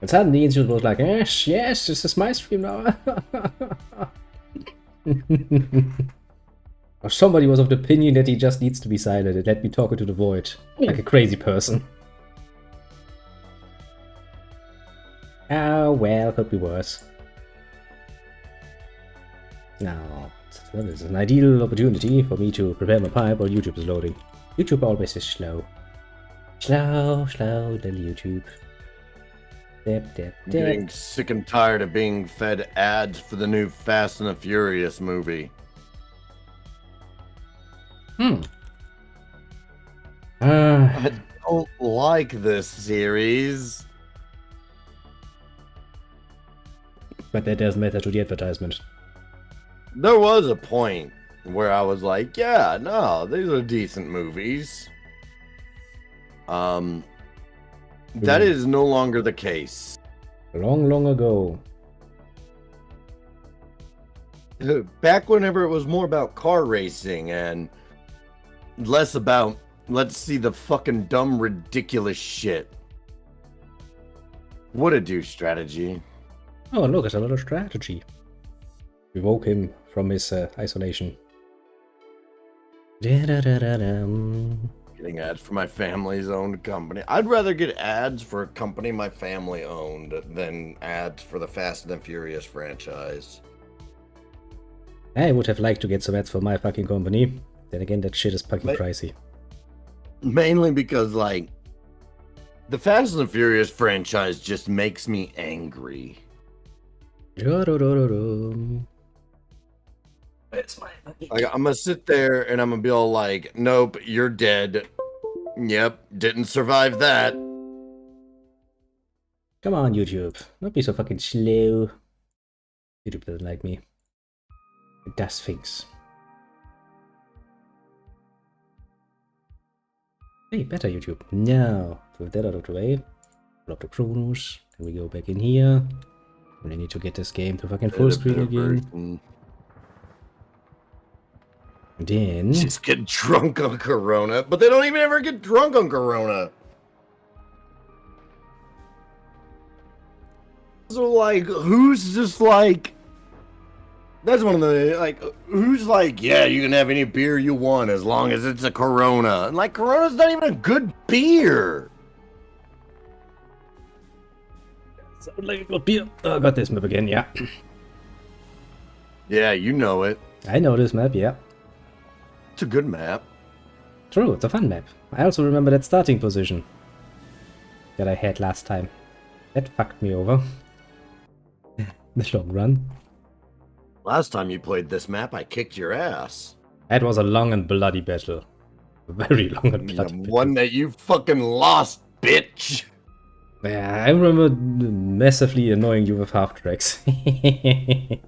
And suddenly it was like, yes, yes, this is my stream now. Or somebody was of the opinion that he just needs to be silent and let me talk into the void, like a crazy person. Oh, well, could be worse. Now, this is an ideal opportunity for me to prepare my pipe while YouTube is loading. YouTube always is slow. Slow, little YouTube. Dip, dip, I'm dip. getting sick and tired of being fed ads for the new Fast and the Furious movie. I don't like this series. But that doesn't matter to the advertisement. There was a point where I was like, yeah, no, these are decent movies. That is no longer the case. Long, long ago. Back whenever it was more about car racing and less about, let's see the fucking dumb, ridiculous shit. What a douche strategy. Oh, look, it's a little strategy. We woke him from his isolation. Getting ads for my family's owned company. I'd rather get ads for a company my family owned than ads for the Fast and the Furious franchise. I would have liked to get some ads for my fucking company. Then again, that shit is fucking pricey. Mainly because, like, the Fast and the Furious franchise just makes me angry. Like, I'm gonna sit there and I'm gonna be all like, nope, you're dead. Yep, didn't survive that. Come on, YouTube. Don't be so fucking slow. YouTube doesn't like me. It does things. Hey, better YouTube. Now, with that out of the way, pull up the Chronos, then we go back in here. And I need to get this game to fucking full screen again. And then... Just get drunk on Corona, but they don't even ever get drunk on Corona. So, like, who's just like... That's one of the, like, who's like, yeah, you can have any beer you want as long as it's a Corona. And, like, Corona's not even a good beer. Sound like a good beer. Oh, I got this map again, yeah. Yeah, you know it. I know this map, yeah. It's a good map. True, it's a fun map. I also remember that starting position that I had last time. That fucked me over. The long run. Last time you played this map, I kicked your ass. That was a long and bloody battle. A very long and bloody battle. One that you fucking lost, bitch. Yeah, I remember massively annoying you with half tracks. Good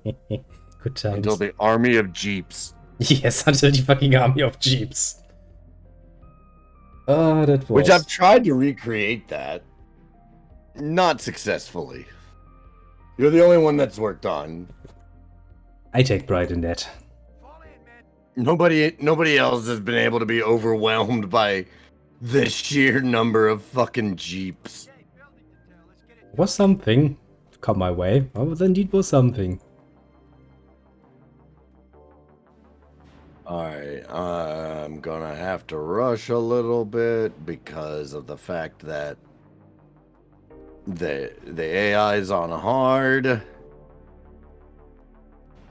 times. Until the army of jeeps. Yes, until the fucking army of jeeps. Oh, that was... Which I've tried to recreate that. Not successfully. You're the only one that's worked on. I take pride in that. Nobody else has been able to be overwhelmed by the sheer number of fucking jeeps. Was something come my way. Oh, then indeed was something. Alright, I'm gonna have to rush a little bit because of the fact that the AI is on hard.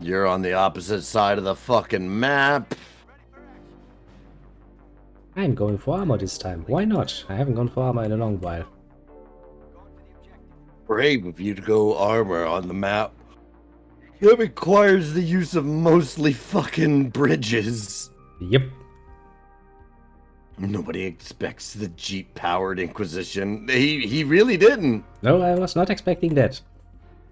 You're on the opposite side of the fucking map. I'm going for armor this time. Why not? I haven't gone for armor in a long while. Brave of you to go armor on the map. It requires the use of mostly fucking bridges. Yep. Nobody expects the Jeep-powered Inquisition. He really didn't. No, I was not expecting that.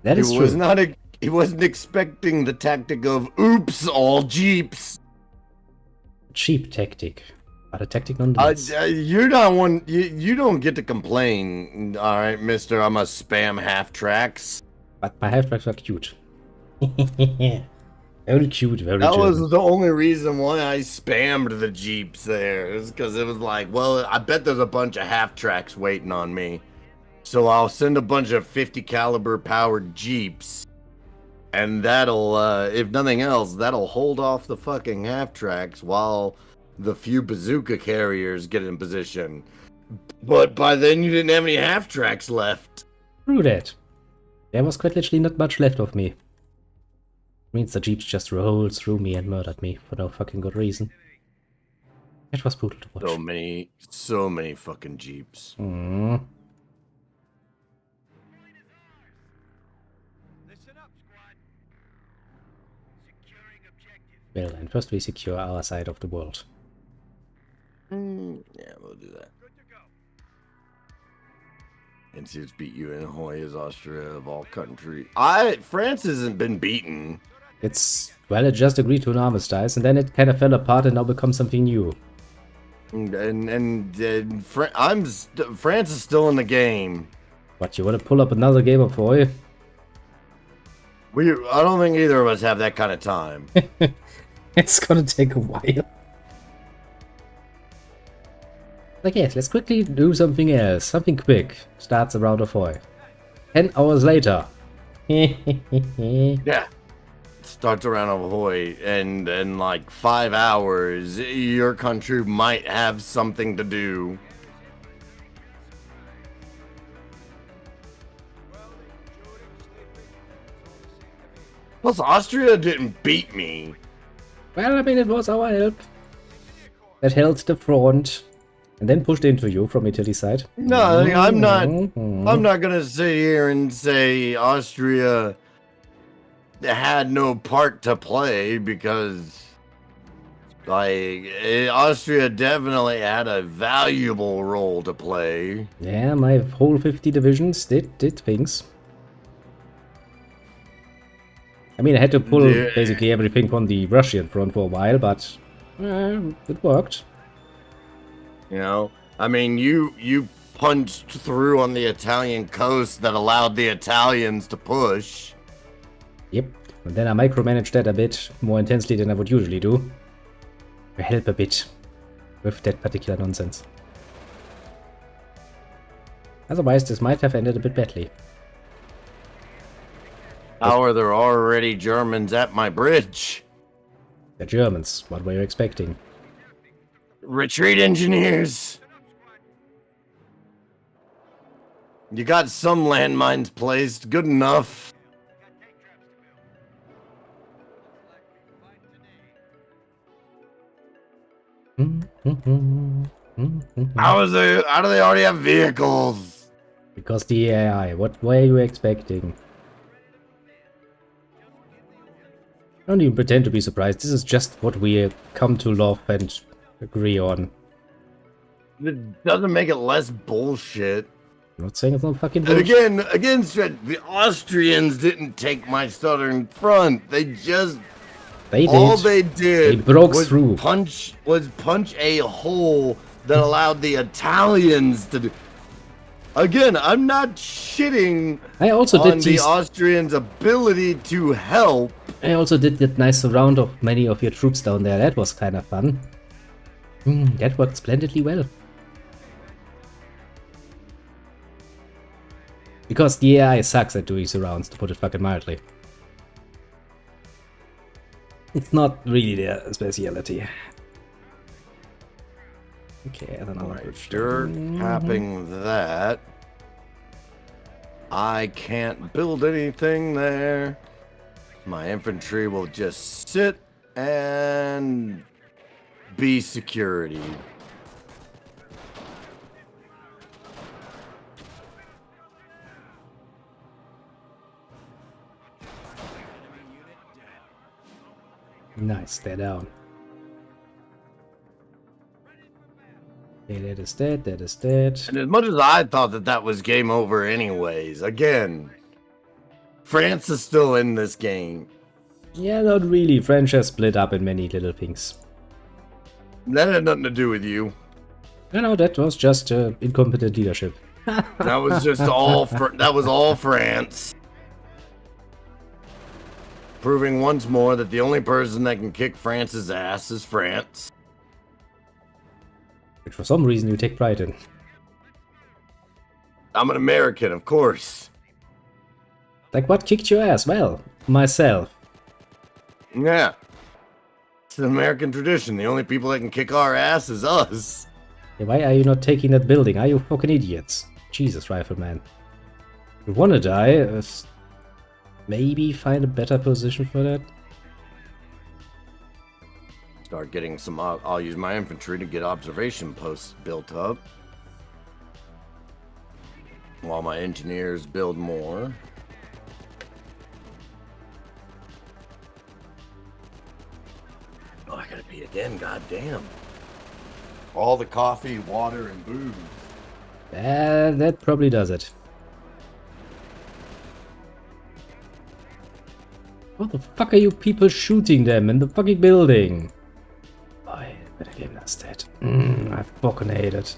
That is true. He wasn't expecting the tactic of, oops, all Jeeps. Cheap tactic. But a tactic nonetheless. You're not one, you don't get to complain, alright, mister, I'm a spam half-tracks. But my half-tracks are cute. Very cute, very That German. was the only reason why I spammed the Jeeps there. Is because it was like, well, I bet there's a bunch of half-tracks waiting on me. So I'll send a bunch of 50 caliber powered jeeps, and that'll, if nothing else, that'll hold off the fucking half tracks while the few bazooka carriers get in position. But by then you didn't have any half tracks left. True that. There was quite literally not much left of me. Means the jeeps just rolled through me and murdered me for no fucking good reason. It was brutal to watch. So many fucking jeeps. Mm. Well, and first we secure our side of the world. Yeah, we'll do that. And see what's beat you in Ahoy is Austria of all countries. France hasn't been beaten. It's, well, it just agreed to an armistice, and then it kind of fell apart and now becomes something new. France is still in the game. What, you want to pull up another game of Ahoy? I don't think either of us have that kind of time. It's gonna take a while. Like, yes, let's quickly do something else. Something quick. Starts a round of Ahoy. 10 hours later. Yeah. Starts a round of Ahoy, and in like 5 hours, your country might have something to do. Plus, Austria didn't beat me. Well, I mean, it was our help that held the front and then pushed into you from Italy's side. No, I'm not gonna sit here and say Austria had no part to play, because like Austria definitely had a valuable role to play. Yeah, my whole 50 divisions did things. I mean, I had to pull basically everything from the Russian front for a while, but it worked. You know, I mean, you punched through on the Italian coast that allowed the Italians to push. Yep, and then I micromanaged that a bit more intensely than I would usually do. To help a bit with that particular nonsense. Otherwise, this might have ended a bit badly. How are there already Germans at my bridge? The Germans, what were you expecting? Retreat engineers! You got some landmines placed, good enough. How do they already have vehicles? Because the AI, what were you expecting? Don't even pretend to be surprised, this is just what we come to love and agree on. It doesn't make it less bullshit. I'm not saying it's not fucking bullshit. Again, the Austrians didn't take my southern front. They did. All they did they broke was through. punch a hole that allowed the Italians to do. Again, I'm not shitting on the Austrians' ability to help. I also did that nice round of many of your troops down there. That was kind of fun. That worked splendidly well. Because the AI sucks at doing surrounds, to put it fucking mildly. It's not really their speciality. Okay, I don't know. Dirt capping that. I can't build anything there. My infantry will just sit and be security. Nice, they're down. Okay, that is dead, that is dead. And as much as I thought that was game over anyways, again, France is still in this game. Yeah, not really. France has split up in many little things. That had nothing to do with you. No, that was just incompetent leadership. That was just all. That was all France. Proving once more that the only person that can kick France's ass is France. Which for some reason you take pride in. I'm an American, of course. Like, what kicked your ass? Well, myself. Yeah. It's an American tradition. The only people that can kick our ass is us. Yeah, why are you not taking that building? Are you fucking idiots? Jesus, Rifleman. You wanna die? Maybe find a better position for that? Start getting some... I'll use my infantry to get observation posts built up. While my engineers build more. Oh, I gotta pee again, goddamn. All the coffee, water, and booze. That probably does it. What the fuck are you people shooting them in the fucking building? Oh, better game that's dead. I fucking hate it.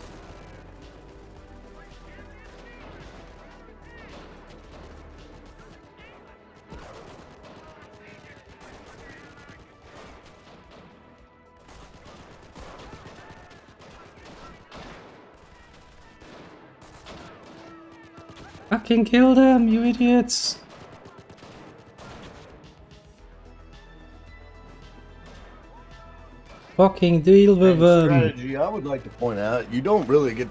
Fucking kill them, you idiots! Fucking deal with them! Strategy, I would like to point out, you don't really get...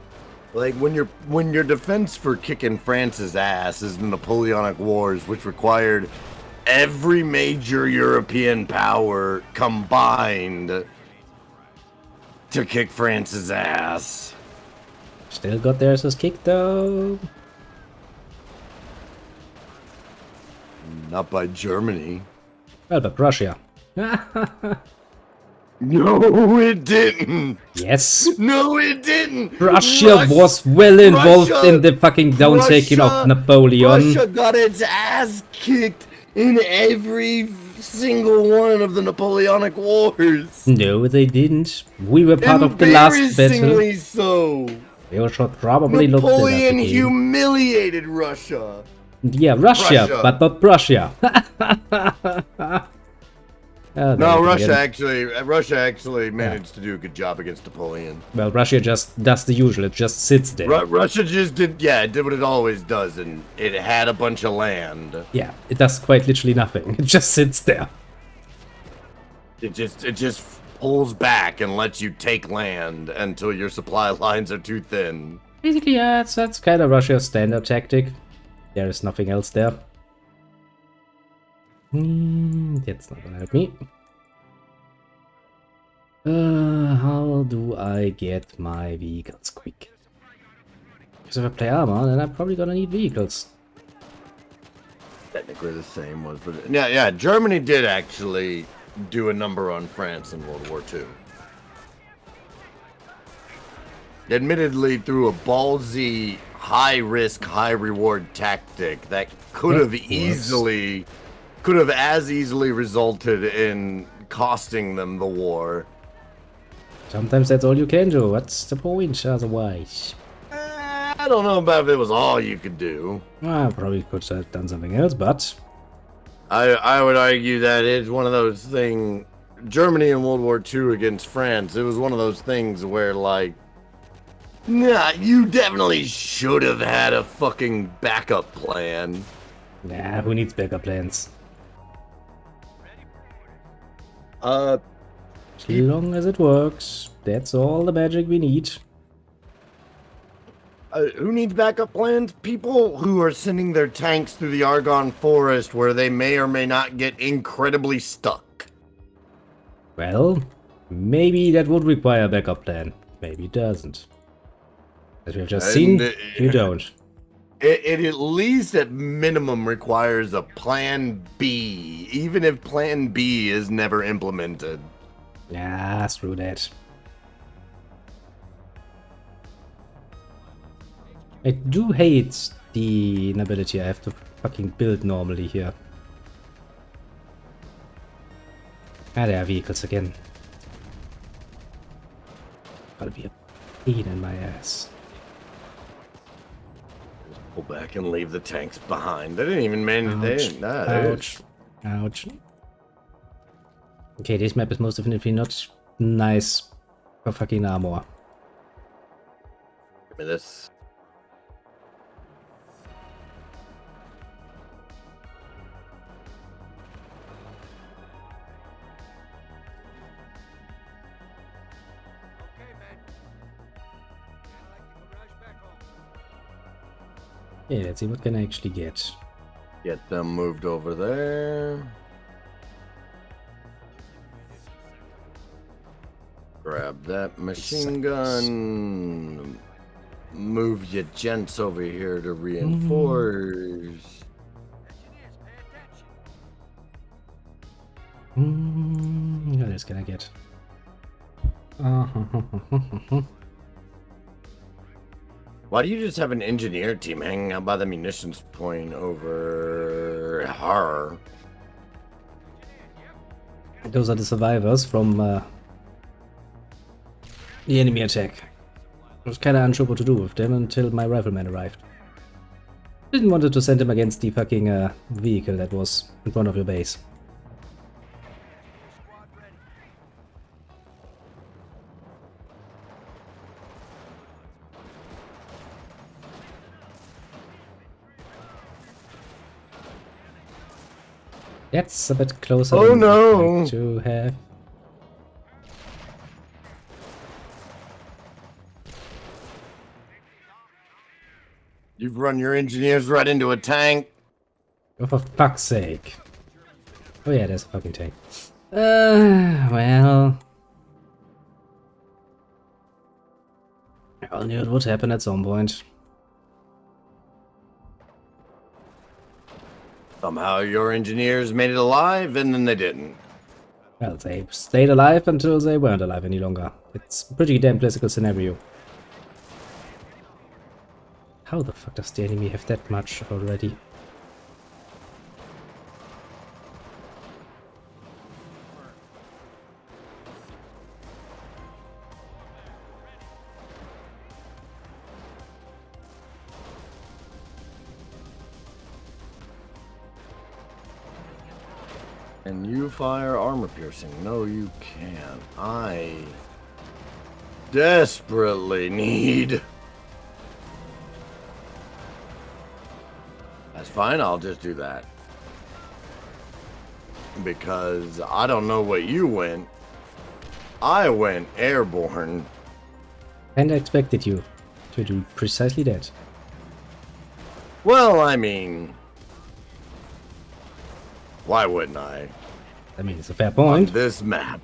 Like, when your defense for kicking France's ass is the Napoleonic Wars, which required every major European power combined to kick France's ass. Still got theirs as kicked though. Not by Germany. Well, but Russia. No, it didn't. Yes. No, it didn't. Russia was well involved in the fucking down taking of Napoleon. Russia got its ass kicked in every single one of the Napoleonic Wars. No, they didn't. We were part of the last battle. Embarrassingly so. You should probably look at that Napoleon again. humiliated Russia. Yeah, Russia, but not Prussia. Oh, No, Russia actually managed to do a good job against Napoleon. Well, Russia just does the usual. It just sits there. Russia just did what it always does, and it had a bunch of land. Yeah, it does quite literally nothing. It just sits there. It just pulls back and lets you take land until your supply lines are too thin. Basically, yeah, that's kind of Russia's standard tactic. There is nothing else there. That's not gonna help me. How do I get my vehicles quick? Because if I play armor, then I'm probably gonna need vehicles. Technically the same was for the... Yeah, Germany did actually do a number on France in World War II. Admittedly, through a ballsy, high-risk, high-reward tactic that could have as easily resulted in costing them the war. Sometimes that's all you can do. What's the point otherwise? I don't know about if it was all you could do. I probably could have done something else, but... I would argue that it's one of those things... Germany in World War II against France, it was one of those things where, like... Nah, you definitely should have had a fucking backup plan. Nah, who needs backup plans? As long as it works, that's all the magic we need. Who needs backup plans? People who are sending their tanks through the Argonne Forest where they may or may not get incredibly stuck. Well, maybe that would require a backup plan. Maybe it doesn't. As we've just seen, you don't. It at least at minimum requires a plan B, even if plan B is never implemented. Nah, screw that. I do hate the inability I have to fucking build normally here. Ah, there are vehicles again. Gotta be a pain in my ass. Pull back and leave the tanks behind. They didn't even manage. Ouch. Ouch. Okay, this map is most definitely not nice for fucking armor. Give me this. Yeah, let's see what can I actually get. Get them moved over there. Grab that machine gun. Move your gents over here to reinforce. What else can I get? Why do you just have an engineer team hanging out by the munitions point over her? Those are the survivors from the enemy attack. I was kinda unsure what to do with them until my rifleman arrived. Didn't want to send him against the fucking vehicle that was in front of your base. That's a bit closer Oh, than no. I'd like to have. You've run your engineers right into a tank. Oh, for fuck's sake. Oh yeah, there's a fucking tank. Well... I knew it would happen at some point. Somehow your engineers made it alive, and then they didn't. Well, they stayed alive until they weren't alive any longer. It's a pretty damn classical scenario. How the fuck does the enemy have that much already? And you fire armor piercing? No, you can't. I desperately need. That's fine, I'll just do that. Because I don't know what you went. I went airborne. And I expected you to do precisely that. Well, I mean, why wouldn't I? I mean, it's a fair point. On this map.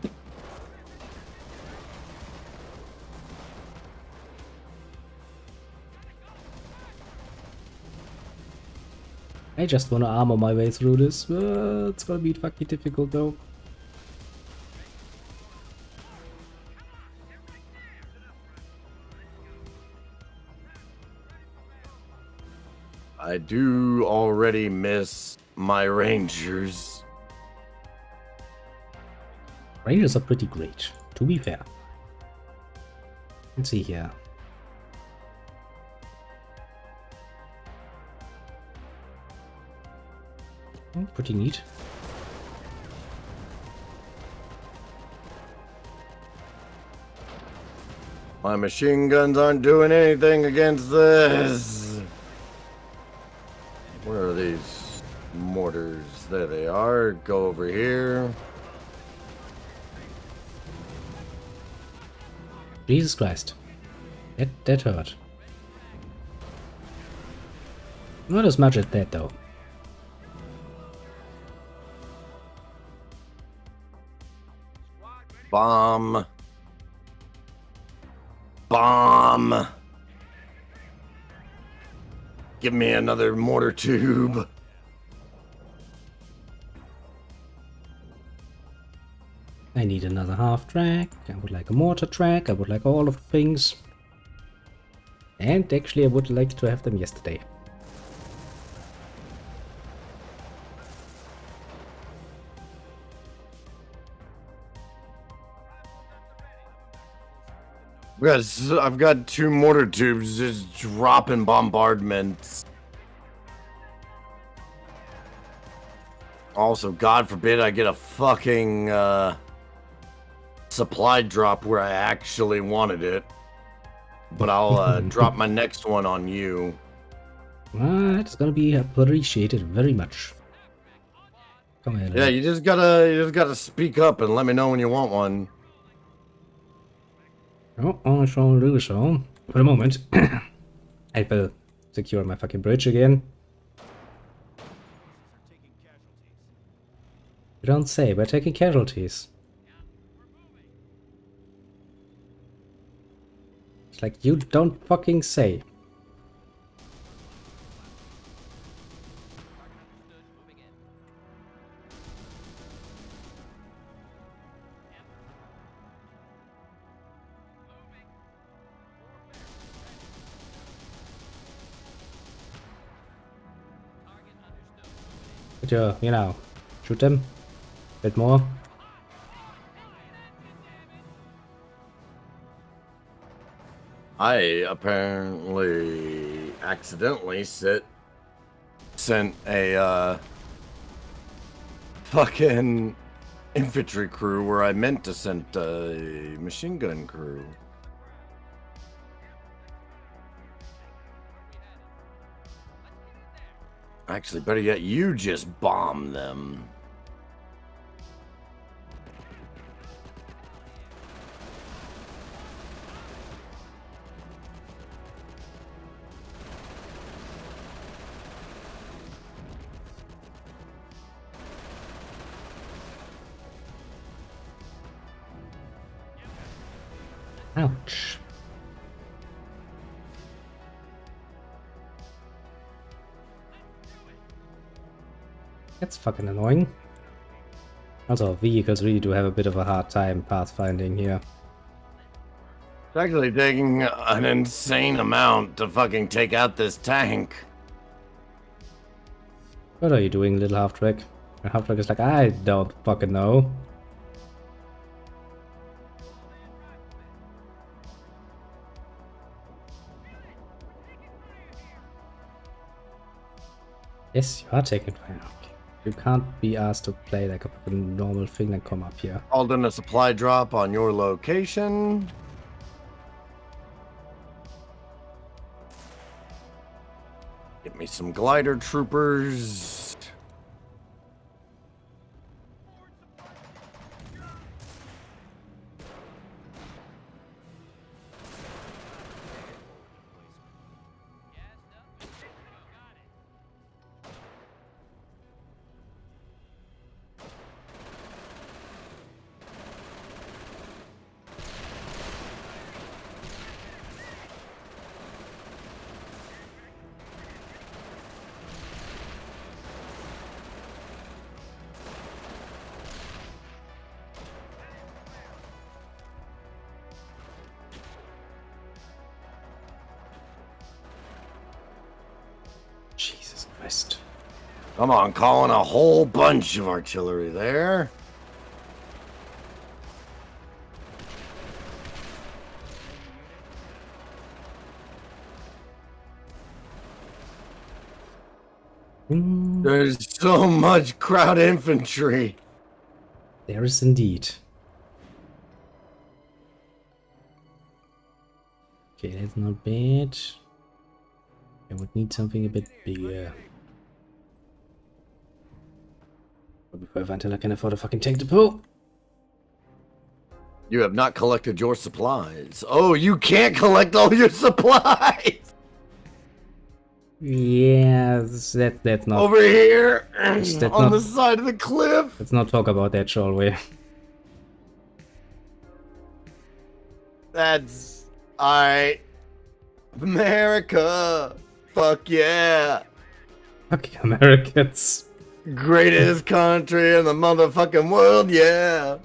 I just wanna armor my way through this. It's gonna be fucking difficult though. I do already miss my rangers. Rangers are pretty great, to be fair. Let's see here. Oh, pretty neat. My machine guns aren't doing anything against this. Where are these mortars? There they are. Go over here. Jesus Christ. That hurt. Not as much as that though. Bomb. Bomb. Give me another mortar tube. I need another half track. I would like a mortar track. I would like all of the things. And actually I would like to have them yesterday. I've got 2 mortar tubes just dropping bombardments. Also, God forbid I get a fucking supply drop where I actually wanted it. But I'll drop my next one on you. It's gonna be appreciated very much. Come here. Yeah, you just gotta speak up and let me know when you want one. Oh, I shall do so. For the moment, I will secure my fucking bridge again. You don't say, we're taking casualties. It's like, you don't fucking say. But you know, shoot them a bit more. I apparently accidentally sent a fucking infantry crew where I meant to send a machine gun crew. Actually, better yet, you just bomb them. Ouch. That's fucking annoying. Also, vehicles really do have a bit of a hard time pathfinding here. It's actually taking an insane amount to fucking take out this tank. What are you doing, little half-track? And half-track is like, I don't fucking know. Yes, you are taking fire. Okay. You can't be asked to play like a fucking normal thing and come up here. Called in a supply drop on your location. Get me some glider troopers. Jesus Christ. Come on, calling a whole bunch of artillery there. There's so much crowd infantry. There is indeed. Okay, that's not bad. I would need something a bit bigger. But before I find until I can afford a fucking tank to pull. You have not collected your supplies. Oh, you can't collect all your supplies. Yeah, that's not... Over here, That's on not- the side of the cliff. Let's not talk about that, shall we? That's... Alright. America. Fuck yeah. Fucking Americans. Greatest country in the motherfucking world, yeah.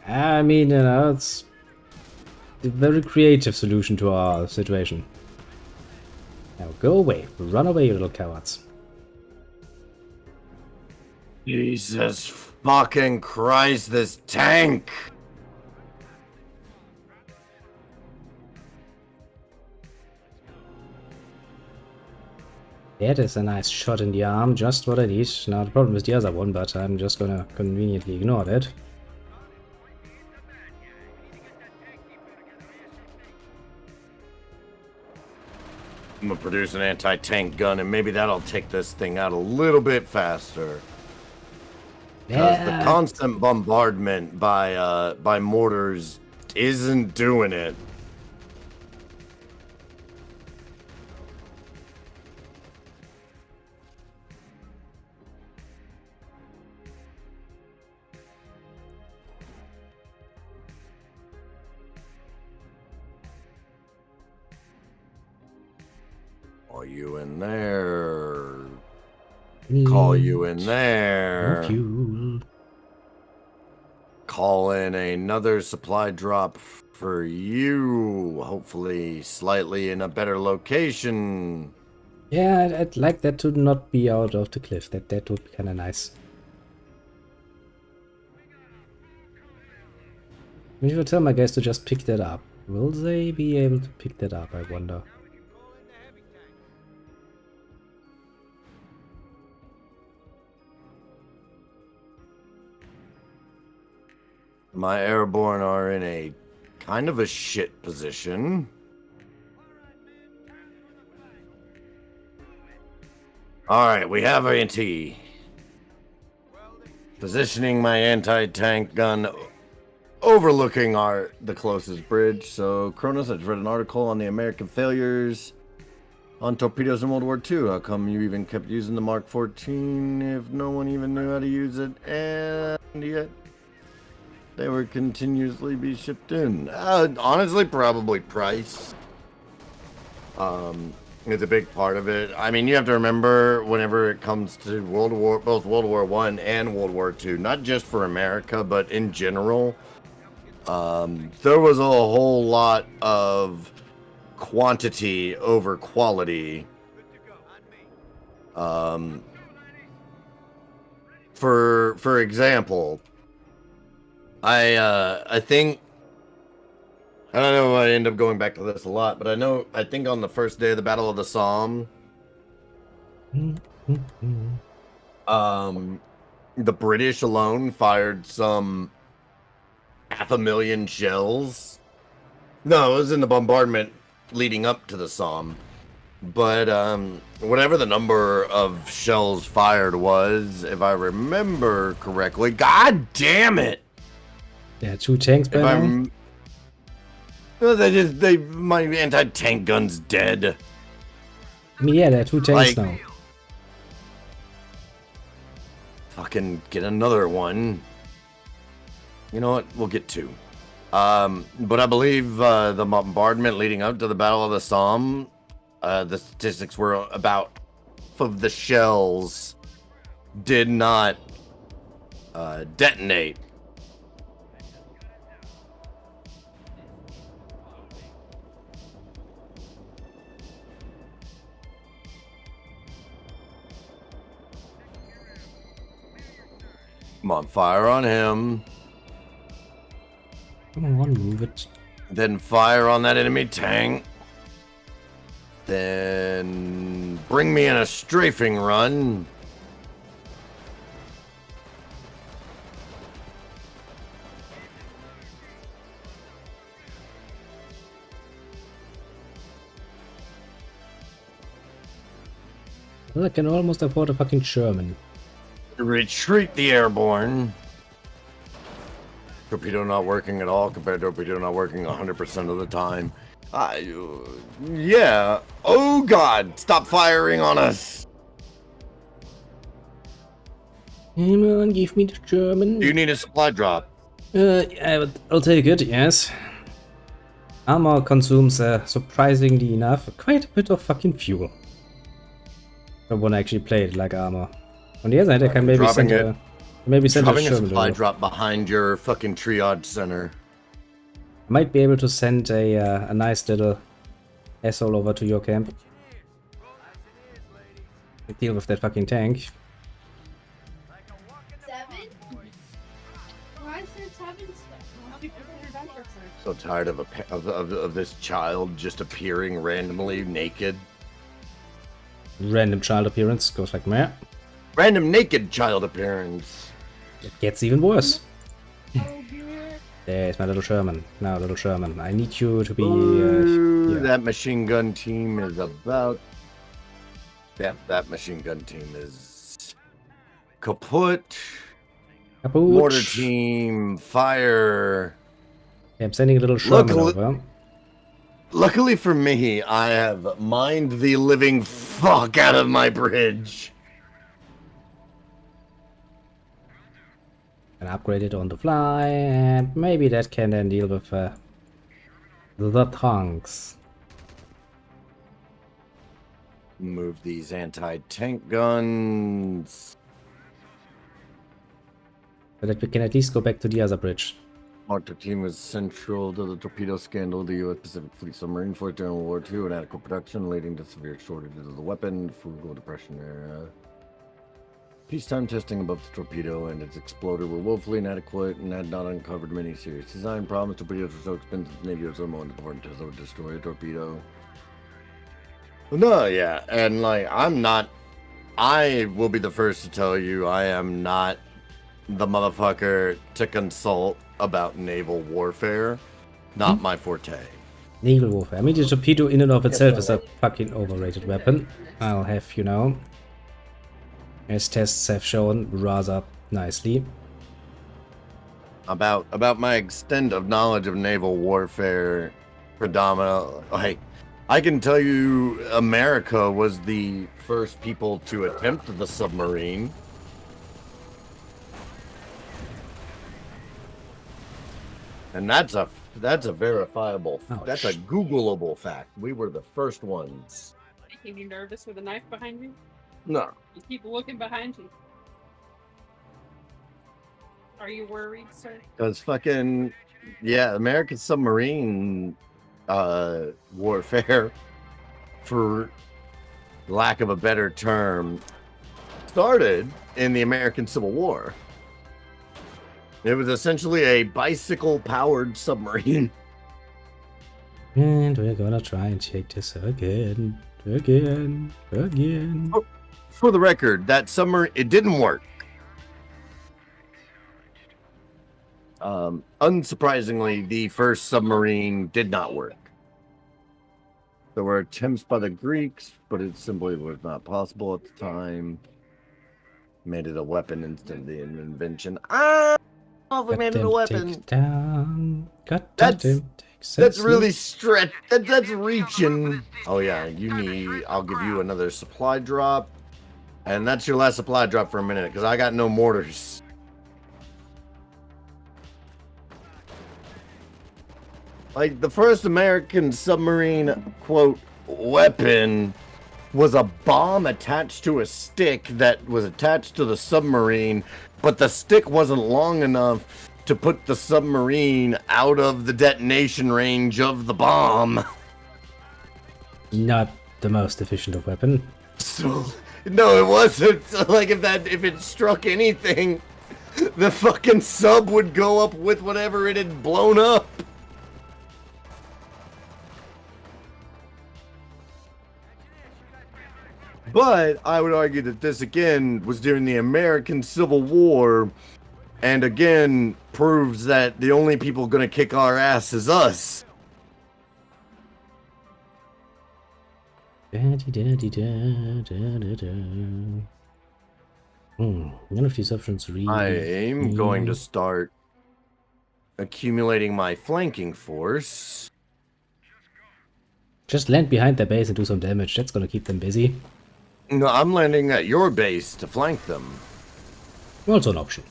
I mean, you know, it's a very creative solution to our situation. Now go away. Run away, you little cowards. Jesus fucking Christ, this tank. That is a nice shot in the arm, just what I need. Now the problem is the other one, but I'm just gonna conveniently ignore that. I'm gonna produce an anti-tank gun, and maybe that'll take this thing out a little bit faster. Because the constant bombardment by mortars isn't doing it. Call you in there. Call you in there. Fuel. Call in another supply drop for you. Hopefully, slightly in a better location. Yeah, I'd like that to not be out of the cliff. That would be kind of nice. Maybe if I tell my guys to just pick that up, will they be able to pick that up, I wonder? My airborne are in a kind of a shit position. Alright, we have AT. Positioning my anti-tank gun overlooking the closest bridge. So, Kronos, I just read an article on the American failures on torpedoes in World War II. How come you even kept using the Mark 14 if no one even knew how to use it? And yet, they were continuously be shipped in. Honestly, probably price. It's a big part of it. I mean, you have to remember whenever it comes to both World War I and World War II, not just for America, but in general, there was a whole lot of quantity over quality. For example, I think, I don't know, I end up going back to this a lot, but I think on the first day of the Battle of the Somme, the British alone fired some 500,000 shells. No, it was in the bombardment leading up to the Somme. But whatever the number of shells fired was, if I remember correctly, god damn it! Yeah, 2 tanks by now? My anti-tank gun's dead. I mean, yeah, there are 2 tanks now. Fucking get another one. You know what? We'll get 2. But I believe the bombardment leading up to the Battle of the Somme, the statistics were about half of the shells did not detonate. Come on, fire on him. Come on, move it. Then fire on that enemy tank. Then bring me in a strafing run. Well, I can almost afford a fucking Sherman. Retreat the airborne. Torpedo not working at all compared to torpedo not working 100% of the time. Yeah. Oh god, stop firing on us. Come on, give me the German. Do you need a supply drop? I'll take it, yes. Armor consumes, surprisingly enough, quite a bit of fucking fuel. I want to actually play it like armor. On the other hand, I can maybe send a supply drop behind your fucking triage center. I might be able to send a nice little asshole over to your camp. Deal with that fucking tank. 7? Why is there 7? So tired of this child just appearing randomly naked. Random child appearance goes like meh. Random naked child appearance. It gets even worse. Oh dear. There's my little Sherman. Now, little Sherman, I need you to be. Yeah. That machine gun team is about. That machine gun team is kaput. Kaput. Mortar team, fire. Yeah, I'm sending a little Sherman over. Luckily for me, I have mined the living fuck out of my bridge. And upgrade it on the fly, and maybe that can then deal with the tanks. Move these anti-tank guns. So that we can at least go back to the other bridge. Mark team was central to the torpedo scandal. The U.S. Pacific Fleet submarine force during World War II, inadequate production leading to severe shortages of the weapon, frugal depression era. Peacetime testing above the torpedo and its exploder were woefully inadequate and had not uncovered many serious design problems. Torpedoes were so expensive, the Navy was so important to would destroy a torpedo. No, yeah, and like I will be the first to tell you I am not the motherfucker to consult about naval warfare. Not my forte. Naval warfare. I mean, the torpedo in and of itself is a fucking overrated weapon. I'll have you know. As tests have shown rather nicely. About my extent of knowledge of naval warfare, predominantly, I can tell you America was the first people to attempt the submarine. And that's a verifiable, that's a Googleable fact. We were the first ones. Making you nervous with a knife behind you? No. You keep looking behind you. Are you worried, sir? Because fucking, yeah, American submarine warfare, for lack of a better term, started in the American Civil War. It was essentially a bicycle-powered submarine. And we're gonna try and take this again. Oh, for the record, that submarine, it didn't work. Unsurprisingly, the first submarine did not work. There were attempts by the Greeks, but it simply was not possible at the time. Made it a weapon instead of the invention. We made it a weapon. That's really stretch. That's reaching. Oh yeah, I'll give you another supply drop, and that's your last supply drop for a minute because I got no mortars. Like the first American submarine quote weapon was a bomb attached to a stick that was attached to the submarine, but the stick wasn't long enough to put the submarine out of the detonation range of the bomb. Not the most efficient of weapon. So, no, it wasn't. So, like, if it struck anything, the fucking sub would go up with whatever it had blown up. But I would argue that this, again, was during the American Civil War, and again, proves that the only people gonna kick our ass is us. None of these options really... I am going to start accumulating my flanking force. Just land behind their base and do some damage. That's gonna keep them busy. No, I'm landing at your base to flank them. Also an option.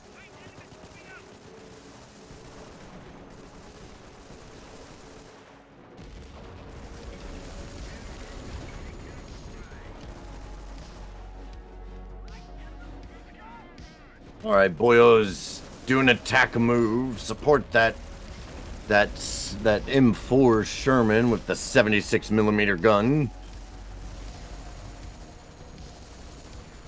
All right, boyos, do an attack move. Support that M4 Sherman with the 76mm gun.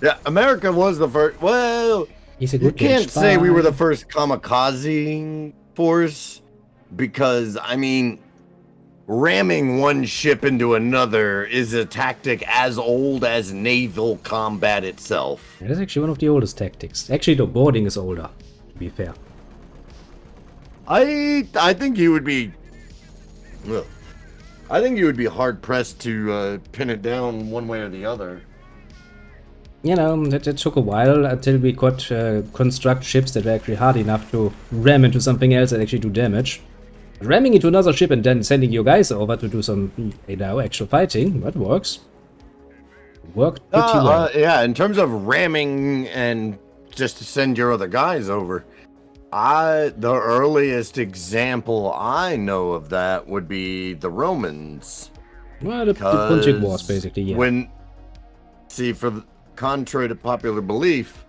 Yeah, America was the first. Well, you can't say we were the first kamikaze force because, I mean, ramming one ship into another is a tactic as old as naval combat itself. That is actually one of the oldest tactics. Actually, the boarding is older, to be fair. I think you would be. Well, I think you would be hard pressed to pin it down one way or the other. You know, that took a while until we could construct ships that were actually hard enough to ram into something else and actually do damage. Ramming into another ship and then sending your guys over to do some, you know, actual fighting, that works. Worked pretty well. Yeah, in terms of ramming and just to send your other guys over, the earliest example I know of that would be the Romans. Well, the Punic Wars, basically, yeah. See, contrary to popular belief,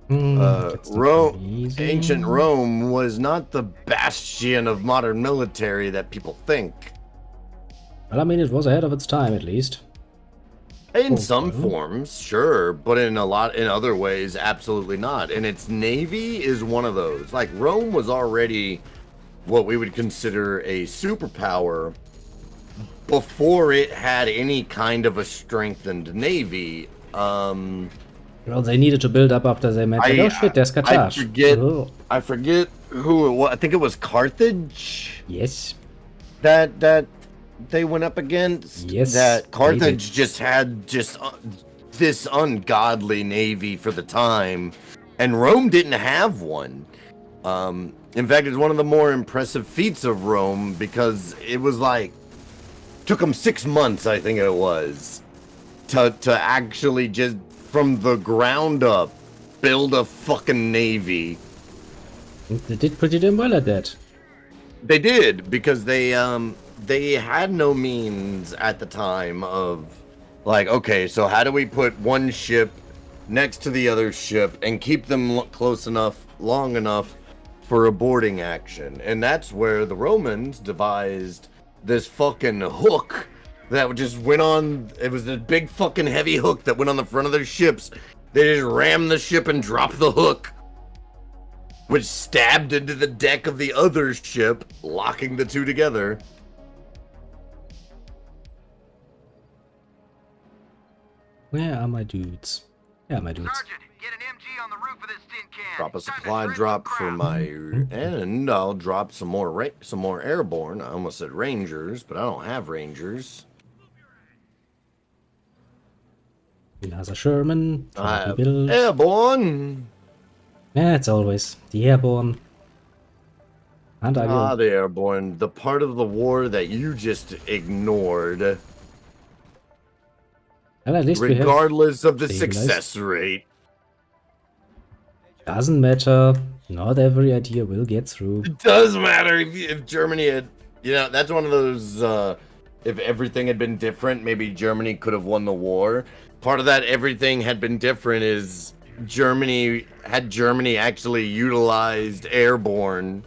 That's not Rome, easy. ancient Rome was not the bastion of modern military that people think. Well, I mean, it was ahead of its time, at least. In Oh, some well. forms, sure, but in other ways, absolutely not. And its navy is one of those. Like, Rome was already what we would consider a superpower before it had any kind of a strengthened navy. Well, they needed to build up after they met. Oh shit, there's Carthage. Oh. I forget who it was. I think it was Carthage. Yes. That they went up against. Yes. That Carthage just had this ungodly navy for the time, and Rome didn't have one. In fact, it's one of the more impressive feats of Rome because it was like took them 6 months, I think it was, to actually just from the ground up build a fucking navy. They did pretty damn well at that. They did, because they had no means at the time of like, okay, so how do we put one ship next to the other ship and keep them close enough, long enough for a boarding action? And that's where the Romans devised this fucking hook that just went on. It was a big fucking heavy hook that went on the front of their ships. They just rammed the ship and dropped the hook, which stabbed into the deck of the other ship, locking the two together. Where are my dudes? Yeah, my dudes. Sergeant, get an MG on the roof of this tin can. Drop a Time to supply strip drop the for crowd. my, and I'll drop some more airborne. I almost said rangers, but I don't have rangers. Another Sherman. I have Build. airborne. Yeah, it's always the airborne. And I will. The airborne, the part of the war that you just ignored, Well, at least we have. regardless of the stabilized. success rate. Doesn't matter. Not every idea will get through. It does matter if Germany had, that's one of those, if everything had been different, maybe Germany could have won the war. Part of that everything had been different is Germany actually utilized airborne.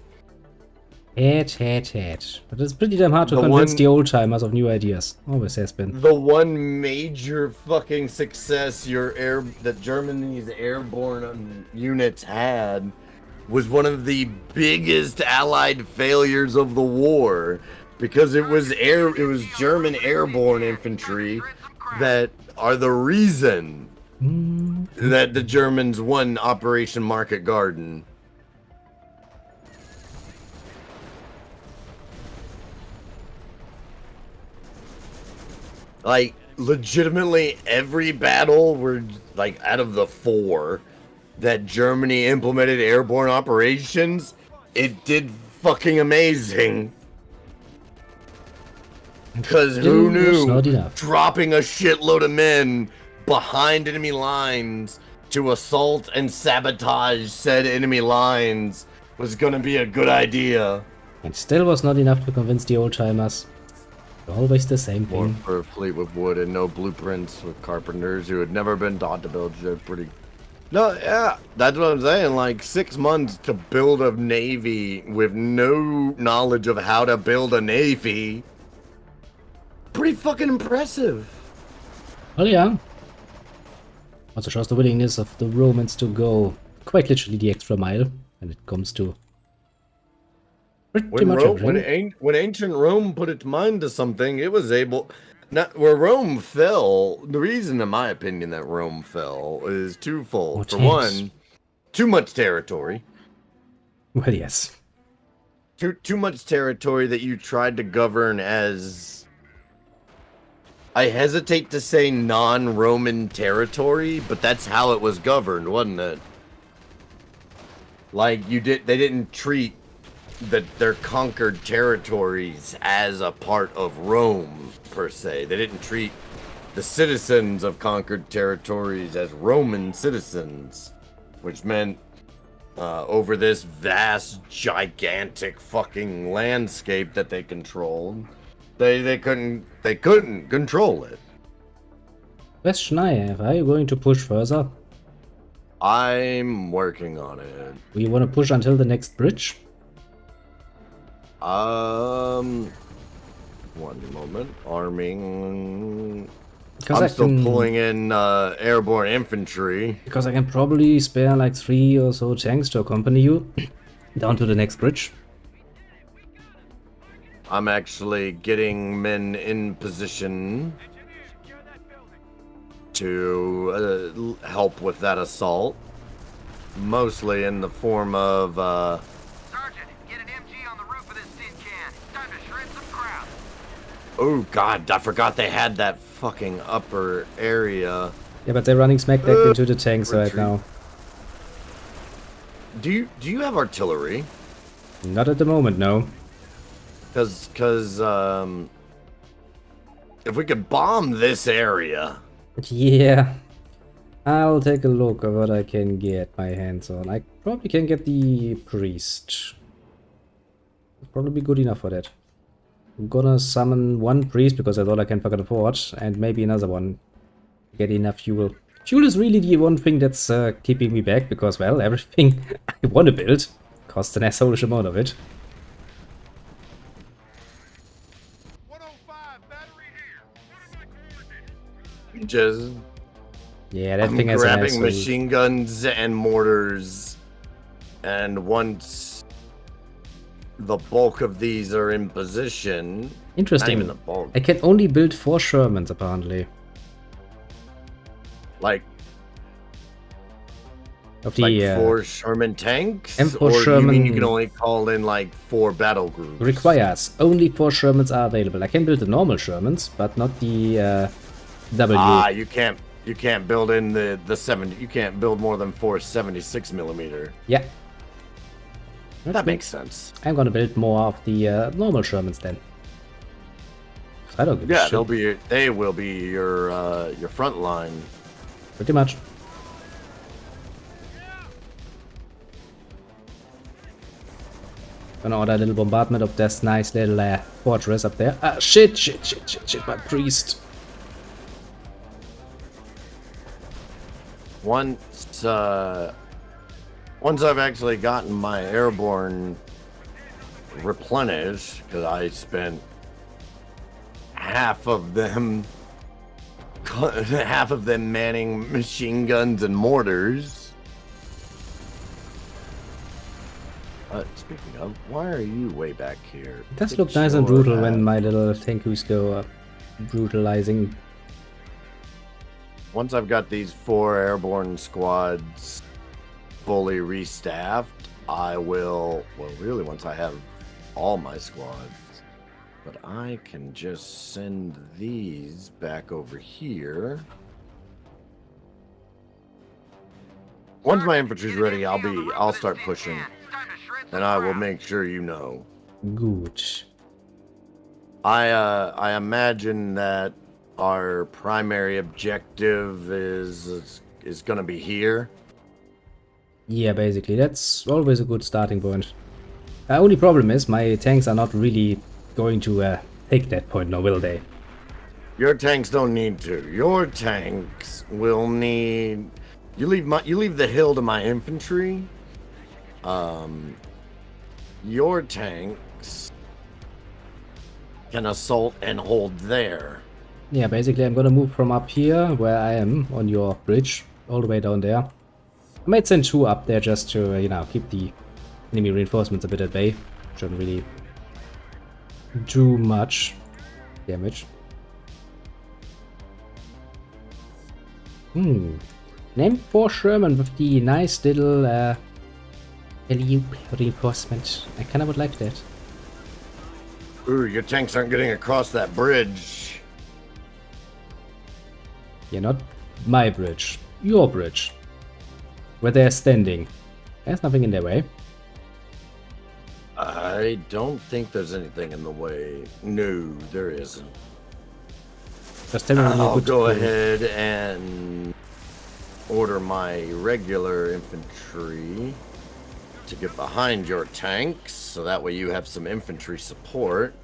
But it's pretty damn hard to convince the old timers of new ideas. Always has been. The one major fucking success that Germany's airborne units had was one of the biggest Allied failures of the war, because it was German airborne infantry that are the reason that the Germans won Operation Market Garden. Like, legitimately every battle out of the 4 that Germany implemented airborne operations, it did fucking amazing. Because who knew dropping a shitload of men behind enemy lines to assault and sabotage said enemy lines was gonna be a good idea. It still was not enough to convince the old timers. Always the same More thing. for a fleet with wood and no blueprints with carpenters who had never been taught to build shit. No, yeah, that's what I'm saying. Like 6 months to build a navy with no knowledge of how to build a navy. Pretty fucking impressive. Well, yeah. Also shows the willingness of the Romans to go quite literally the extra mile when it comes to pretty much everything. When ancient Rome put its mind to something, it was able. Where Rome fell, the reason, in my opinion, that Rome fell is twofold. For one, too much territory. Well, yes. Too much territory that you tried to govern as, I hesitate to say non-Roman territory, but that's how it was governed, wasn't it? Like, they didn't treat their conquered territories as a part of Rome, per se. They didn't treat the citizens of conquered territories as Roman citizens, which meant over this vast, gigantic fucking landscape that they controlled, they couldn't control it. Question I have, are you going to push further? I'm working on it. We want to push until the next bridge? One moment. Arming. Because I'm still pulling in airborne infantry. Because I can probably spare like 3 or so tanks to accompany you down to the next bridge. I'm actually getting men in position to help with that assault. Mostly in the form of Sergeant, get an MG on the roof of this tin can. It's time to shred some crap. oh god, I forgot they had that fucking upper area. Yeah, but they're running smack back into the tanks right retreat. now. Do you have artillery? Not at the moment, no. Cause if we could bomb this area. Yeah. I'll take a look at what I can get my hands on. I probably can get the priest. Probably be good enough for that. I'm gonna summon one priest because I thought I can fucking afford, and maybe another one. Get enough fuel. Fuel is really the one thing that's keeping me back because, well, everything I want to build costs an assholeish amount of it. 105 battery here. Just Yeah, that I'm thing has an grabbing asshole. machine guns and mortars, and once the bulk of these are in position, not Interesting. even the bulk, I can only build 4 Shermans apparently. like Of the 4 Sherman tanks, M4 or you mean Sherman- you can only call in like 4 battle groups? requires only 4 Shermans are available. I can build the normal Shermans, but not the W. Ah, you can't build in the 70. You can't build more than 4 76 millimeter. Yeah. That makes sense. I'm gonna build more of the normal Shermans then. I don't give a Yeah, shit. they will be your front line. Pretty much. Gonna order a little bombardment of this nice little fortress up there. Ah, shit, my priest. Once I've actually gotten my airborne replenished, because I spent half of them manning machine guns and mortars. Speaking of, why are you way back here? It does Get look nice and your brutal when ass- my little tankus go brutalizing. Once I've got these 4 airborne squads fully restaffed, I will, well, really, once I have all my squads, but I can just send these back over here. Once my infantry's ready, I'll start pushing, and I will make sure you know. Good. I imagine that our primary objective is going to be here. Yeah, basically, that's always a good starting point. The only problem is my tanks are not really going to take that point, no, will they? Your tanks don't need to. Your tanks will need. You leave the hill to my infantry. Your tanks can assault and hold there. Yeah, basically I'm gonna move from up here, where I am, on your bridge, all the way down there. I might send 2 up there just to, you know, keep the enemy reinforcements a bit at bay. Shouldn't really do much damage. Name 4 Sherman with the nice little LU reinforcement. I kinda would like that. Ooh, your tanks aren't getting across that bridge. Yeah, not my bridge. Your bridge. Where they're standing. There's nothing in their way. I don't think there's anything in the way. No, there isn't. Just tell me when you're I'll good to go ahead and order my regular infantry to get behind your tanks, so that way you have some infantry support.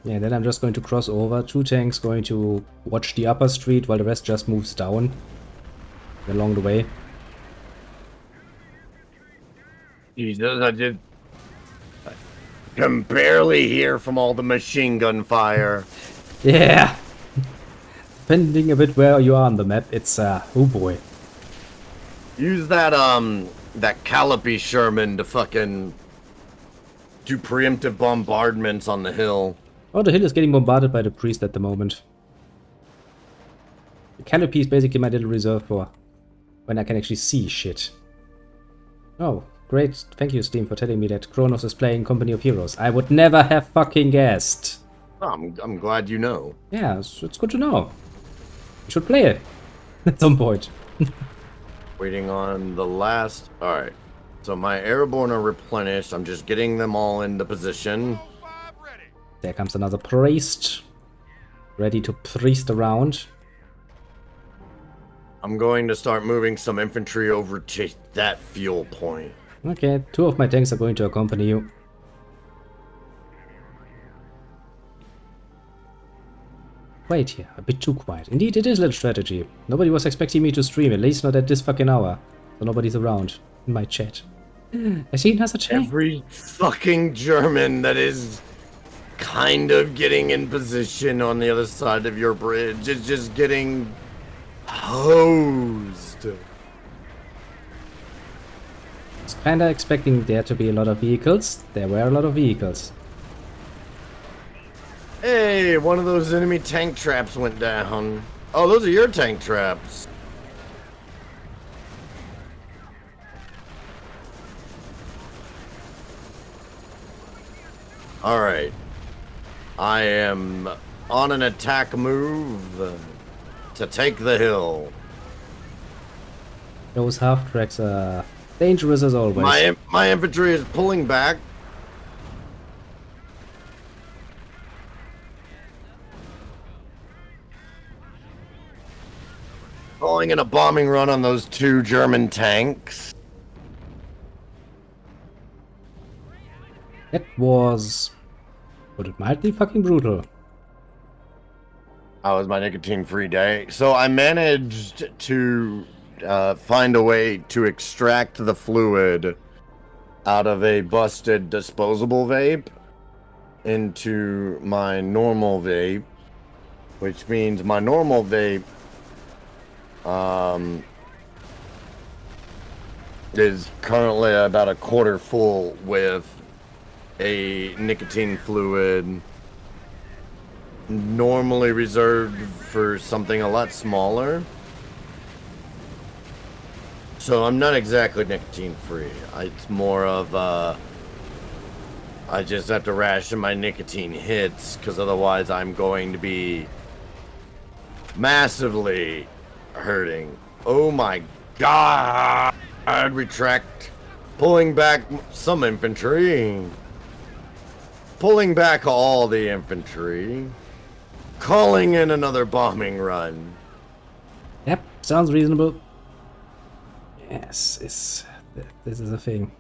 Yeah, then I'm just going to cross over. 2 tanks going to watch the upper street while the rest just moves down along the way. Jesus, I can barely hear from all the machine gun fire. Yeah! Depending a bit where you are on the map, it's oh boy. Use that that Calliope Sherman to fucking do preemptive bombardments on the hill. Oh, the hill is getting bombarded by the priest at the moment. The canopy is basically my little reserve for when I can actually see shit. Oh, great. Thank you, Steam, for telling me that Kronos is playing Company of Heroes. I would never have fucking guessed. Oh, I'm glad you know. Yeah, it's good to know. You should play it at some point. Waiting on the last... Alright. So my airborne are replenished. I'm just getting them all into position. There comes another priest. Ready to priest around. I'm going to start moving some infantry over to that fuel point. Okay, 2 of my tanks are going to accompany you. Wait here, a bit too quiet. Indeed, it is a little strategy. Nobody was expecting me to stream, at least not at this fucking hour. So nobody's around in my chat. I see another chat. Every fucking German that is kind of getting in position on the other side of your bridge is just getting hosed. I was kinda expecting there to be a lot of vehicles. There were a lot of vehicles. Hey, one of those enemy tank traps went down. Oh, those are your tank traps. Alright. I am on an attack move to take the hill. Those half-tracks are dangerous as always. My infantry is pulling back. Calling in a bombing run on those 2 German tanks. That was... but it might be fucking brutal. That was my nicotine-free day. So I managed to find a way to extract the fluid out of a busted disposable vape into my normal vape, which means my normal vape is currently about a quarter full with a nicotine fluid normally reserved for something a lot smaller. So I'm not exactly nicotine free. It's more of I just have to ration my nicotine hits because otherwise I'm going to be massively hurting. Oh my god! I'd retract. Pulling back some infantry. Pulling back all the infantry. Calling in another bombing run. Yep, sounds reasonable. Yes, this is a thing.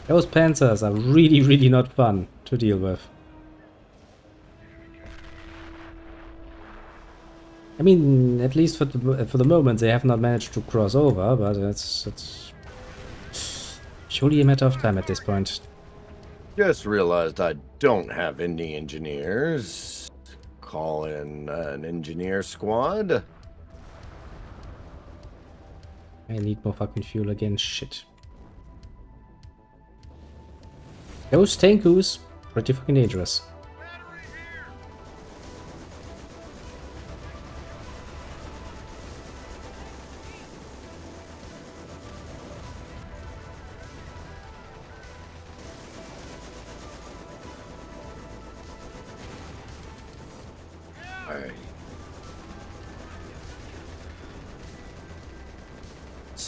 Those panzers are really, really not fun to deal with. I mean, at least for the moment, they have not managed to cross over, but it's surely a matter of time at this point. Just realized I don't have any engineers. Call in an engineer squad. I need more fucking fuel again. Shit. Those tankus, pretty fucking dangerous. Alright.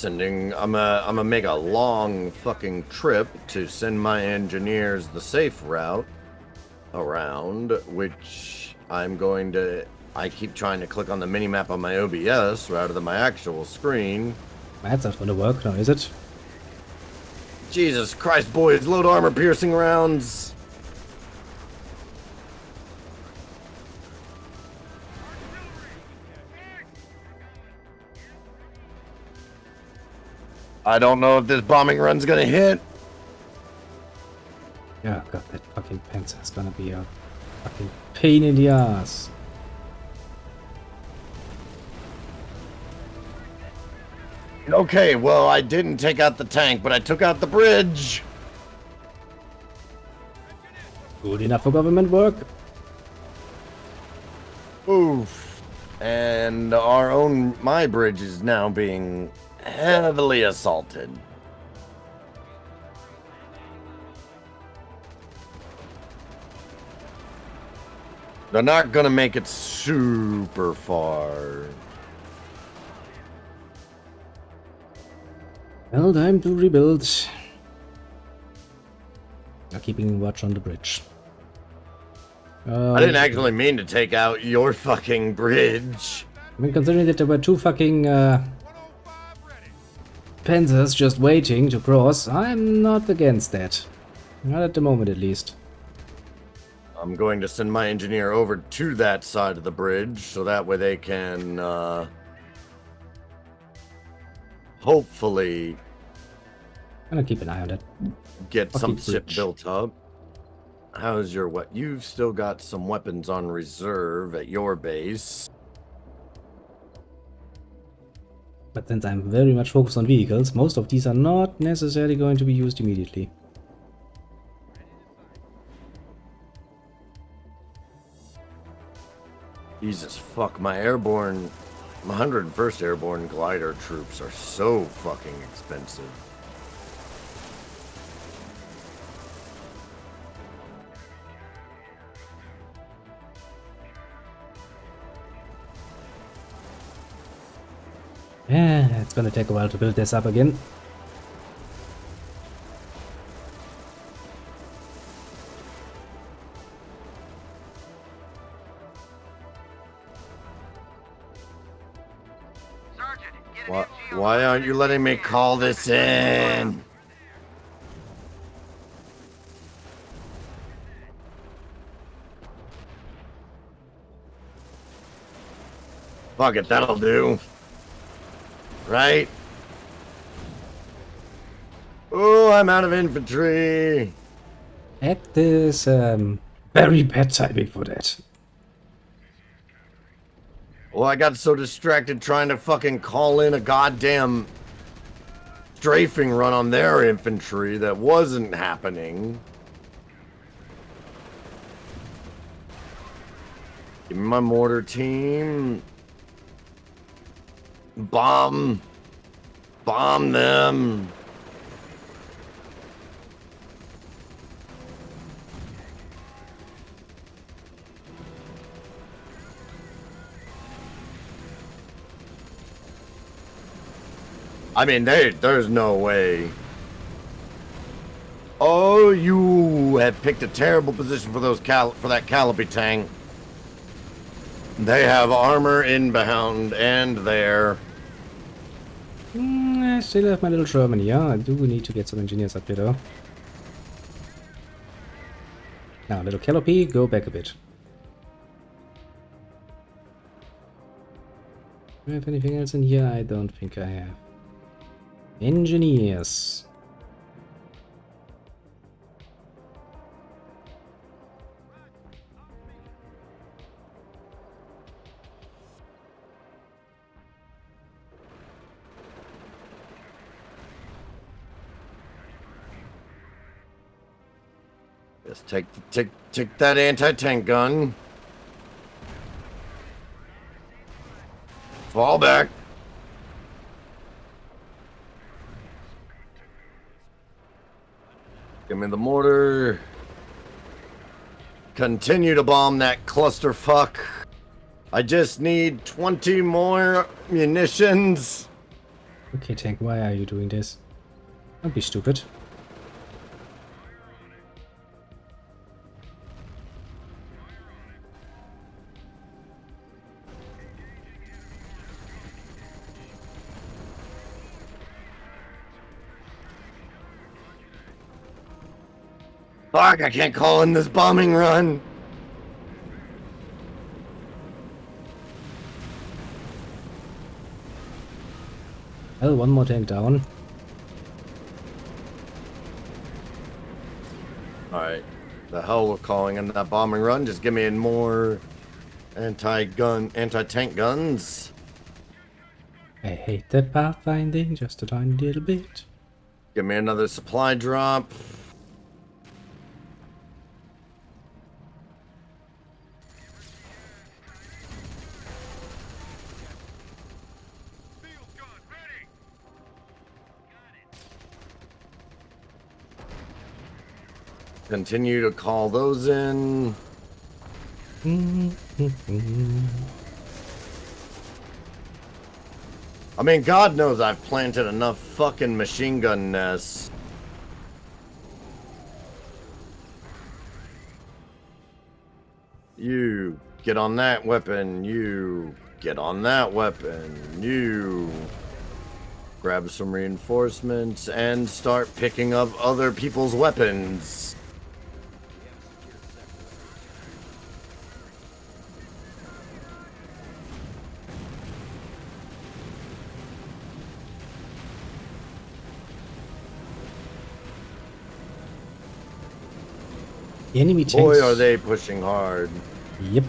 I'm gonna make a long fucking trip to send my engineers the safe route around, which I keep trying to click on the mini-map on my OBS rather than my actual screen. That's not gonna work now, is it? Jesus Christ, boys, load armor piercing rounds. I don't know if this bombing run's gonna hit. Yeah, God, that fucking Panzer is gonna be a fucking pain in the ass. Okay, well, I didn't take out the tank, but I took out the bridge. Good enough for government work. Oof. And my bridge is now being heavily assaulted. They're not gonna make it super far. Well, time to rebuild. Now keeping watch on the bridge. I didn't actually mean to take out your fucking bridge. I mean, considering that there were two fucking Panzers just waiting to cross, I'm not against that. Not at the moment, at least. I'm going to send my engineer over to that side of the bridge so that way they can hopefully I'm gonna keep an eye on that. get some Fucking shit bridge. built up. How's your what? You've still got some weapons on reserve at your base. But since I'm very much focused on vehicles, most of these are not necessarily going to be used immediately. Jesus fuck, my 101st Airborne glider troops are so fucking expensive. Yeah, it's gonna take a while to build this up again. Sergeant, get an Why, MG on why the aren't you letting me call this in? Fuck it, that'll do. Right? Oh, I'm out of infantry. That is very bad timing for that. Well, I got so distracted trying to fucking call in a goddamn strafing run on their infantry that wasn't happening. Give me my mortar team. Bomb them. I mean, there's no way. Oh, you have picked a terrible position for that Calliope tank. They have armor inbound and there. I still have my little Sherman here. I do need to get some engineers up here though. Now, little Calliope, go back a bit. Do I have anything else in here? I don't think I have. Engineers. Just take that anti-tank gun. Fall back. Give me the mortar. Continue to bomb that clusterfuck. I just need 20 more munitions. Okay, tank, why are you doing this? Don't be stupid. Fuck, I can't call in this bombing run. Well, one more tank down. Alright. The hell with calling in that bombing run. Just give me more anti-tank guns. I hate the pathfinding just a tiny little bit. Give me another supply drop. Continue to call those in. I mean, God knows I've planted enough fucking machine gun nests. You get on that weapon. You get on that weapon. You grab some reinforcements and start picking up other people's weapons. The enemy tanks. Boy, are they pushing hard. Yep.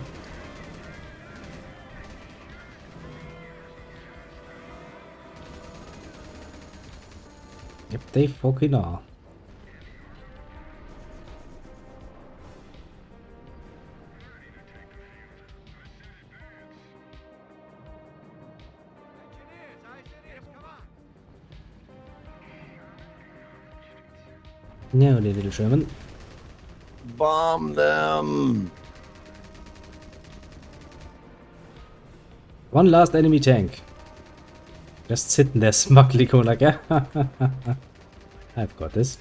Yep, they fucking are. No, the little Sherman. Bomb them. One last enemy tank. Just sitting there smugly going like, yeah, I've got this.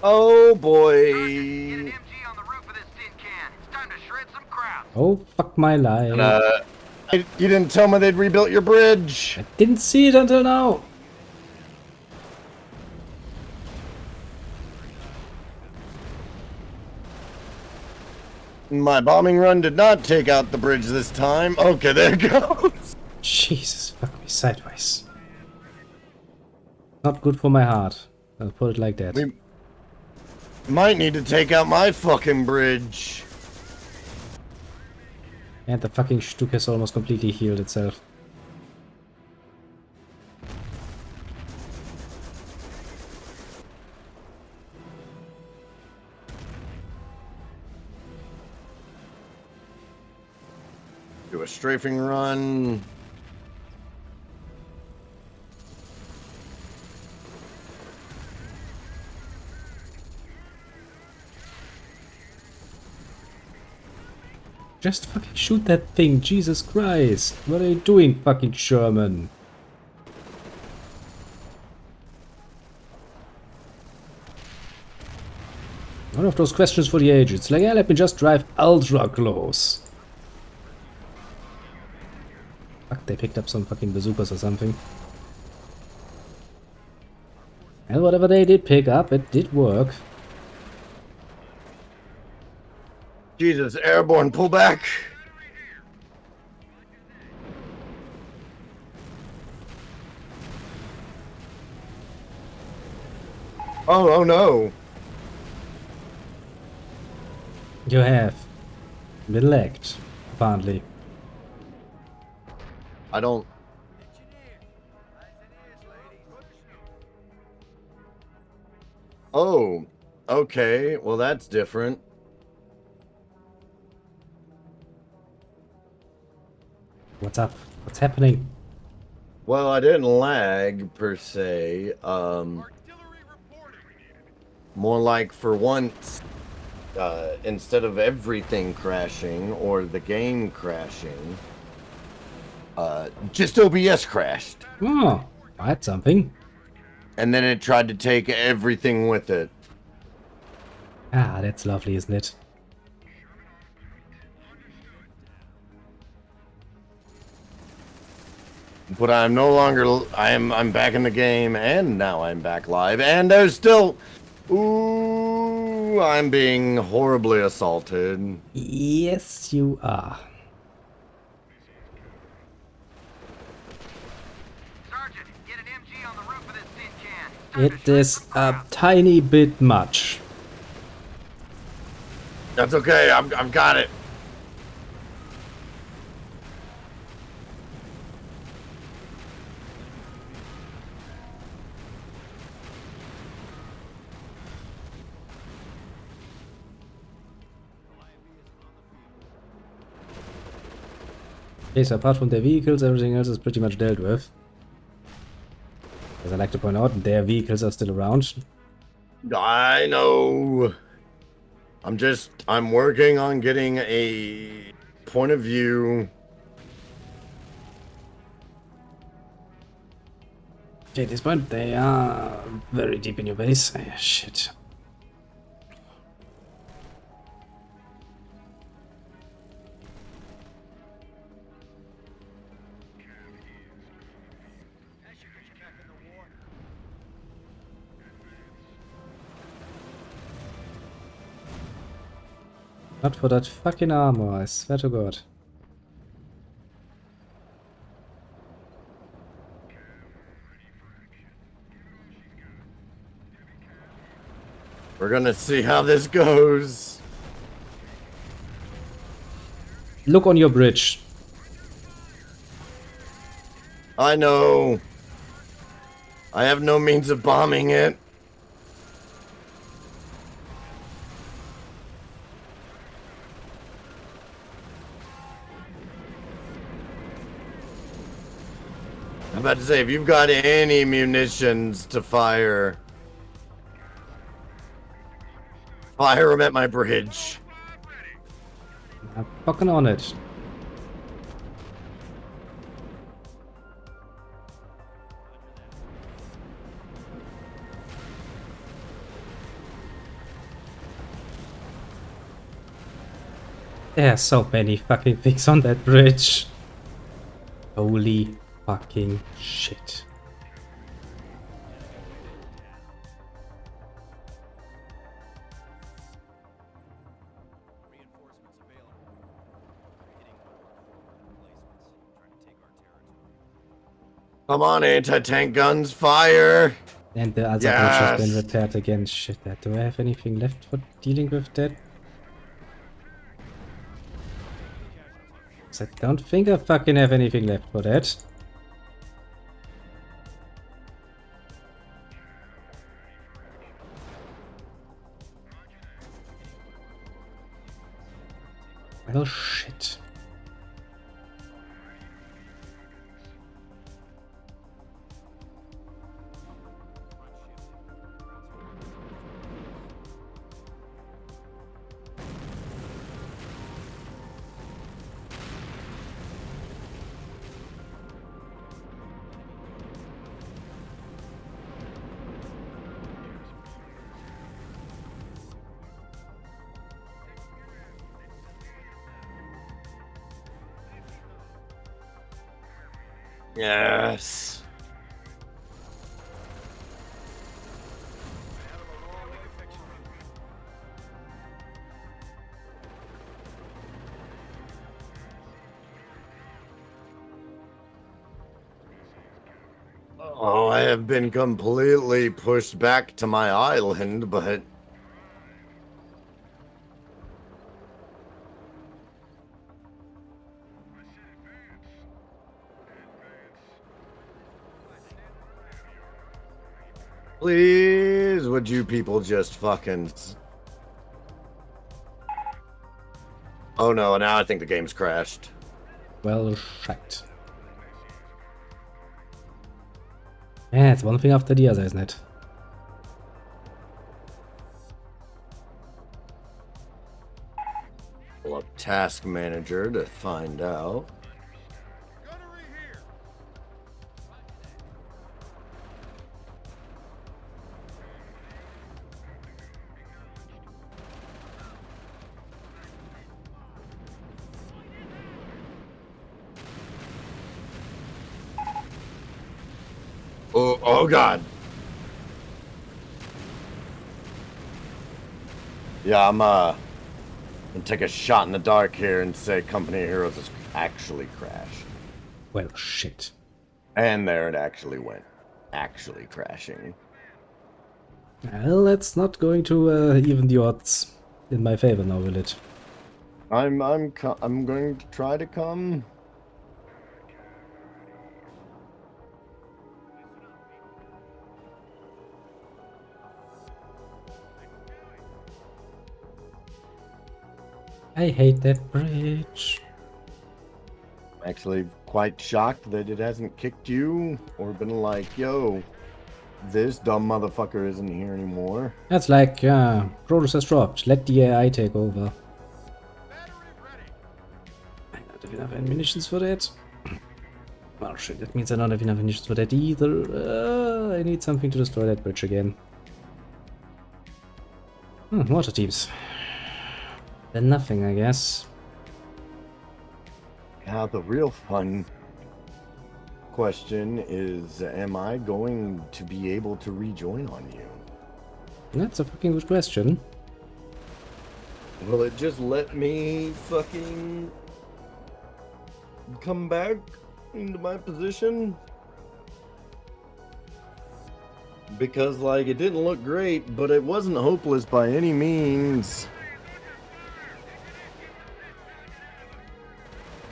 Oh boy. Get an MG on the roof of this tin can. It's time to shred some crap. Oh, fuck my life. You didn't tell me they'd rebuilt your bridge. I didn't see it until now. My bombing run did not take out the bridge this time. Okay, there it goes. Jesus, fuck me sideways. Not good for my heart. I'll put it like that. We might need to take out my fucking bridge. And the fucking Stück has almost completely healed itself. Do a strafing run. Just fucking shoot that thing, Jesus Christ. What are you doing, fucking Sherman? One of those questions for the age. It's like, yeah, let me just drive ultra close. Fuck, they picked up some fucking bazookas or something. And whatever they did pick up, it did work. Jesus, airborne, pull back. Oh no. You have been lagged, apparently. I don't. Oh, okay. Well, that's different. What's up? What's happening? Well, I didn't lag per se. More like for once, instead of everything crashing or the game crashing, just OBS crashed. Oh, that's something. And then it tried to take everything with it. Ah, that's lovely, isn't it? but I'm no longer. I'm back in the game, and now I'm back live, and there's still. Ooh, I'm being horribly assaulted. Yes, you are. Sergeant, get an MG on the roof of this tin can. It's time to It shrink is the a crowd. tiny bit much. That's okay. I've got it. Okay, so apart from their vehicles, everything else is pretty much dealt with. As I like to point out, their vehicles are still around. I know. I'm working on getting a point of view. Okay, at this point, they are very deep in your base. Ah, shit. Not for that fucking armor, I swear to God. We're gonna see how this goes. Look on your bridge. I know. I have no means of bombing it. I'm about to say, if you've got any munitions to fire, fire them at my bridge. I'm fucking on it. There are so many fucking things on that bridge. Holy fucking shit. Come on, anti-tank guns, fire! And the other bridge has been Yes. repaired again. Shit, do I have anything left for dealing with that? 'Cause I don't think I fucking have anything left for that. Well, shit. Yes. Oh, I have been completely pushed back to my island, but please, would you people just fucking... Oh no, now I think the game's crashed. Well, shite. Yeah, it's one thing after the other, isn't it? Pull up Task Manager to find out. Oh God. Yeah, I'm gonna take a shot in the dark here and say Company of Heroes has actually crashed. Well, shit. And there it actually went. Actually crashing. Well, that's not going to even the odds in my favor now, will it? I'm going to try to come. I hate that bridge. Actually, quite shocked that it hasn't kicked you or been like, yo, this dumb motherfucker isn't here anymore. That's like, Protoss has dropped. Let the AI take over. I don't have enough ammunitions for that. Well, shit, that means I don't have enough ammunitions for that either. I need something to destroy that bridge again. Water teams. Then nothing, I guess. Now, the real fun question is, am I going to be able to rejoin on you? That's a fucking good question. Will it just let me fucking come back into my position? Because, like, it didn't look great, but it wasn't hopeless by any means.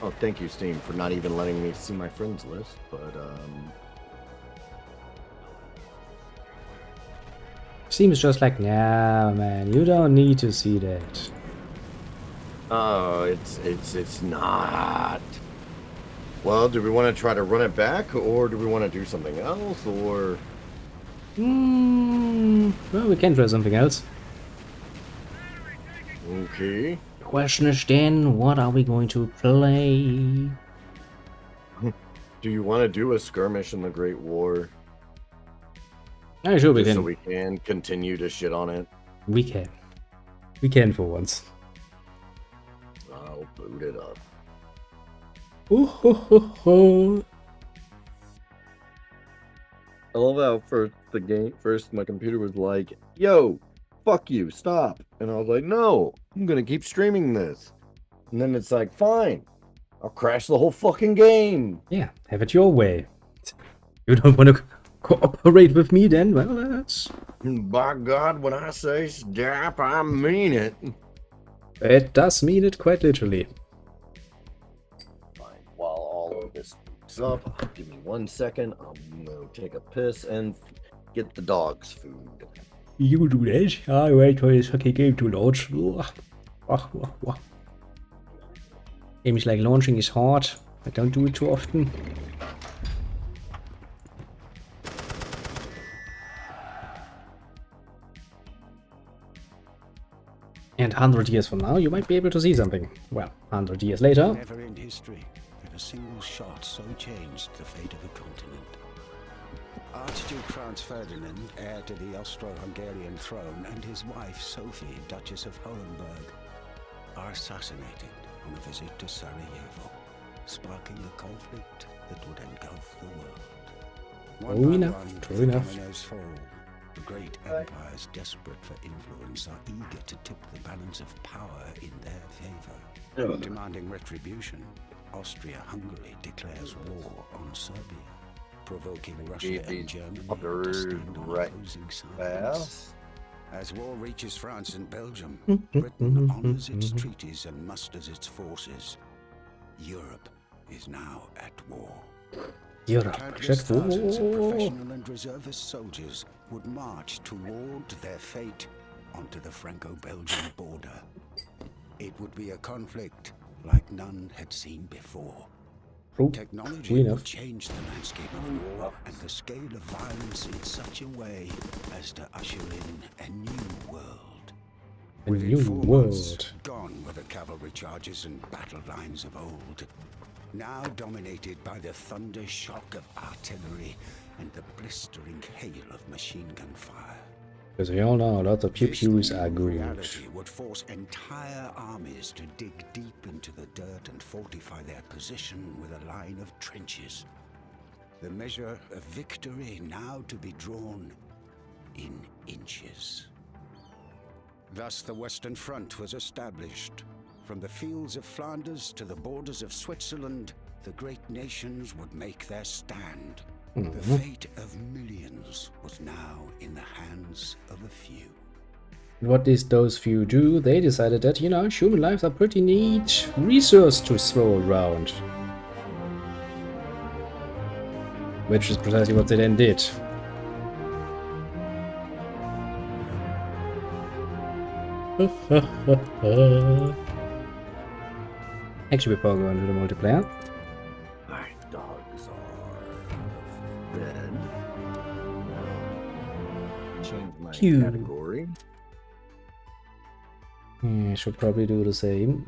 Oh, thank you, Steam, for not even letting me see my friends list, but, Seems just like, nah, man, you don't need to see that. Oh, it's not. Well, do we want to try to run it back, or do we want to do something else, or... Well, we can try something else. Okay. Question is then, what are we going to play? Do you want to do a skirmish in the Great War? I'm sure we Just can. so we can continue to shit on it? We can. We can for once. I'll boot it up. Ooh, ho, ho, ho. I love how first my computer was like, yo, fuck you, stop. And I was like, no, I'm gonna keep streaming this. And then it's like, fine, I'll crash the whole fucking game. Yeah, have it your way. You don't want to cooperate with me then? Well, that's... By God, when I say stop, I mean it. It does mean it quite literally. Fine, while all of this boots up, give me 1 second, I'm gonna take a piss and get the dog's food. You do that? I wait for this fucking game to launch. Games like launching is hard. I don't do it too often. And 100 years from now, you might be able to see something. Well, 100 years later. Never in history had a single shot so changed the fate of a continent. Archduke Franz Ferdinand, heir to the Austro-Hungarian throne, and his wife Sophie, Duchess of Hohenberg, are assassinated on a visit to Sarajevo, sparking a conflict that would engulf the world. True enough, true enough. Dominoes fall. The great empires, desperate for influence, are eager to tip the balance of power in their favor. Demanding retribution, Austria-Hungary declares war on Serbia, provoking Russia and Germany to stand on opposing sides. As war reaches France and Belgium, Britain honors its treaties and musters its forces. Europe is now at war. Europe, Countless thousands of professional and reservist soldiers would march toward their fate onto the Franco-Belgian border. It would be a conflict like none had seen before. Technology would change the landscape of war and the scale of violence in such a way as to usher in a new world. A new world. Gone were the cavalry charges and battle lines of old. Now dominated by the thunder shock of artillery and the blistering hail of machine gun fire. Because we all know lots of pew-pews are good. Reality would force entire armies to dig deep into the dirt and fortify their position with a line of trenches. The measure of victory now to be drawn in inches. Thus the Western Front was established. From the fields of Flanders to the borders of Switzerland, the great nations would make their stand. The fate of millions was now in the hands of a few. What did those few do? They decided that, you know, human lives are pretty neat resource to throw around. Which is precisely what they then did. Actually, before we go into the multiplayer. My dogs are red. Change my Phew. category. I should probably do the same.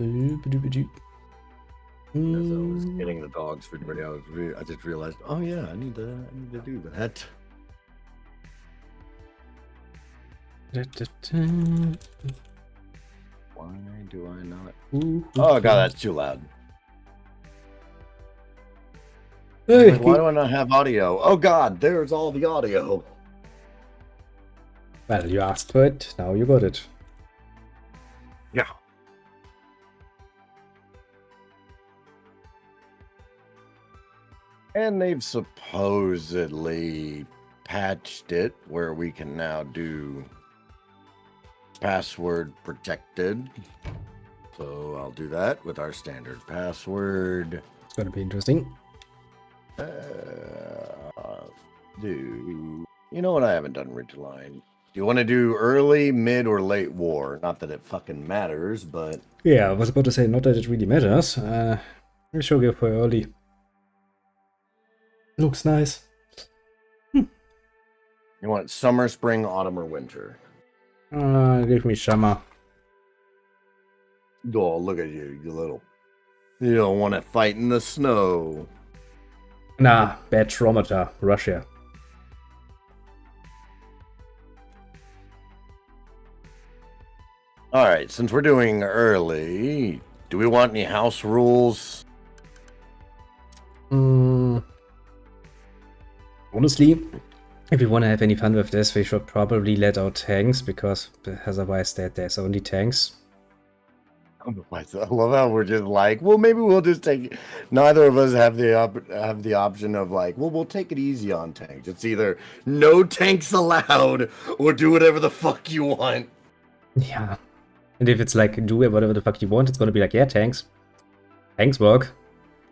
As I was getting the dogs for everybody, I just realized, oh yeah, I need to do that. Why do I not? Oh god, that's too loud. Hey, Why do I not have audio? Oh god, there's all the audio. well, you asked for it, now you got it. Yeah. And they've supposedly patched it where we can now do password protected. So I'll do that with our standard password. It's gonna be interesting. You know what? I haven't done Ridgeline. Do you want to do early, mid, or late war? Not that it fucking matters, but Yeah, I was about to say, not that it really matters. We shall go for early. Looks nice. you want summer, spring, autumn, or winter? Give me summer. Oh, look at you, you little. You don't want to fight in the snow. Nah, bad barometer, Russia. All right, since we're doing early, do we want any house rules? Honestly, if we want to have any fun with this, we should probably let out tanks, because otherwise there's only tanks. I love how we're just like, well, maybe we'll just take. Neither of us have the option of like, well, we'll take it easy on tanks. It's either no tanks allowed or do whatever the fuck you want. Yeah. And if it's like, do whatever the fuck you want, it's gonna be like, yeah, tanks. Tanks work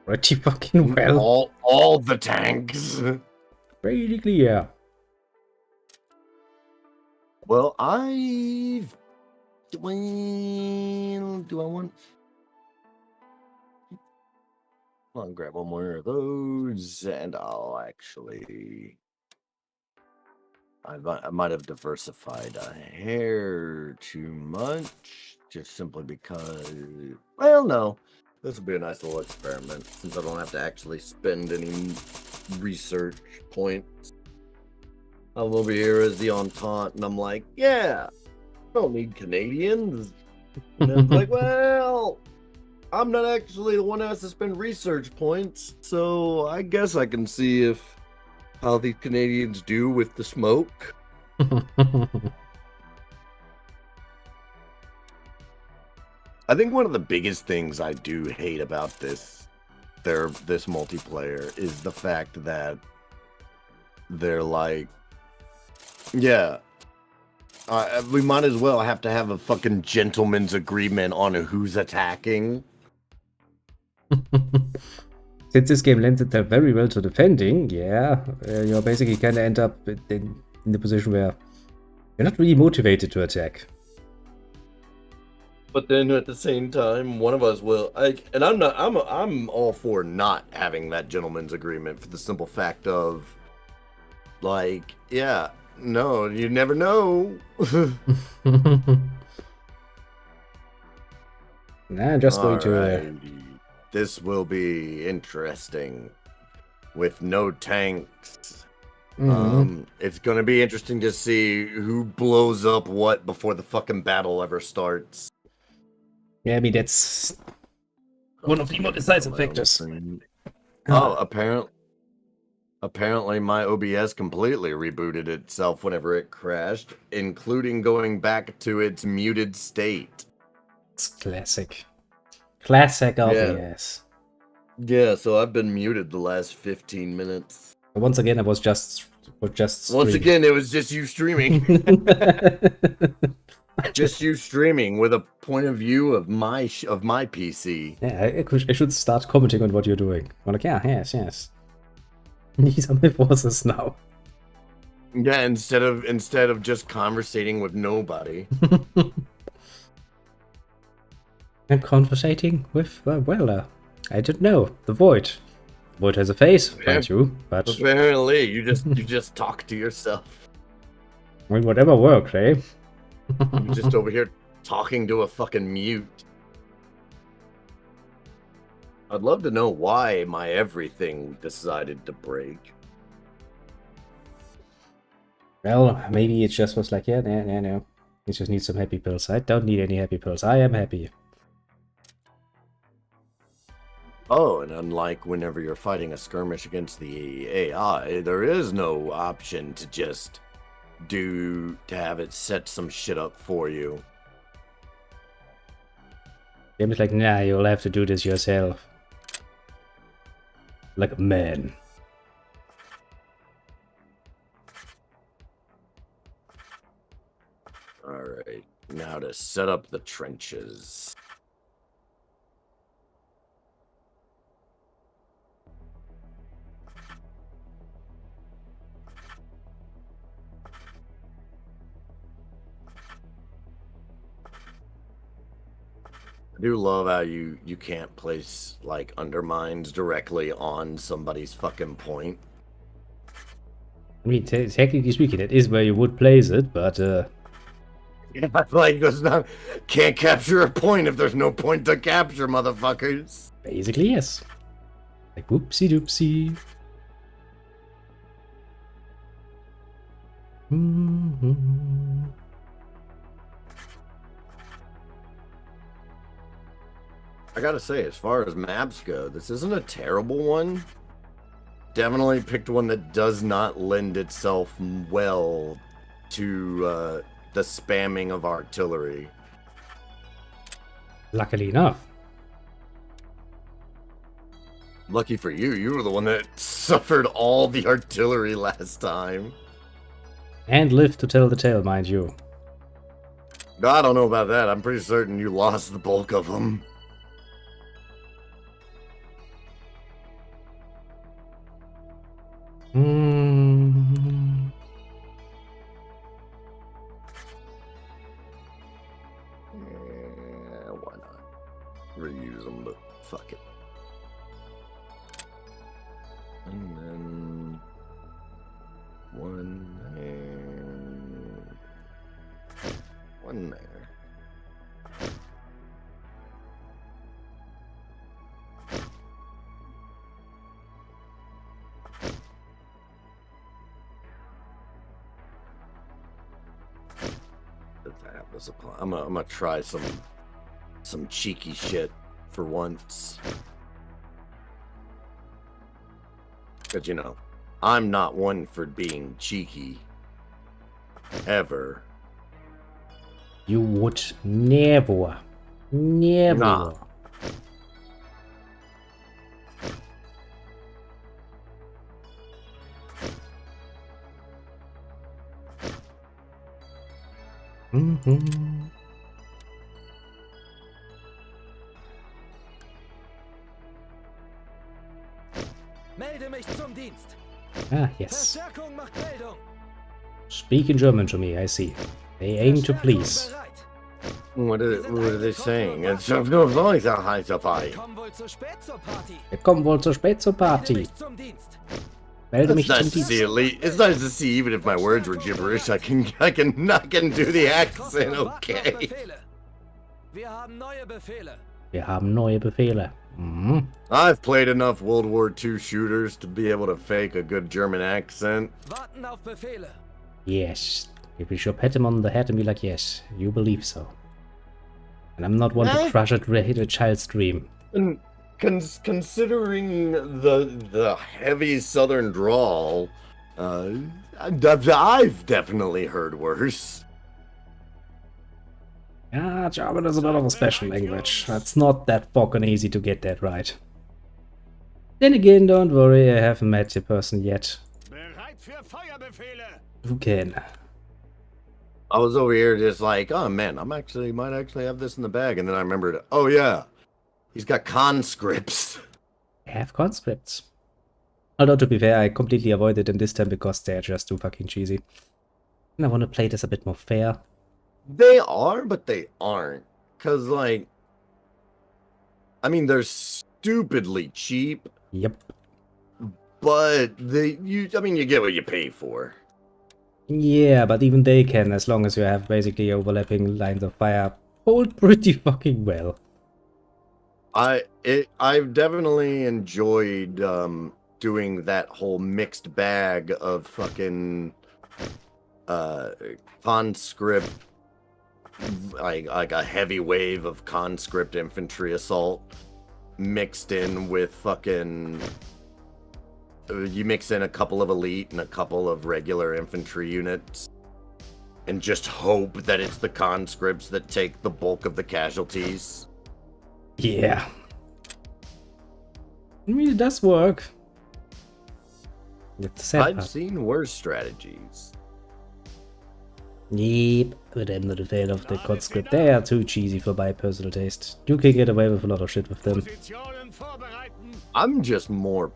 pretty fucking well. All the tanks. Basically, yeah. Well, do I want? I'll grab one more of those, and I'll actually. I might have diversified a hair too much, just simply because. Well, no, this will be a nice little experiment since I don't have to actually spend any research points. I will be here as the Entente, and I'm like, yeah, I don't need Canadians. And I'm like, well, I'm not actually the one that has to spend research points, so I guess I can see how these Canadians do with the smoke. I think one of the biggest things I do hate about this multiplayer is the fact that they're like, yeah, we might as well have to have a fucking gentleman's agreement on who's attacking. Since this game lends itself very well to defending, yeah, you're basically gonna end up in the position where you're not really motivated to attack. But then at the same time, one of us will. And I'm all for not having that gentleman's agreement for the simple fact of, like, yeah, no, you never know. Nah, just going to. This will be interesting with no tanks. It's going to be interesting to see who blows up what before the fucking battle ever starts. Yeah, I mean, that's one of the more decisive factors. Oh, apparently. Apparently, my OBS completely rebooted itself whenever it crashed, including going back to its muted state. It's classic. Classic Yeah. OBS. Yeah, so I've been muted the last 15 minutes. Once again, it was just Once streaming. again, it was just you streaming. Just you streaming with a point of view of my PC. Yeah, I should start commenting on what you're doing. I'm like, yeah, yes. These are my forces now. Yeah, instead of just conversating with nobody. I'm conversating with, I don't know, the Void. Void has a face, mind you, but Apparently, you just talk to yourself. I mean, whatever works, eh? You're just over here talking to a fucking mute. I'd love to know why my everything decided to break. Well, maybe it just was like, yeah, no. You just need some happy pills. I don't need any happy pills. I am happy. Oh, and unlike whenever you're fighting a skirmish against the AI, there is no option to just to have it set some shit up for you. Game is like, nah, you'll have to do this yourself. Like a man. Alright, now to set up the trenches. I do love how you can't place like undermines directly on somebody's fucking point. I mean, technically speaking, it is where you would place it, but Yeah, like it's not can't capture a point if there's no point to capture, motherfuckers. basically yes. Like whoopsie doopsie. I gotta say, as far as maps go, this isn't a terrible one. Definitely picked one that does not lend itself well to the spamming of artillery. Luckily enough. Lucky for you, you were the one that suffered all the artillery last time. And live to tell the tale, mind you. I don't know about that. I'm pretty certain you lost the bulk of them. Yeah, why not? Reuse them, but fuck it. And then one there. One there. I'm gonna try some cheeky shit for once. Cause you know, I'm not one for being cheeky. Ever. You would never. Nah. Melde mich zum Dienst. Ah, yes. Verstärkung macht Meldung. Speak in German to me, I see. They aim to please. What are they saying? It's always a high safari. Komm wohl zu spät zur Party. Wir kommen wohl zu spät zur Melde Party. mich zum Dienst. Melde It's mich zum nice to see Dienst. at least. It's nice to see even if my words were gibberish, I can do the accent okay. Befehle. Wir haben neue Befehle. Wir haben neue Befehle. Mhm. I've played enough World War II shooters to be able to fake a good German accent. Warten auf Befehle. Yes. If we should pat him on the head and be like, yes, you believe so. And I'm not one to crush a child's dream. considering the heavy southern drawl, I've definitely heard worse. Yeah, German is a bit of a special language. It's not that fucking easy to get that right. Then again, don't worry, I haven't met the person yet who can. I was over here just like, oh man, might actually have this in the bag, and then I remembered, oh yeah, he's got conscripts. I have conscripts. Although to be fair, I completely avoided them this time because they're just too fucking cheesy. And I want to play this a bit more fair. They are, but they aren't. Cause like, I mean, they're stupidly cheap, Yep. but you get what you pay for. Yeah, but even they can, as long as you have basically overlapping lines of fire, hold pretty fucking well. I've definitely enjoyed doing that whole mixed bag of fucking conscript, like a heavy wave of conscript infantry assault mixed in with fucking, you mix in a couple of elite and a couple of regular infantry units and just hope that it's the conscripts that take the bulk of the casualties. Yeah. I mean, it does work. It's sad I've part. seen worse strategies. Yep, but I'm not a fan of the conscript. They are too cheesy for my personal taste. You can get away with a lot of shit with them. I'm just more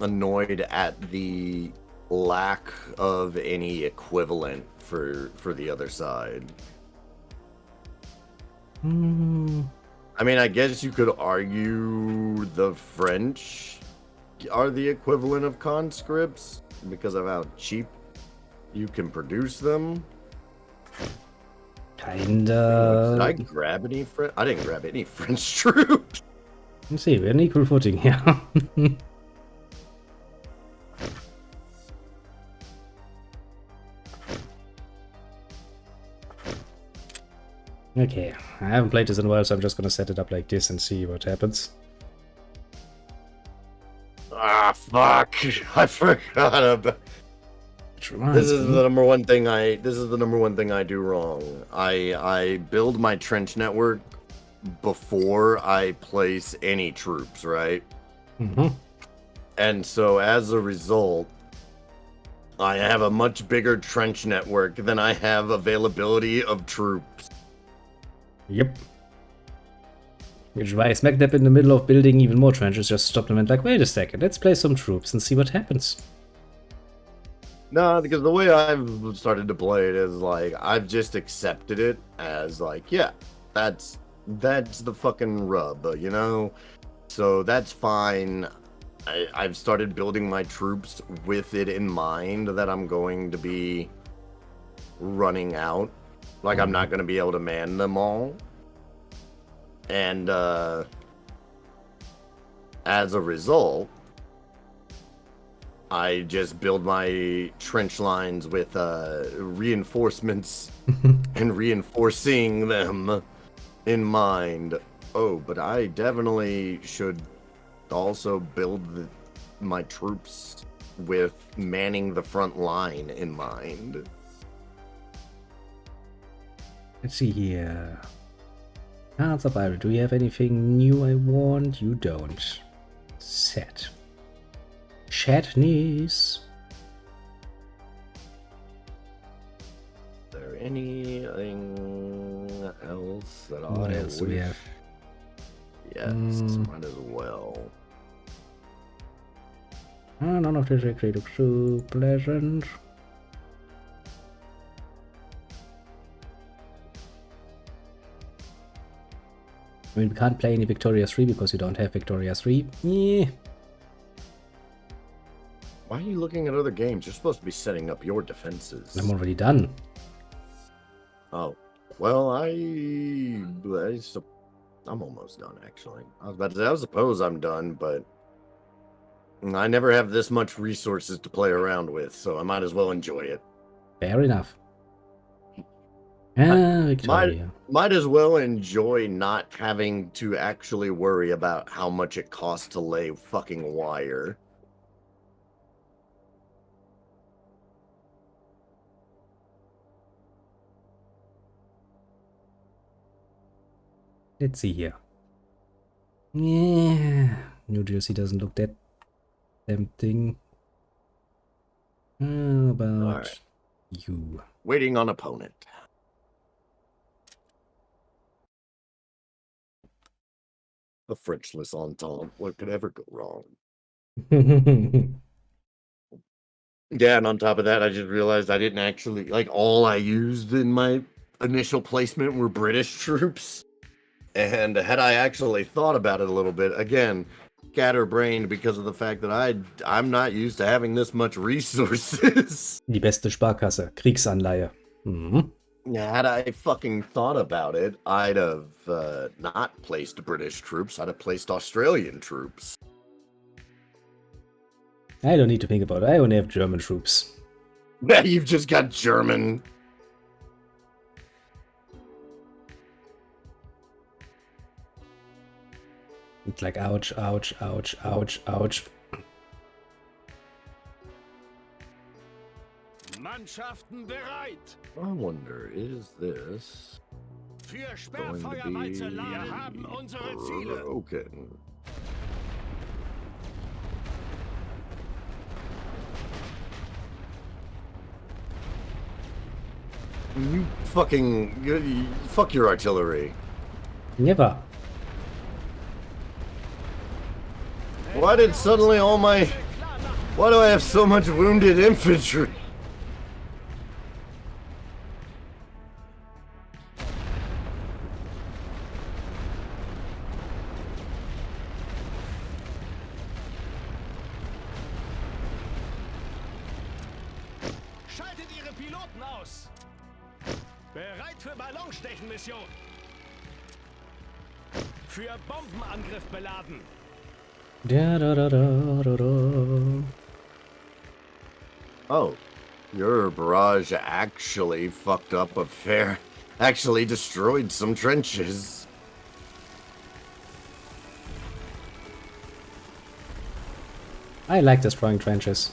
annoyed at the lack of any equivalent for the other side. I mean, I guess you could argue the French are the equivalent of conscripts because of how cheap you can produce them. Kinda. Did I grab any French? I didn't grab any French troops. Let's see, we're on equal footing here. Okay, I haven't played this in a while, so I'm just gonna set it up like this and see what happens. Ah, fuck! I forgot about. Which reminds This is me. the number one thing I do wrong. I build my trench network before I place any troops, right? Mm-hmm. And so as a result, I have a much bigger trench network than I have availability of troops. Yep. Which is why I smack dab in the middle of building even more trenches, just stop them and like, wait a second, let's place some troops and see what happens. No, because the way I've started to play it is like I've just accepted it as like, yeah, that's the fucking rub, you know? So that's fine. I've started building my troops with it in mind that I'm going to be running out. Like, I'm not going to be able to man them all. And as a result, I just build my trench lines with reinforcements and reinforcing them in mind. Oh, but I definitely should also build my troops with manning the front line in mind. Let's see here. Cards of Iron. Do you have anything new I want? You don't. Set. Chatneys. Is there anything else that What else do we have? Yes, might as well. None of this actually looks too pleasant. I mean, we can't play any Victoria 3 because you don't have Victoria 3. Yeah. Why are you looking at other games? You're supposed to be setting up your defenses. I'm already done. Oh, well, I'm almost done, actually. I was about to say, I suppose I'm done, but I never have this much resources to play around with, so I might as well enjoy it. Fair enough. Ah, Victoria. Might as well enjoy not having to actually worry about how much it costs to lay fucking wire. Let's see here. Yeah, New Jersey doesn't look that tempting. How about right. you? Waiting on opponent. The Frenchless Entente. What could ever go wrong? Yeah, and on top of that, I just realized I didn't actually like all I used in my initial placement were British troops. And had I actually thought about it a little bit, again, scatterbrained because of the fact that I'm not used to having this much resources. Die beste Sparkasse, Kriegsanleihe. Mhm. Had I fucking thought about it, I'd have not placed British troops. I'd have placed Australian troops. I don't need to think about it. I only have German troops. Yeah, you've just got German. It's like ouch, ouch, ouch, ouch, ouch. Mannschaften bereit. I wonder, is this Für going to Sperrfeuerwalze be laden. Wir haben unsere Ziele. broken? You fucking fuck your artillery. Never. Why did suddenly all my... Why do I have so much wounded infantry? Schaltet Ihre Piloten aus. Bereit für Ballonstechenmission. Für Bombenangriff beladen. Da, da, da, da, da, da. Oh, your barrage actually fucked up a fair... Actually destroyed some trenches. I like destroying trenches.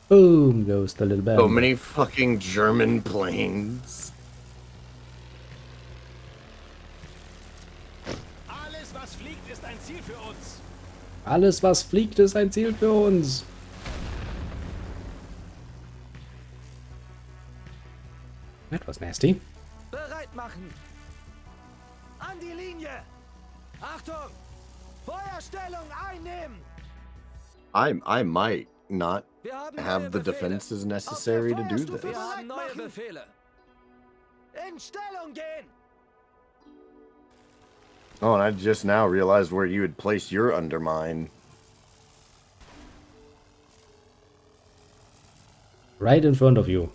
Boom goes the little bell. So many fucking German planes. Alles, was fliegt, ist ein Ziel für uns. Alles, was fliegt, ist ein Ziel für uns. That was nasty. Bereit machen. An die Linie. Achtung. Feuerstellung einnehmen. I might not Wir haben have neue the Befehle. defenses necessary to do Wir this. haben neue Befehle. In Stellung gehen. Oh, and I just now realized where you had placed your undermine. Right in front of you.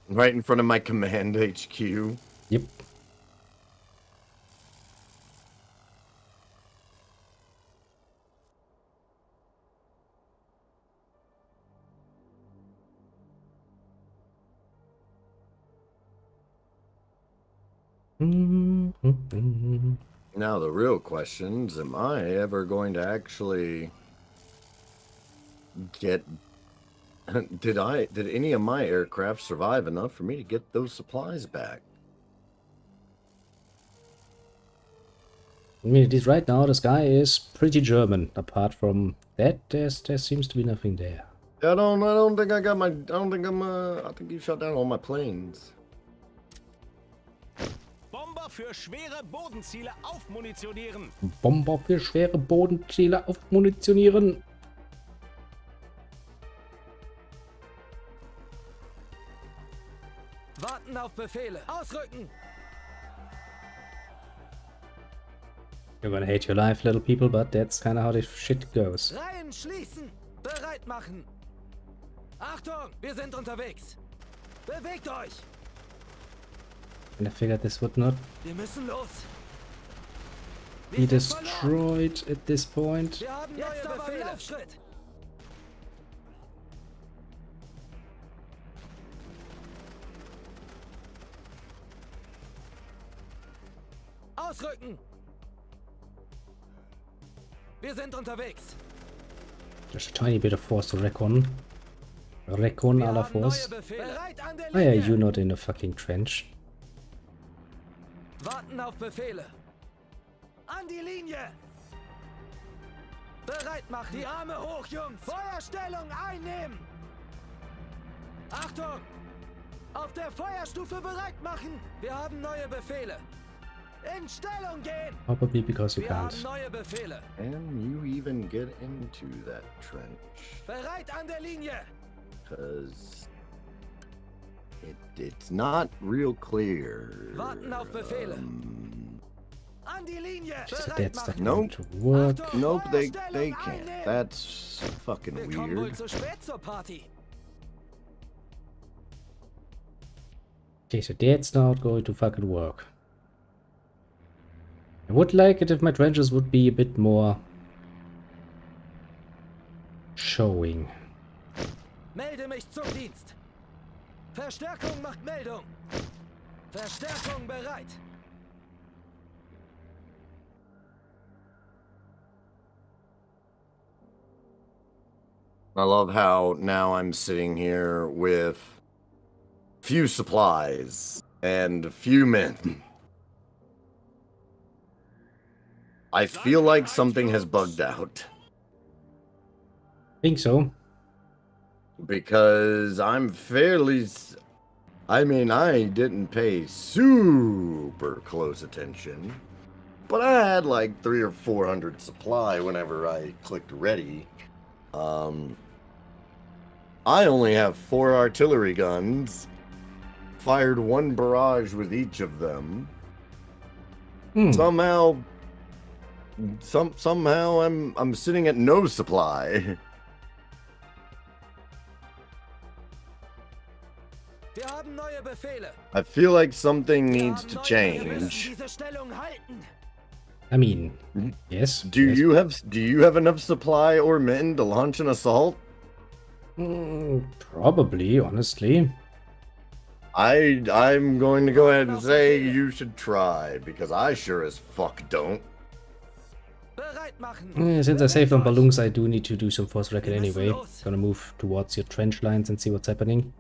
Right in front of my command HQ. Yep. Now the real questions, am I ever going to actually get... Did any of my aircraft survive enough for me to get those supplies back? I mean, it is right now, the sky is pretty German. Apart from that, there seems to be nothing there. I don't think I got my... I think you shut down all my planes. Bomber für schwere Bodenziele aufmunitionieren. Bomber für schwere Bodenziele aufmunitionieren. Warten auf Befehle. Ausrücken. You're gonna hate your life, little people, but that's kind of how this shit goes. Reihen schließen! Bereit machen! Achtung, wir sind unterwegs! Bewegt euch! And I figured this would not Wir müssen los! be Wir sind verloren! destroyed at this point. Wir haben neue Befehle! Laufschritt! Ausrücken! Wir sind unterwegs! Just a tiny bit of force to recon. Recon Wir à la haben neue force. Befehle! Bereit an der Why are Linie! you not in a fucking trench? Warten auf Befehle! An die Linie! Bereit machen! Die Arme hoch, Jungs! Feuerstellung einnehmen! Achtung! Auf der Feuerstufe bereit machen! Wir haben neue Befehle! In Stellung gehen! Probably because you Wir haben can't. neue Befehle! Can you even get into that trench? Bereit an der Linie! Because it's not real clear. Warten auf Befehle. An die Linie! So Bereit that's not machen! going to work. Achtung, Nope, they Feuerstellung can't. einnehmen! That's fucking Wir kommen wohl weird. zu spät zur Party! Okay, so that's not going to fucking work. I would like it if my trenches would be a bit more showing. Melde mich zum Dienst! Verstärkung macht Meldung! Verstärkung bereit! I love how now I'm sitting here with few supplies and few men. I feel like something has bugged out Think so. because I'm fairly. I mean, I didn't pay super close attention, but I had like 300 or 400 supply whenever I clicked ready. I only have 4 artillery guns. Fired 1 barrage with each of them. Somehow I'm sitting at no supply. Wir haben neue Befehle! I feel like something Wir needs haben to neue change. Befehle. Diese Stellung halten! I mean, yes. Do yes. you have enough supply or men to launch an assault? Probably, honestly. I'm going to go ahead and say you should try because I sure as fuck don't. Bereit machen! Since I saved on balloons, I do need to do some force record Wir müssen anyway. los. Gonna move towards your trench lines and see what's happening.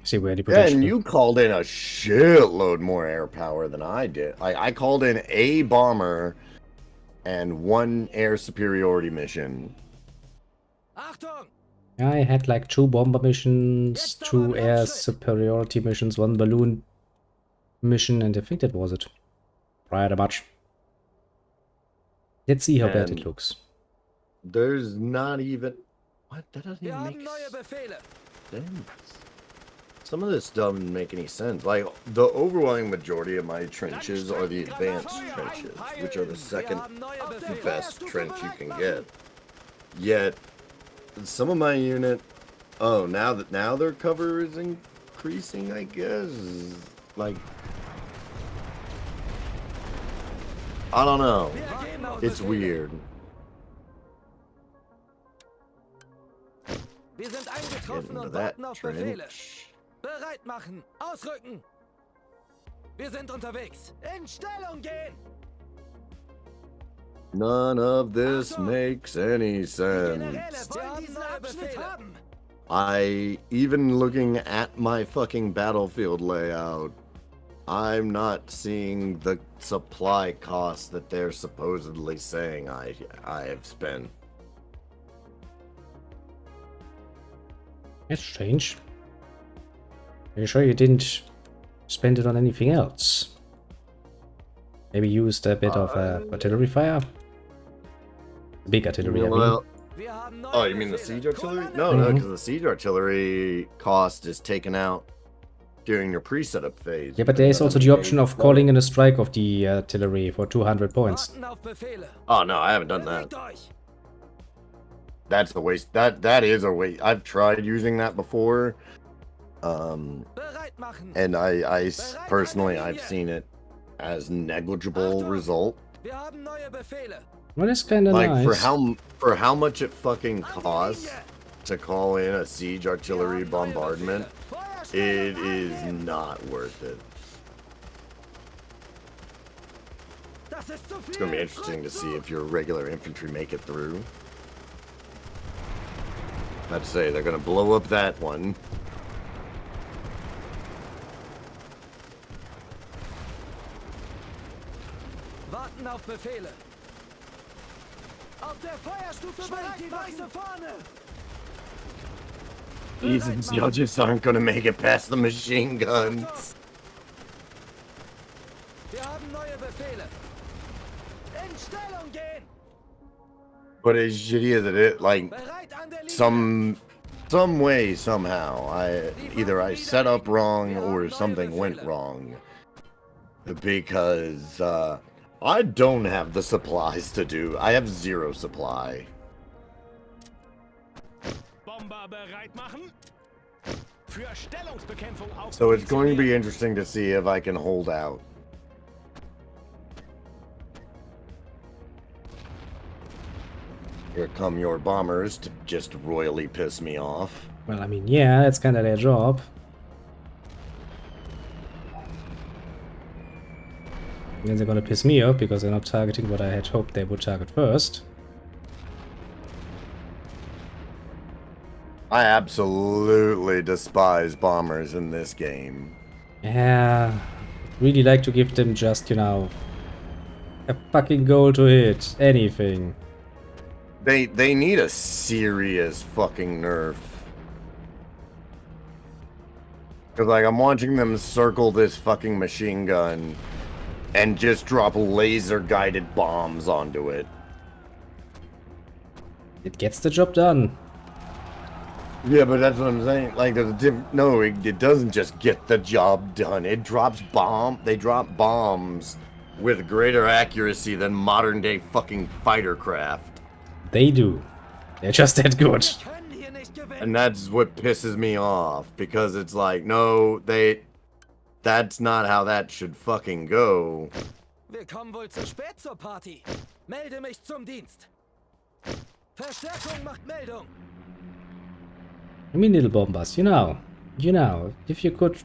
See where the Yeah, potential. and you called in a shitload more air power than I did. I called in a bomber and 1 air superiority mission. Achtung! I had like 2 bomber missions, 2 air superiority missions, 1 balloon mission, and I think that was it. Pretty much. Let's see how bad it And- looks. There's not even what that doesn't Wir even haben make neue Befehle! sense. Some of this doesn't make any sense. Like the overwhelming majority of my trenches are the advanced trenches, which are the second Wir haben neue Befehle! best trench you can get. Yet some of my unit, oh, now their cover is increasing, I guess. Like I don't know. Wir geben auf It's Befehle. weird. Wir sind Get eingetroffen into und that warten auf Befehle. trench. Bereit machen! Ausrücken! Wir sind unterwegs! In Stellung gehen! None of this makes any Generäle sense. wollen diesen Abschnitt haben! Even looking at my fucking battlefield layout, I'm not seeing the supply costs that they're supposedly saying I have spent. That's strange. Are you sure you didn't spend it on anything else? Maybe used a bit of artillery fire? Big artillery, I mean. Well, Wir haben neue oh, you mean the Befehle. siege artillery? Kommando! No, because the siege artillery cost is taken out during your pre-setup phase. Yeah, but there is also the option of calling in a strike of the artillery for 200 points. Warten auf Befehle. Oh no, I haven't done that. Bewegt euch. That's a waste. That is a waste. I've tried using that before. Bereit machen. And I personally, I've seen it as negligible result. Wir haben neue Befehle. Well, it's kind of Like nice. for how much it fucking costs to call in a siege artillery bombardment, it is not worth it. Das ist zu viel. It's gonna be interesting to see if your regular infantry make it through. Let's say they're gonna blow up that one. Warten auf Befehle. Auf der Feuerstufe bereit, weiße Fahne. Jesus, y'all just aren't gonna make it past the machine guns. Wir haben neue Befehle. In Stellung gehen. But as shitty as it is, like Bereit an der Linie. some way, somehow, either I set up wrong or something went wrong. Because I don't have the supplies to do. I have 0 supply. Bomber bereit machen. Für Stellungsbekämpfung auf. So it's going to be interesting to see if I can hold out. Here come your bombers to just royally piss me off. Well, I mean, yeah, that's kind of their job. And then they're gonna piss me off because they're not targeting what I had hoped they would target first. I absolutely despise bombers in this game. Yeah, really like to give them just, you know, a fucking goal to hit. Anything. They need a serious fucking nerf. Cause like I'm watching them circle this fucking machine gun and just drop laser guided bombs onto it. It gets the job done. Yeah, but that's what I'm saying. Like, there's a no, it doesn't just get the job done. It drops They drop bombs with greater accuracy than modern day fucking fighter craft. They do. They're just that good. Können hier nicht gewinnen. And that's what pisses me off, because it's like, no, that's not how that should fucking go. Wir kommen wohl zu spät zur Party. Melde mich zum Dienst. Verstärkung macht Meldung. I mean, little bombers, you know, if you could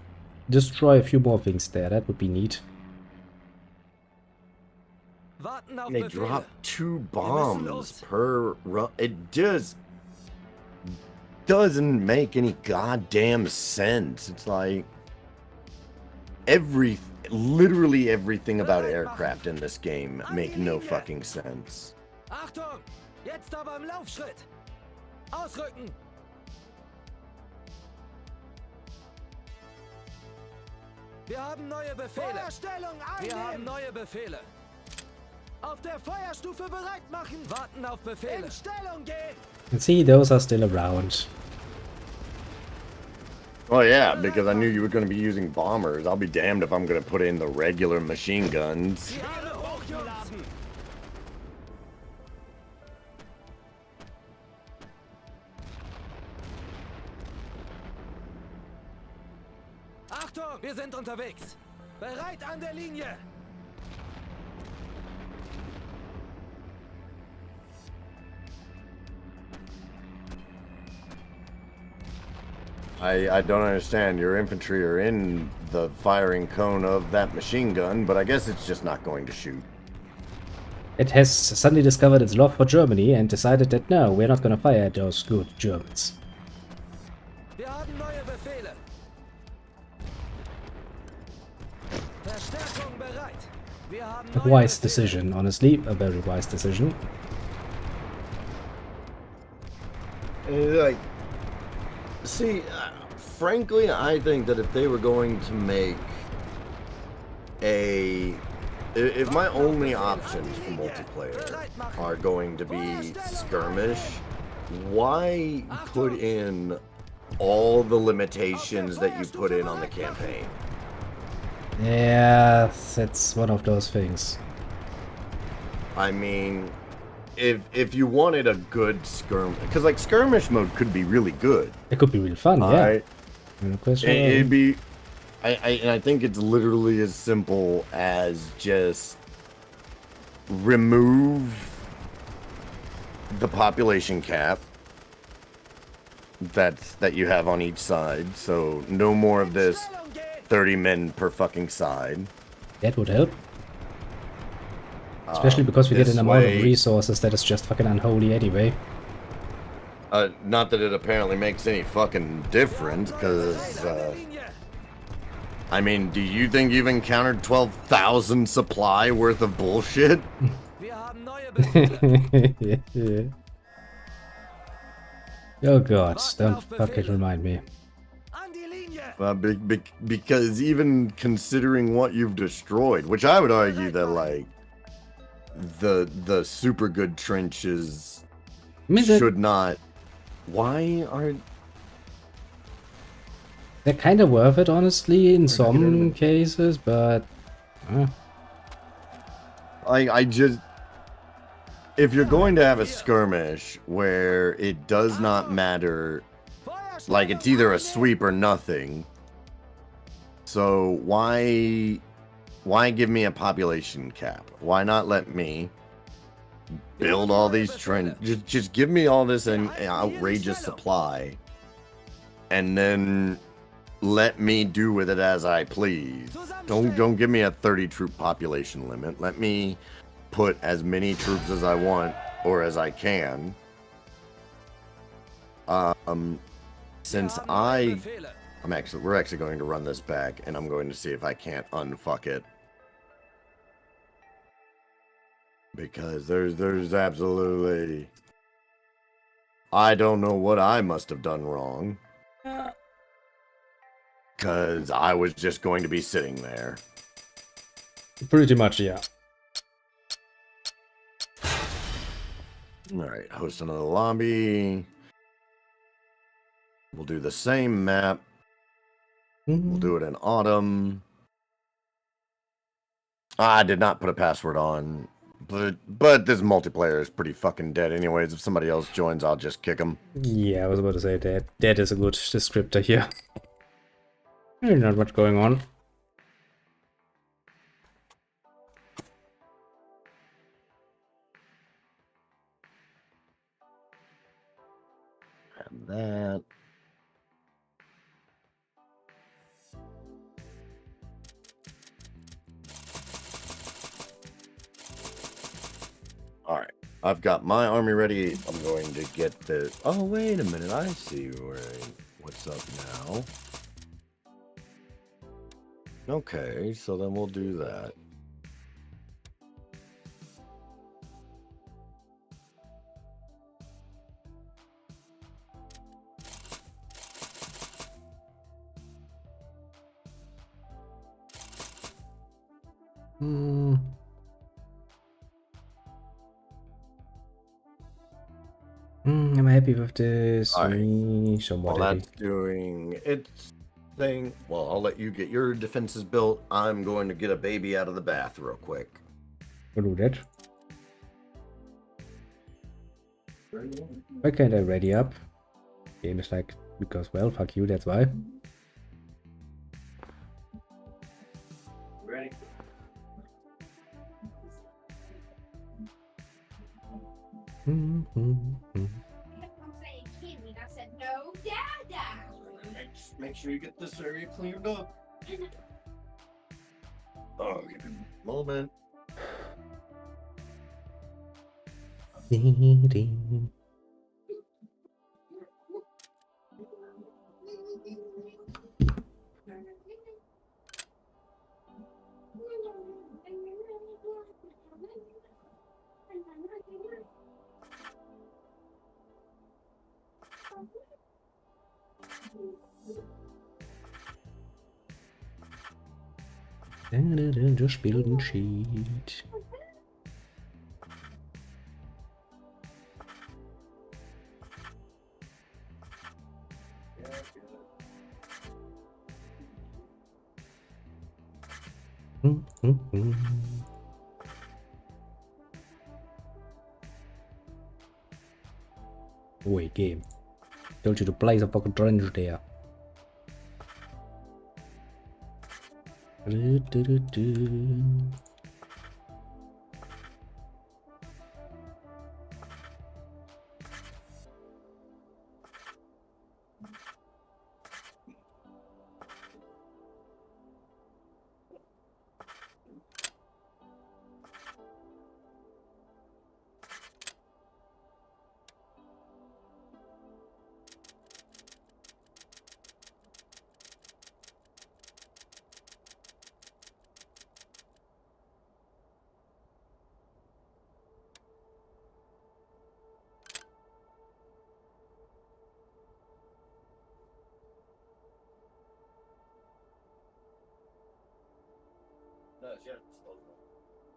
destroy a few more things there, that would be neat. Warten auf They Befehle. drop 2 bombs per run. It just doesn't make any goddamn sense. It's like literally everything about aircraft in this game make no fucking sense. Achtung! Jetzt aber im Laufschritt. Ausrücken. Wir haben neue Befehle. Feuerstellung einnehmen. Wir haben neue Befehle. Auf der Feuerstufe bereit machen. Warten auf Befehle. In Stellung gehen. And see, those are still around. Well, yeah, because I knew you were going to be using bombers. I'll be damned if I'm going to put in the regular machine guns. Alle hoch, Jungs. Achtung, wir sind unterwegs. Bereit an der Linie. I don't understand. Your infantry are in the firing cone of that machine gun, but I guess it's just not going to shoot. It has suddenly discovered its love for Germany and decided that no, we're not gonna fire at those good Germans. Wir haben neue Befehle. Verstärkung bereit. Wir haben A neue wise Befehle. decision, honestly, a very wise decision. Like, see, frankly, I think that if they were going to make if my only options for multiplayer are going to be skirmish, why put in all the limitations that you put in on the campaign. Yeah, that's one of those things. I mean, if you wanted a good skirmish, because like skirmish mode could be really good. It could be real fun, yeah. Alright? No question about It'd it. be, and I think it's literally as simple as just remove the population cap that you have on each side. So no more of this 30 men per fucking side. That would help. Especially because we get this an amount of way- resources that is just fucking unholy anyway. Not that it apparently makes any fucking difference, because, I mean, do you think you've encountered 12,000 supply worth of bullshit? Wir haben neue Befehle. Yeah. Oh god, don't fucking remind me. An die Linie. Because even considering what you've destroyed, which I would argue that, like, the super good trenches I mean, should not... Why are... they're kind of worth it, honestly, in some cases, but... I just... If you're going to have a skirmish where it does not matter, like it's either a sweep or nothing, so why give me a population cap? Why not let me build all these trenches? Just give me all this outrageous supply, and then let me do with it as I please. Don't give me a 30 troop population limit. Let me put as many troops as I want or as I can. Since we're actually going to run this back, and I'm going to see if I can't unfuck it, because there's absolutely, I don't know what I must have done wrong, because I was just going to be sitting there. Pretty much, yeah. Alright, host another lobby. We'll do the same map. We'll do it in autumn. I did not put a password on, but this multiplayer is pretty fucking dead anyways. If somebody else joins, I'll just kick them. Yeah, I was about to say that. That is a good descriptor here. There's not much going on. And that. All right, I've got my army ready. I'm going to get the... Oh, wait a minute. I see what's up now. Okay, so then we'll do that. I'm happy with this. All right. Somewhat While happy. that's doing its thing, well, I'll let you get your defenses built. I'm going to get a baby out of the bath real quick. We'll do that. Why can't I ready up? Game is like, because, well, fuck you, that's why. Ready? kept on saying Kimmy, and I said, no, Dada. Make sure you get this area cleared up. Oh, give me a moment. Just build sheet. Wait, game. Told you to place a fucking trench there.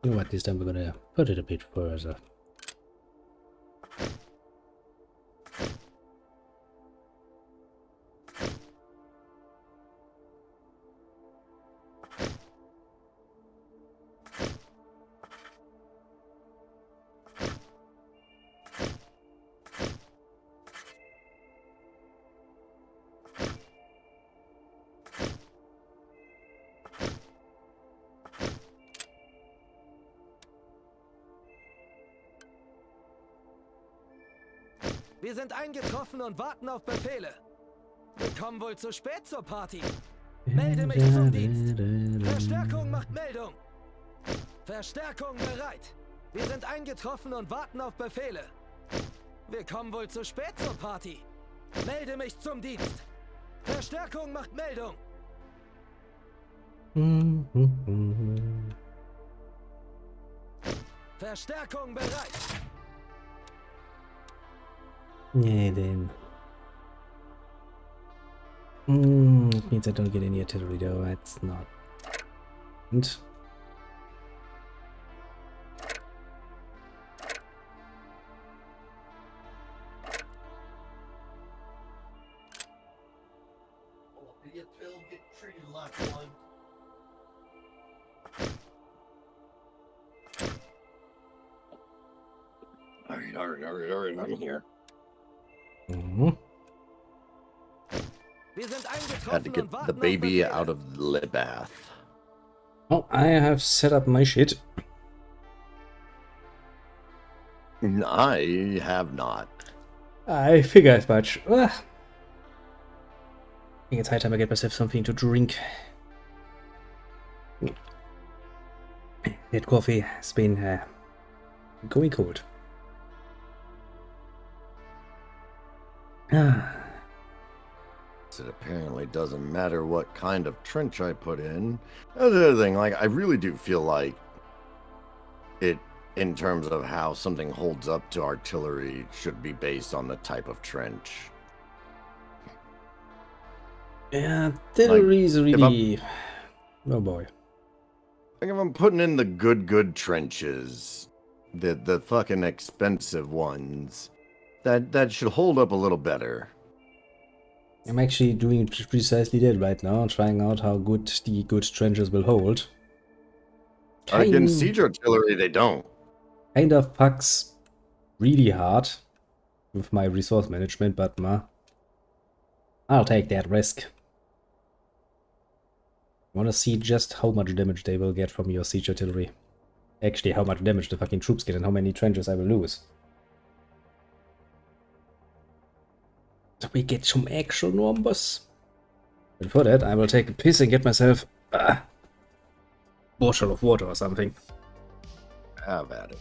You know what, this time we're gonna put it a bit further. Wir sind eingetroffen und warten auf Befehle. Wir kommen wohl zu spät zur Party. Melde mich zum Dienst. Verstärkung macht Meldung. Verstärkung bereit. Wir sind eingetroffen und warten auf Befehle. Wir kommen wohl zu spät zur Party. Melde mich zum Dienst. Verstärkung macht Meldung. Verstärkung bereit. Yeah, then. It means I don't get any artillery though, that's not. And Alright, I'm here. Wir sind Had to eingetroffen get und the warten auf baby Befehle. out of the bath. oh, I have set up my shit. I have not. I figure as much. I think it's high time I get myself something to drink. That coffee has been going cold. It apparently doesn't matter what kind of trench I put in. That's the other thing, like, I really do feel like it, in terms of how something holds up to artillery, should be based on the type of trench. Yeah, artillery is really. Oh boy. Like, if I'm putting in the good trenches, the fucking expensive ones, that should hold up a little better. I'm actually doing precisely that right now, trying out how good the good trenches will hold. Against siege artillery, they don't. Kind of fucks really hard with my resource management, but I'll take that risk. Wanna see just how much damage they will get from your siege artillery. Actually, how much damage the fucking troops get and how many trenches I will lose. So we get some actual numbers. But for that, I will take a piss and get myself a bottle of water or something. Have at it.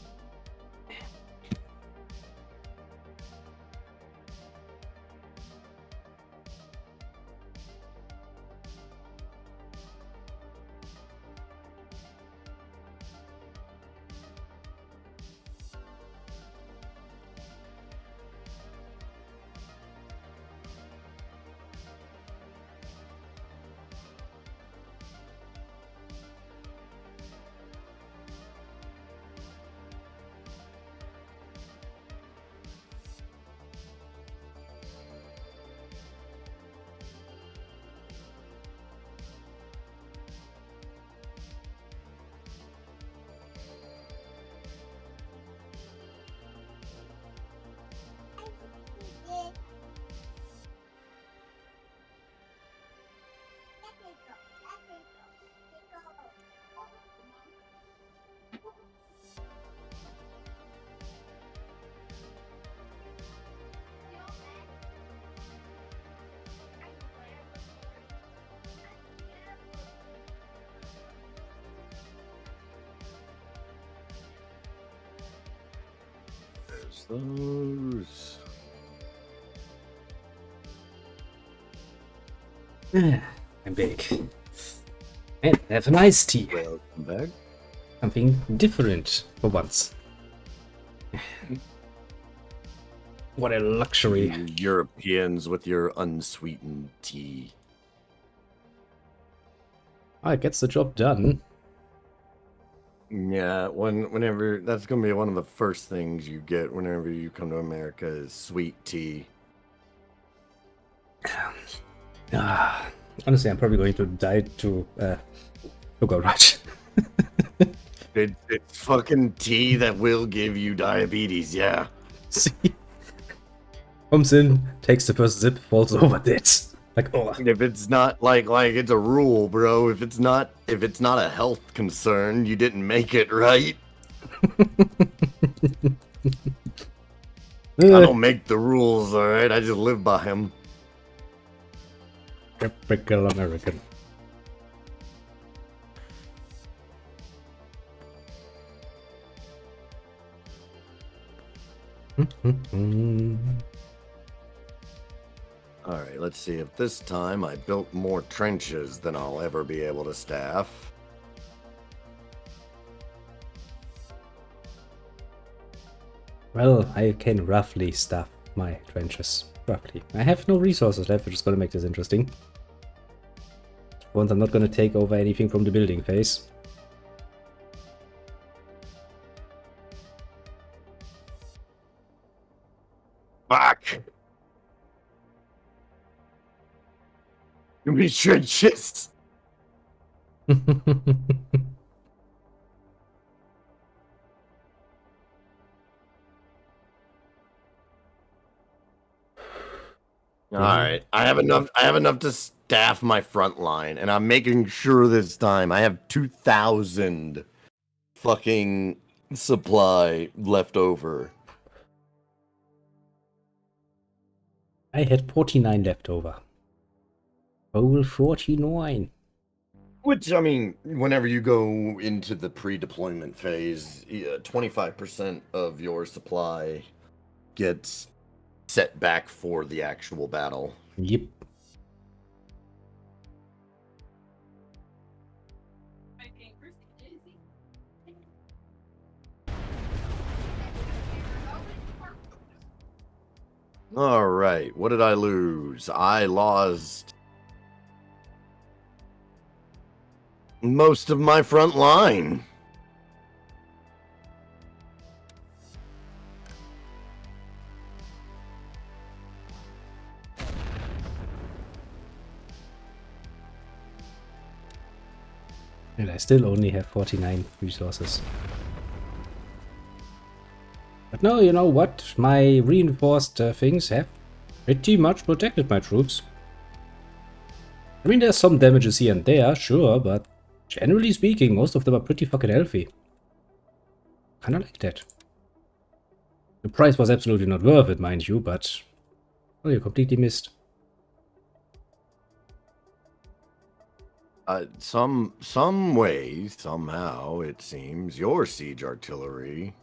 Those. I'm big. And have an iced tea. Welcome back. Something different for once. What a luxury. You Europeans with your unsweetened tea. Oh, it gets the job done. Yeah, whenever that's gonna be one of the first things you get whenever you come to America is sweet tea. Honestly, I'm probably going to die to sugar rush. It's fucking tea that will give you diabetes, yeah. See? Comes in, takes the first sip, falls over dead. Like, oh. If it's not like it's a rule, bro. If it's not a health concern, you didn't make it right. I don't make the rules, alright? I just live by them. Typical American. Alright, let's see if this time I built more trenches than I'll ever be able to staff. Well, I can roughly staff my trenches. Roughly. I have no resources left, which is going to make this interesting. Once I'm not going to take over anything from the building phase. Fuck! Give me trenches! Alright, I have enough to staff my front line, and I'm making sure this time I have 2,000 fucking supply left over. I had 49 left over. Oh, 49. Which, I mean, whenever you go into the pre-deployment phase, 25% of your supply gets set back for the actual battle. Yep. Alright, what did I lose? I lost most of my front line. And I still only have 49 resources. But no, you know what? My reinforced things have pretty much protected my troops. I mean, there's some damages here and there, sure, but generally speaking, most of them are pretty fucking healthy. Kinda like that. The price was absolutely not worth it, mind you, but... Oh, you completely missed. Some way, somehow, it seems, your siege artillery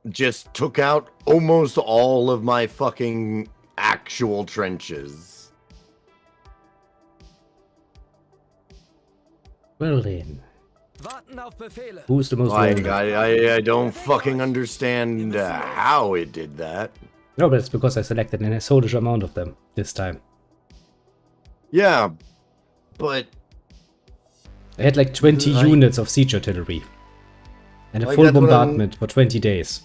just took out almost all of my fucking actual trenches. Well then. Warten auf Befehle. Who's the most Like, wounded? I don't fucking understand how it did that. No, but it's because I selected an assaultish amount of them this time. Yeah, but I had like 20 units of siege artillery. And a Like, full that's what bombardment for 20 days.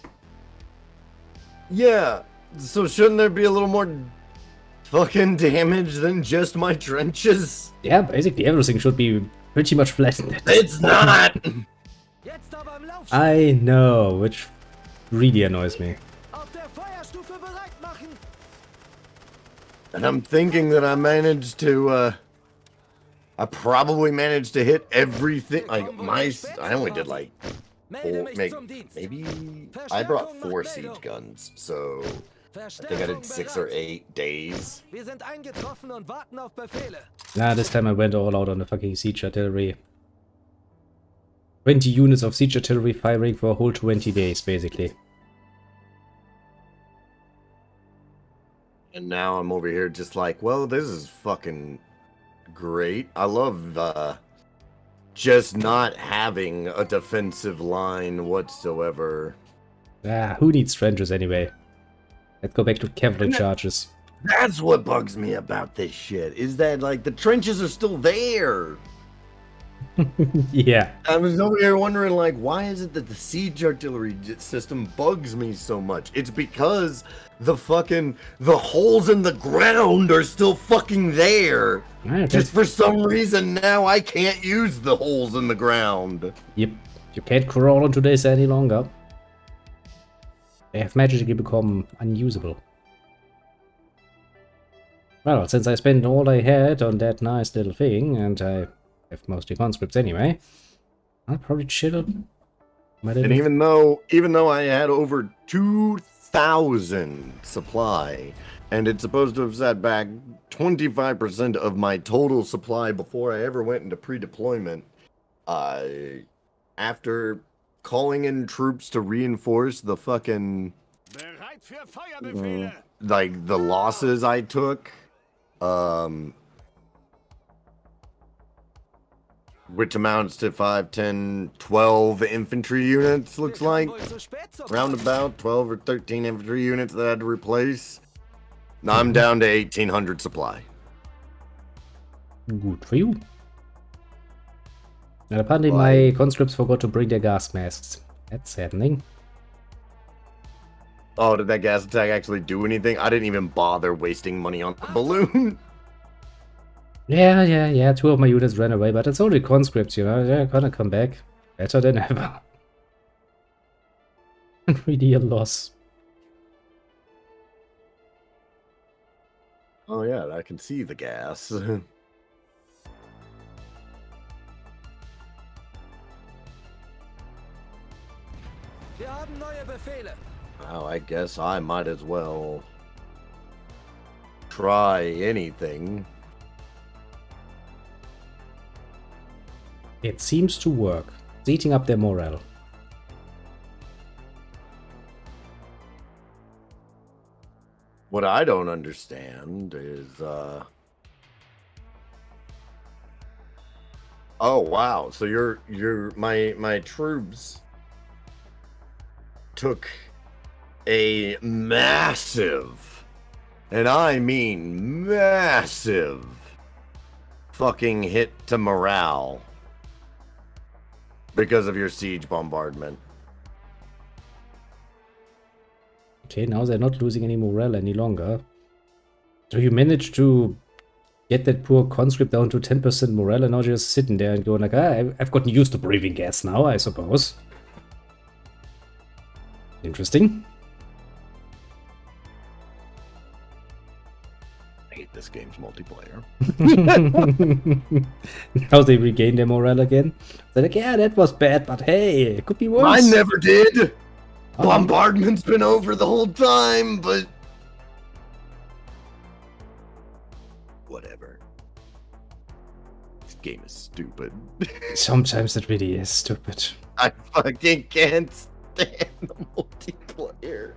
yeah, so shouldn't there be a little more fucking damage than just my trenches? Yeah, basically everything should be pretty much flattened. It's not! Jetzt aber im Lauf. I know, which really annoys me. Auf der Feuerstufe bereit machen. And I'm thinking that I managed to, I probably managed to hit everything. Like, I only did like Melde mich zum Dienst. maybe I brought 4 siege guns, so I think I did 6 or 8 days. Wir sind eingetroffen und warten auf Befehle. Nah, this time I went all out on the fucking siege artillery. 20 units of siege artillery firing for a whole 20 days, basically. And now I'm over here just like, well, this is fucking great. I love just not having a defensive line whatsoever. Ah, who needs trenches anyway? Let's go back to cavalry charges. That's what bugs me about this shit, is that, like, the trenches are still there. Yeah. I was over here wondering, like, why is it that the siege artillery system bugs me so much? It's because the holes in the ground are still fucking there. Ah, Just for some reason now I can't use the holes in the ground. Yep. You can't crawl into this any longer. They have magically become unusable. Well, since I spent all I had on that nice little thing, and I have mostly conscripts anyway, I'll probably chill. And even though I had over 2,000 supply, and it's supposed to have set back 25% of my total supply before I ever went into pre-deployment, after calling in troops to reinforce the fucking, Bereit für Feuerbefehle. like, the losses I took, which amounts to 5, 10, 12 infantry units, looks like. Round about 12 or 13 infantry units that I had to replace. Now I'm down to 1,800 supply. Good for you. And apparently my conscripts forgot to bring their gas masks. That's saddening. Oh, did that gas attack actually do anything? I didn't even bother wasting money on the balloon. Yeah. 2 of my units ran away, but it's only conscripts, you know. They're gonna come back. Better than ever. And really a loss. Oh yeah, I can see the gas. Wir haben neue Befehle. Well, I guess I might as well try anything. It seems to work. It's eating up their morale. What I don't understand is, oh wow, so my troops took a massive, and I mean massive, fucking hit to morale because of your siege bombardment. Okay, now they're not losing any morale any longer. So you managed to get that poor conscript down to 10% morale, and now just sitting there and going like, I've gotten used to breathing gas now, I suppose. Interesting. I hate this game's multiplayer. Now they regain their morale again. They're like, yeah, that was bad, but hey, it could be worse. I never did! Bombardment's been over the whole time, but whatever. This game is stupid. Sometimes it really is stupid. I fucking can't stand the multiplayer.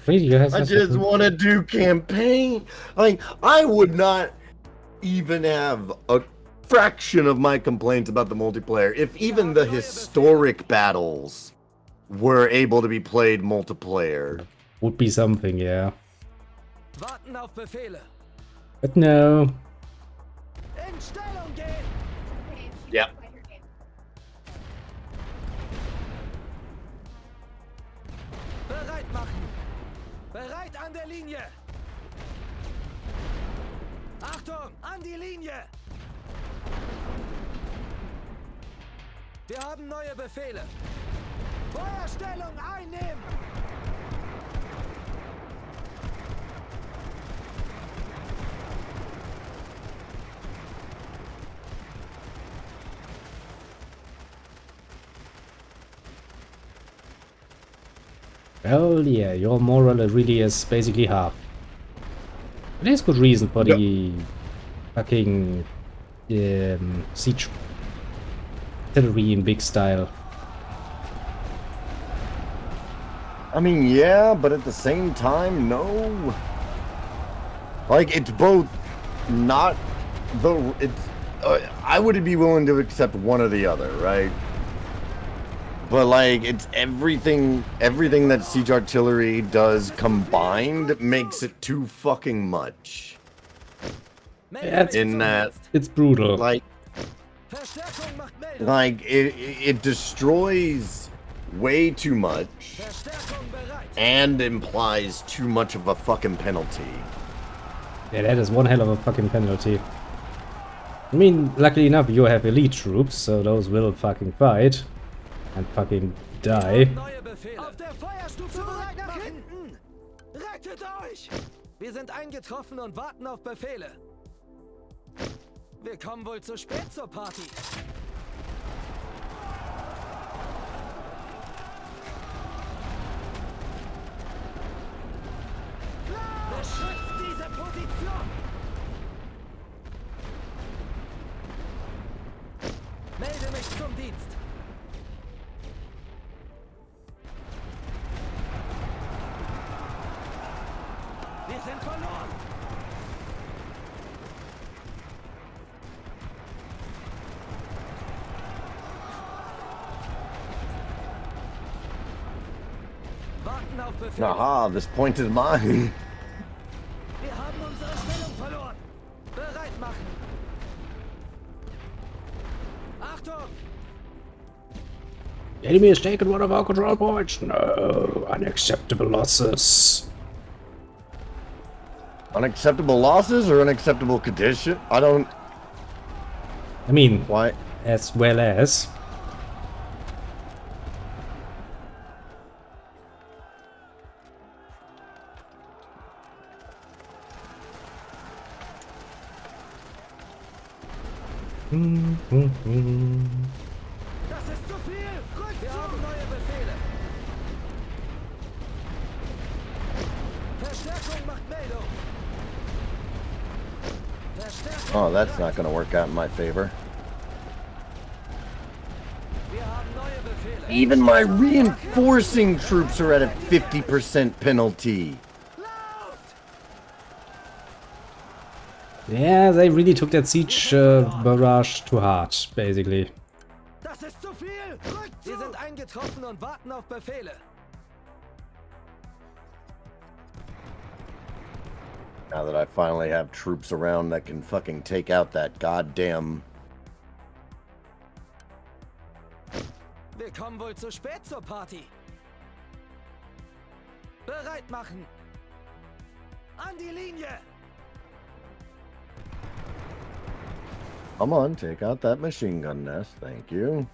Really, I just want to do campaign. Like, I would not even have a fraction of my complaints about the multiplayer if even the historic battles were able to be played multiplayer. Would be something, yeah. Warten auf Befehle. But no. In Stellung gehen. Yeah. Bereit machen. Bereit an der Linie. Achtung, an die Linie. Wir haben neue Befehle. Feuerstellung einnehmen. Well, yeah, your morale really is basically half. There's good reason for the fucking siege. artillery in big style. I mean, yeah, but at the same time, no. Like, it's both not the... It's, I would be willing to accept one or the other, right? But, like, it's everything that siege artillery does combined makes it too fucking much. Yeah, In that, it's brutal. like, it destroys way too much and implies too much of a fucking penalty. Yeah, that is one hell of a fucking penalty. I mean, luckily enough, you have elite troops, so those will fucking fight and fucking die. Neue Befehle. Auf der Feuerstufe bereit nach hinten! Rettet euch! Wir sind eingetroffen und warten auf Befehle. Wir kommen wohl zu spät zur Party. Beschützt diese Position! Melde mich zum Dienst. Wir sind verloren. Warten auf Befehl. Aha, this point is mine. Wir haben unsere Stellung verloren. Bereit machen. Achtung! The enemy has taken one of our control points. No, unacceptable losses. Unacceptable losses or unacceptable condition? I don't... I mean, Why? as well as... Das ist zu viel! Wir haben neue Befehle. Verstärkung macht Meldung. Verstärkung. Oh, that's not gonna work out in my favor. Wir haben neue Befehle. Even my reinforcing troops are at a 50% penalty. Lauft! Yeah, they really took that siege barrage to heart, basically. Das ist zu viel! Wir sind eingetroffen und warten auf Befehle. Now that I finally have troops around that can fucking take out that goddamn... Wir kommen wohl zu spät zur Party. Bereit machen. An die Linie. Come on, take out that machine gun nest, thank you.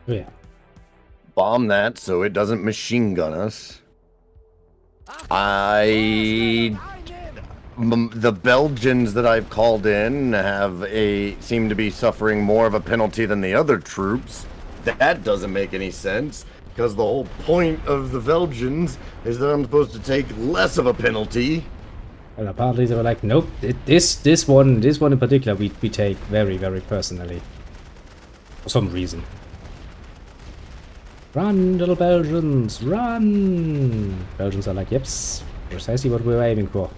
Yeah. Bomb that so it doesn't machine gun us. The Belgians that I've called in seem to be suffering more of a penalty than the other troops. That doesn't make any sense, because the whole point of the Belgians is that I'm supposed to take less of a penalty. Well, apparently they were like, nope, this one in particular we take very, very personally. For some reason. Run, little Belgians, run! Belgians are like, yeps, precisely what we were aiming for.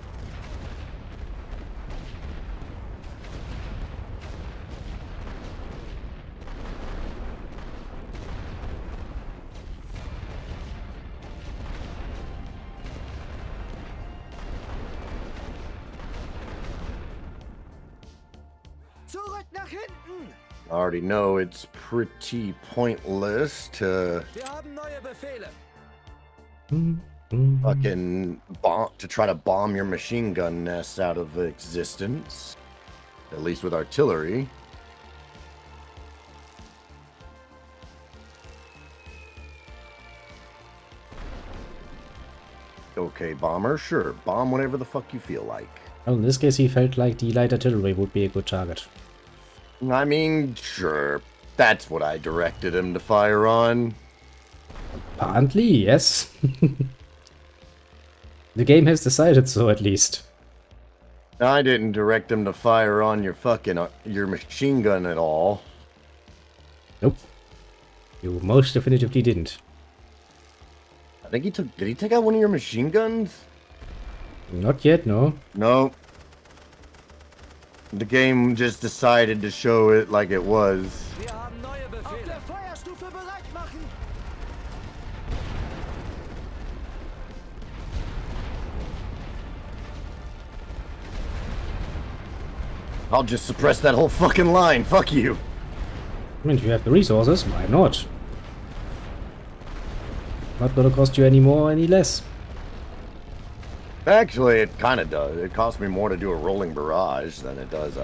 Zurück nach hinten. I already know it's pretty pointless to Wir haben neue Befehle. fucking to try to bomb your machine gun nests out of existence. At least with artillery. Okay, bomber, sure. Bomb whenever the fuck you feel like. Well, in this case he felt like the light artillery would be a good target. I mean, sure. That's what I directed him to fire on. Apparently, yes. The game has decided so, at least. I didn't direct him to fire on your fucking your machine gun at all. Nope. You most definitively didn't. I think he took. Did he take out one of your machine guns? Not yet, no. No. The game just decided to show it like it was. Wir haben neue Befehle. Auf der Feuerstufe bereit machen. I'll just suppress that whole fucking line. Fuck you. I mean, if you have the resources, why not? Not gonna cost you any more, any less. Actually, it kind of does. It costs me more to do a rolling barrage than it does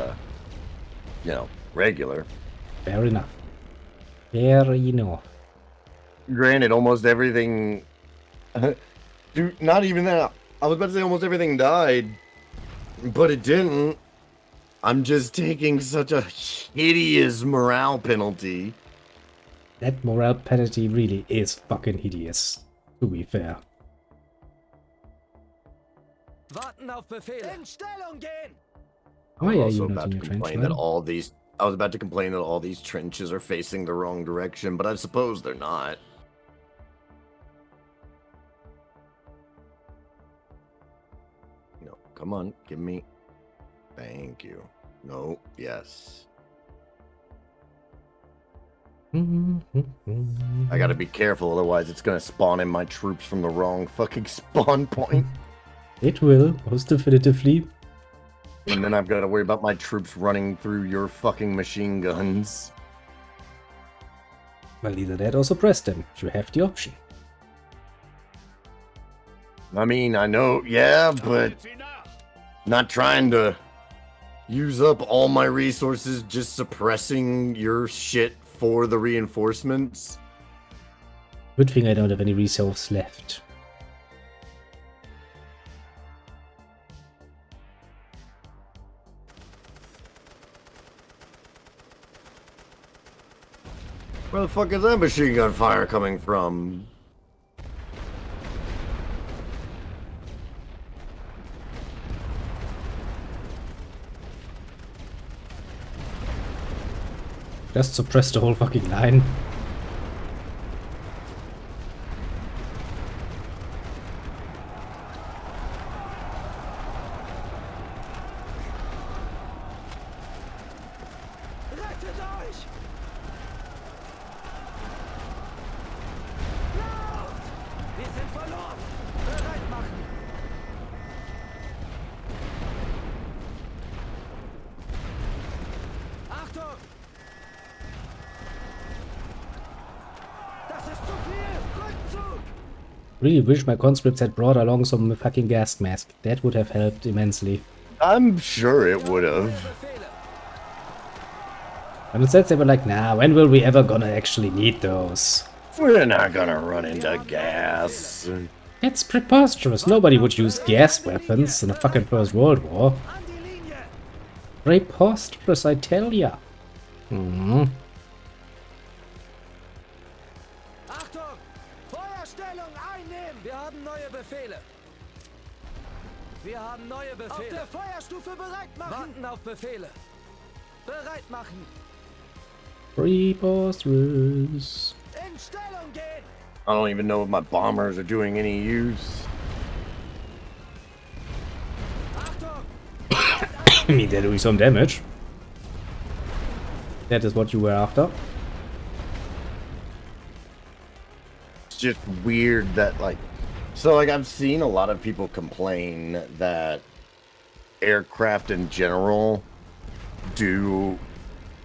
you know, regular. Fair enough. Fair enough. Granted, almost everything... Dude, not even that. I was about to say almost everything died, but it didn't. I'm just taking such a hideous morale penalty. That morale penalty really is fucking hideous, to be fair. Warten auf Befehle. In Stellung gehen. Why I'm are also you not about in to your trench complain line? that all these... I was about to complain that all these trenches are facing the wrong direction, but I suppose they're not. No, come on, give me... Thank you. No, yes. I gotta be careful, otherwise it's gonna spawn in my troops from the wrong fucking spawn point. It will, most definitively. And then I've gotta worry about my troops running through your fucking machine guns. Well, either that or suppress them. You have the option. I mean, I know, yeah, but Jetzt enough. not trying to use up all my resources just suppressing your shit for the reinforcements. Good thing I don't have any resources left. Where the fuck is that machine gun fire coming from? Just suppress the whole fucking line. Rettet euch! Lauft! Wir sind verloren! Bereit machen! Achtung! Das ist zu viel! Rückzug! Really wish my conscripts had brought along some fucking gas mask. That would have helped immensely. I'm sure it would have. Befehle! But instead they were like, nah, when will we ever gonna actually need those? We're not gonna run into gas. It's preposterous. Nobody would use gas weapons in the fucking First World War. An die Linie! Preposterous, I tell ya. Hmm. Achtung! Feuerstellung einnehmen! Wir haben neue Befehle. Wir haben neue Befehle. Auf der Feuerstufe bereit machen! Warten auf Befehle. Bereit machen! Preposterous. In Stellung gehen! I don't even know if my bombers are doing any use. Achtung! I mean, they're doing some damage. That is what you were after. It's just weird that, like... So, like, I've seen a lot of people complain that aircraft in general do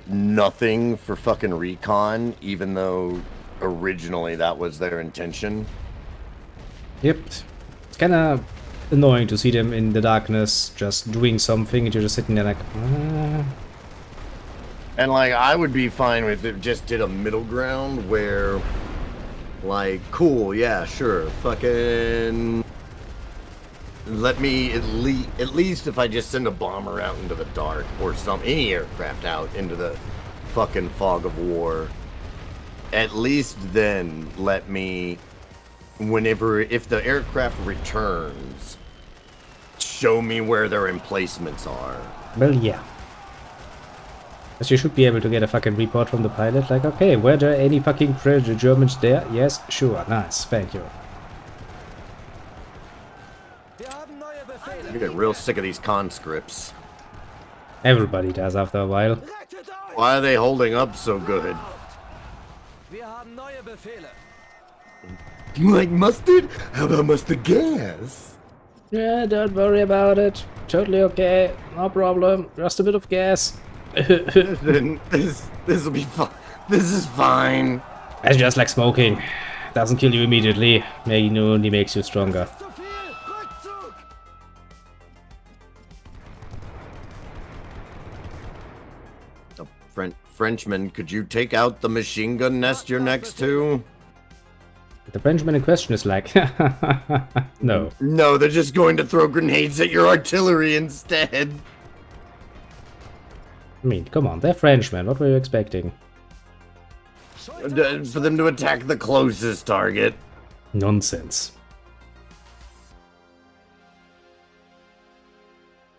nothing for fucking recon, even though originally that was their intention. Yep. It's kinda annoying to see them in the darkness just doing something and you're just sitting there like, And, like, I would be fine with it just did a middle ground where, like, cool, yeah, sure, fucking... Let me at least if I just send a bomber out into the dark or any aircraft out into the fucking fog of war, at least then let me, if the aircraft returns, show me where their emplacements are. Well, yeah. Because you should be able to get a fucking report from the pilot, like, okay, were there any fucking Germans there? Yes, sure, nice, thank you. Wir haben neue Befehle. I get real sick of these conscripts. Everybody does after a while. Rettet euch! Why are they holding up so good? Wir haben neue Befehle. You like mustard? How about mustard gas? Yeah, don't worry about it. Totally okay, no problem. Just a bit of gas. Then this'll be fine. This is fine. It's just like smoking. Doesn't kill you immediately. Maybe only makes you stronger. Zu viel! Rückzug! Oh, Frenchman, could you take out the machine gun nest you're next to? The Frenchman in question is like, no. No, they're just going to throw grenades at your artillery instead. I mean, come on, they're Frenchmen. What were you expecting? For them to attack the closest target. Nonsense.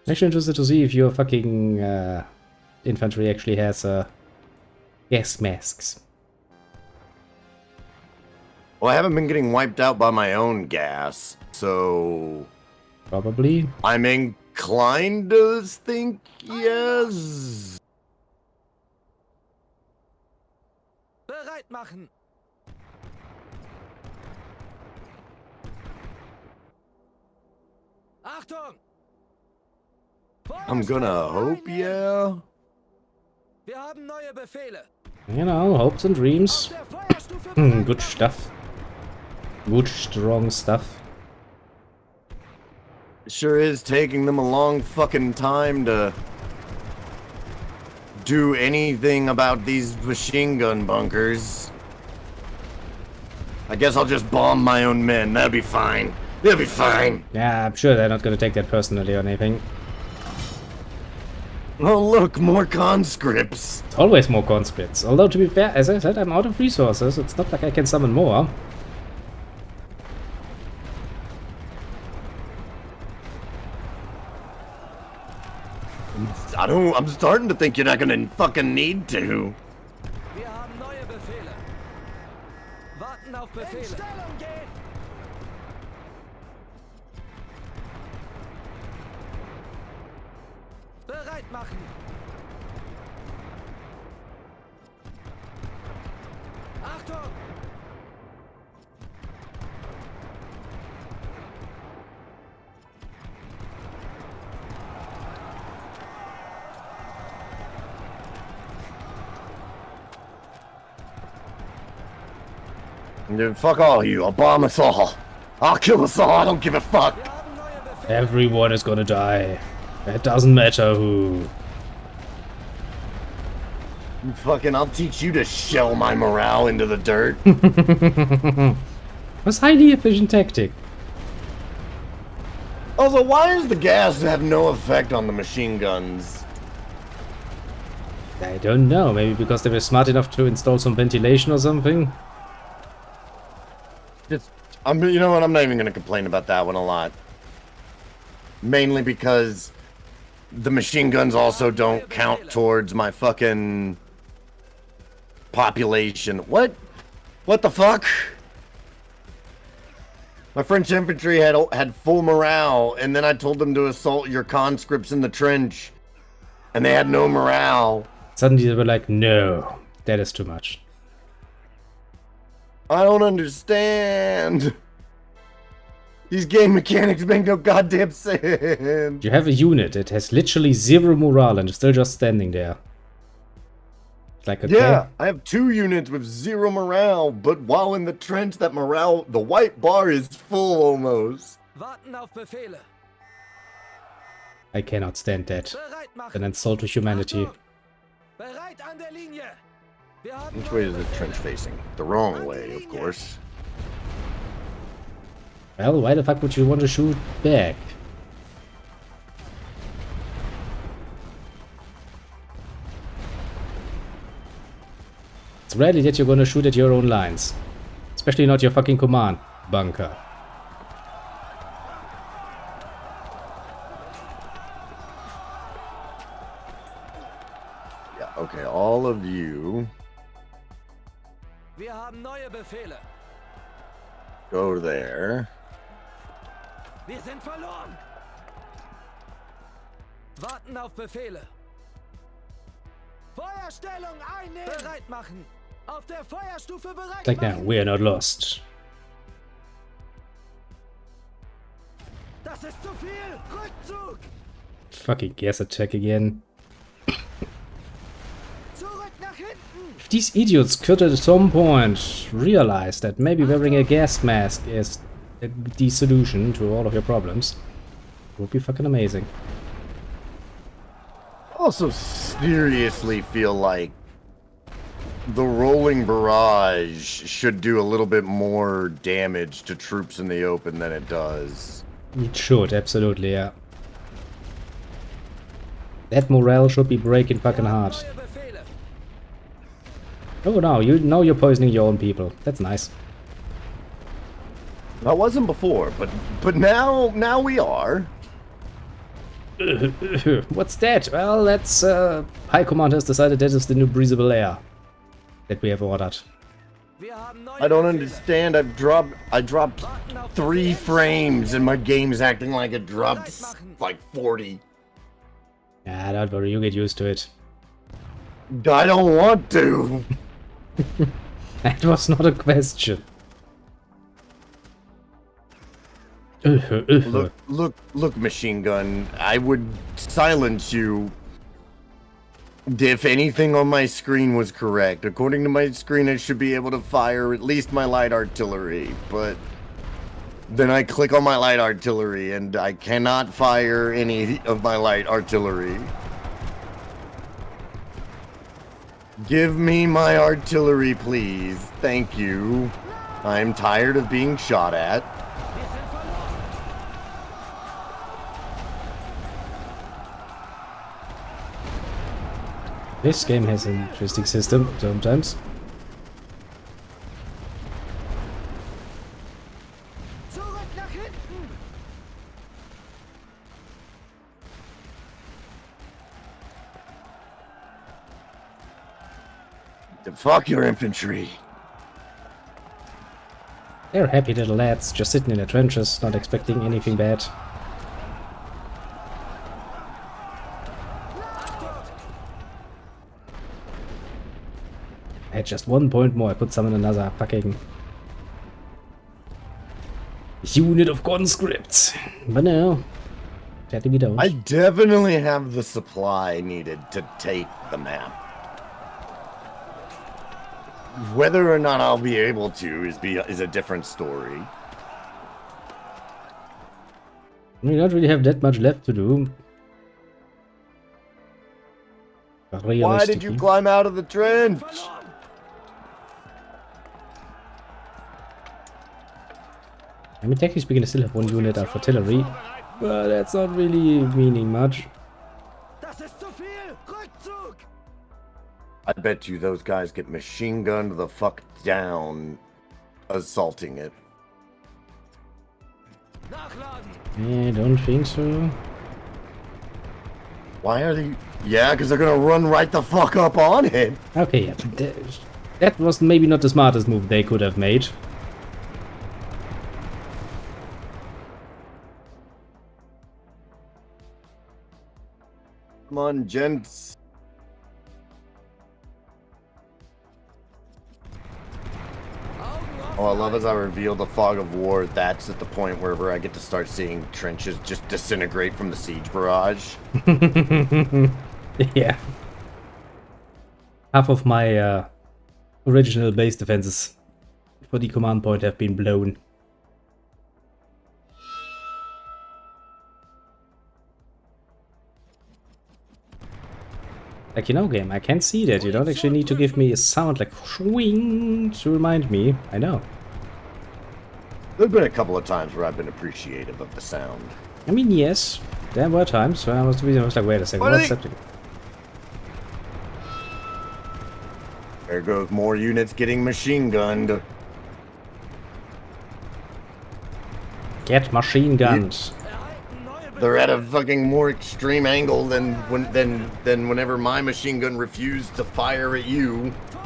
Actually interested to see if your fucking infantry actually has gas masks. Well, I haven't been getting wiped out by my own gas, so Probably. I'm inclined to think yes. Bereit machen! Achtung! I'm gonna hope yeah. Wir haben neue Befehle. You know, hopes and dreams. Auf der Feuerstufe Good stuff. Good, strong stuff. Sure is taking them a long fucking time to do anything about these machine gun bunkers. I guess I'll just bomb my own men. That'll be fine. They'll be fine. Yeah, I'm sure they're not gonna take that personally or anything. Oh look, more conscripts. It's always more conscripts. Although, to be fair, as I said, I'm out of resources. It's not like I can summon more. I'm starting to think you're not gonna fucking need to. Wir haben neue Befehle. Warten auf Befehle. In Stellung gehen! Bereit machen! Achtung! Dude, fuck all of you. I'll bomb us all. I'll kill us all. I don't give a fuck. Wir haben neue Befehle. Everyone is gonna die. It doesn't matter who. Fucking, I'll teach you to shell my morale into the dirt. That's highly efficient tactic. Also, why does the gas have no effect on the machine guns? I don't know. Maybe because they were smart enough to install some ventilation or something. You know what? I'm not even gonna complain about that one a lot. Mainly because the machine guns also don't count towards my fucking population. What? What the fuck? My French infantry had full morale, and then I told them to assault your conscripts in the trench, and they had no morale. Suddenly they were like, no, that is too much. I don't understand. These game mechanics make no goddamn sense. You have a unit that has literally zero morale and is still just standing there. Like, okay. Yeah, I have 2 units with 0 morale, but while in the trench, that morale, the white bar is full almost. Warten auf Befehle. I cannot stand that. Bereit machen. An insult to humanity. Achtung! Bereit an der Linie. Wir haben Which way neue is the Befehle. trench facing? The wrong way, of course. Well, why the fuck would you want to shoot back? It's rarely that you're gonna shoot at your own lines. Especially not your fucking command bunker. Wir haben neue Befehle. Go there. Wir sind verloren. Warten auf Befehle. Feuerstellung einnehmen. Bereit machen. Auf der Feuerstufe bereit Like now, machen. we are not lost. Das ist zu viel. Rückzug. Fucking gas attack again. Zurück nach hinten. If these idiots could at some point realize that maybe wearing a gas mask is the solution to all of your problems, it would be fucking amazing. I also seriously feel like the rolling barrage should do a little bit more damage to troops in the open than it does. It should, absolutely, yeah. That morale should be breaking fucking hard. Neue Befehle. Oh no, you're poisoning your own people. That's nice. I wasn't before, but now we are. What's that? Well, that's High Command has decided that is the new breathable air that we have ordered. Wir haben neue I don't Befehle. understand. I dropped 3 frames and my game's acting like it dropped like 40. Yeah, don't worry, you get used to it. I don't want to. That was not a question. Look, machine gun. I would silence you if anything on my screen was correct. According to my screen, I should be able to fire at least my light artillery, but then I click on my light artillery and I cannot fire any of my light artillery. Give me my artillery, please. Thank you. I'm tired of being shot at. Wir sind verloren. This game has an interesting system sometimes. Zurück nach hinten. Fuck your infantry. They're happy little lads, just sitting in the trenches, not expecting anything bad. I had just 1 point more, I could summon another fucking unit of conscripts. But no, sadly we don't. I definitely have the supply needed to take the map. Whether or not I'll be able to is a different story. We don't really have that much left to do. But Why did you realistically- climb out of the trench? Verloren. I mean, technically speaking, I still have 1 unit of artillery, but that's not really meaning much. Das ist zu viel. Rückzug. I bet you those guys get machine gunned the fuck down assaulting it. Nachladen. I don't think so. Why are they? Yeah, because they're gonna run right the fuck up on it. Okay, yeah, that was maybe not the smartest move they could have made. Come on, gents. Oh, I love as I reveal the fog of war. That's at the point where I get to start seeing trenches just disintegrate from the siege barrage. Yeah. Half of my original base defenses for the command point have been blown. Like, you know, game, I can see that. You don't actually need to give me a sound like swing to remind me. I know. There've been a couple of times where I've been appreciative of the sound. I mean, yes, there were times where I was like, wait a second, What what's are happening? There goes more units getting machine gunned. Get machine guns. Erhalten neue They're at a fucking more extreme angle than whenever my machine gun refused to fire at you. Feuer.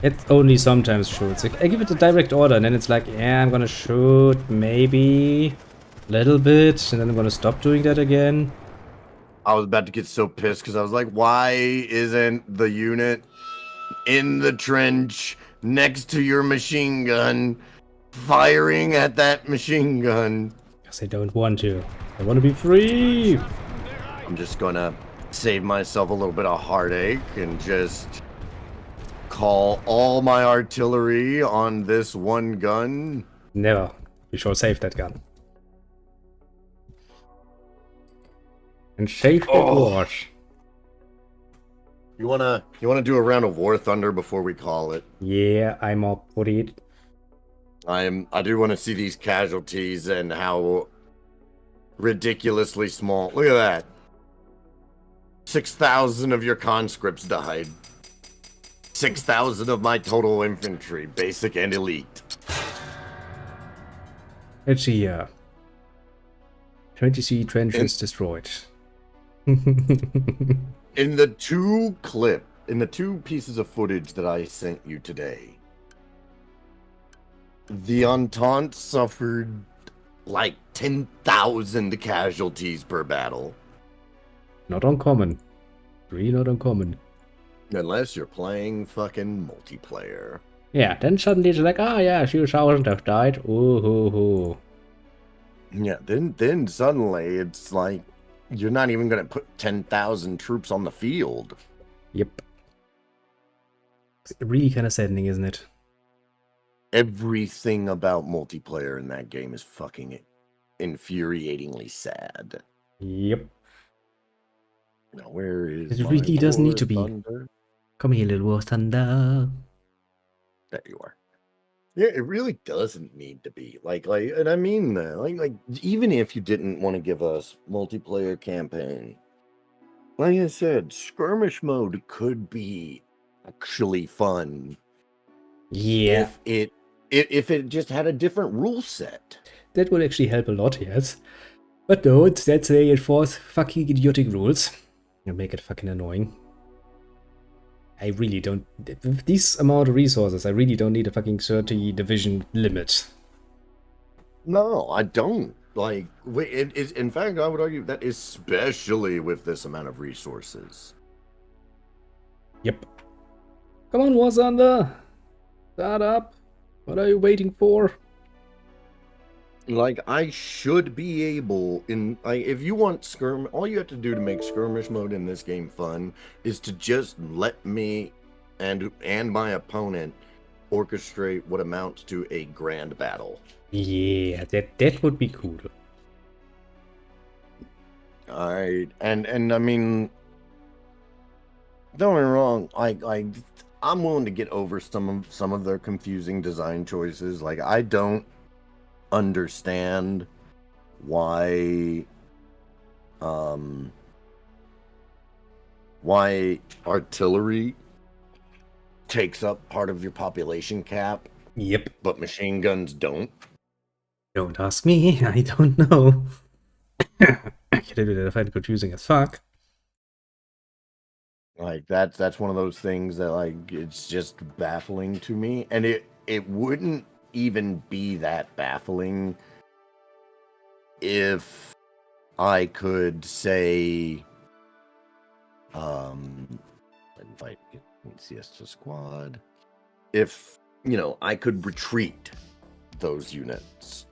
It only sometimes shoots. I give it a direct order and then it's like, yeah, I'm gonna shoot maybe a little bit and then I'm gonna stop doing that again. I was about to get so pissed because I was like, why isn't the unit in the trench next to your machine gun firing at that machine gun? Because I don't want to. I want to be free. I'm just gonna save myself a little bit of heartache and just call all my artillery on this one gun. Never. We shall save that gun. And save the war. You wanna do a round of War Thunder before we call it? Yeah, I'm up for it. I do want to see these casualties and how ridiculously small. Look at that. 6,000 of your conscripts died. 6,000 of my total infantry, basic and elite. Let's see here. 20 trenches destroyed. In the two pieces of footage that I sent you today, the Entente suffered like 10,000 casualties per battle. Not uncommon. Really not uncommon. Unless you're playing fucking multiplayer. Yeah, then suddenly it's like, ah, yeah, a few thousand have died. Ooh, hoo, hoo. Yeah, then suddenly it's like you're not even going to put 10,000 troops on the field. Yep. It's really kind of saddening, isn't it? Everything about multiplayer in that game is fucking infuriatingly sad. Yep. Now, where is It my really does War need to be. Thunder? Come here, little War Thunder. There you are. Yeah, it really doesn't need to be like, and I mean that, like, even if you didn't want to give us multiplayer campaign, like I said, skirmish mode could be actually fun. Yeah. If it just had a different rule set. That would actually help a lot, yes. But no, instead they enforce fucking idiotic rules. And make it fucking annoying. I really don't... With this amount of resources, I really don't need a fucking 30 division limit. No, I don't. Like, it is, in fact, I would argue that especially with this amount of resources. Yep. Come on, War Thunder. Start up. What are you waiting for? Like, I should be able, if you want skirmish, all you have to do to make skirmish mode in this game fun is to just let me and my opponent orchestrate what amounts to a grand battle. Yeah, that would be cool. Alright, and I mean, don't get me wrong, I'm willing to get over some of their confusing design choices. Like, I don't understand why artillery takes up part of your population cap. Yep. But machine guns don't. Don't ask me, I don't know. I find it confusing as fuck. Like, that's one of those things that, like, it's just baffling to me. And it wouldn't even be that baffling if I could say, invite Siesta Squad. If, I could retreat those units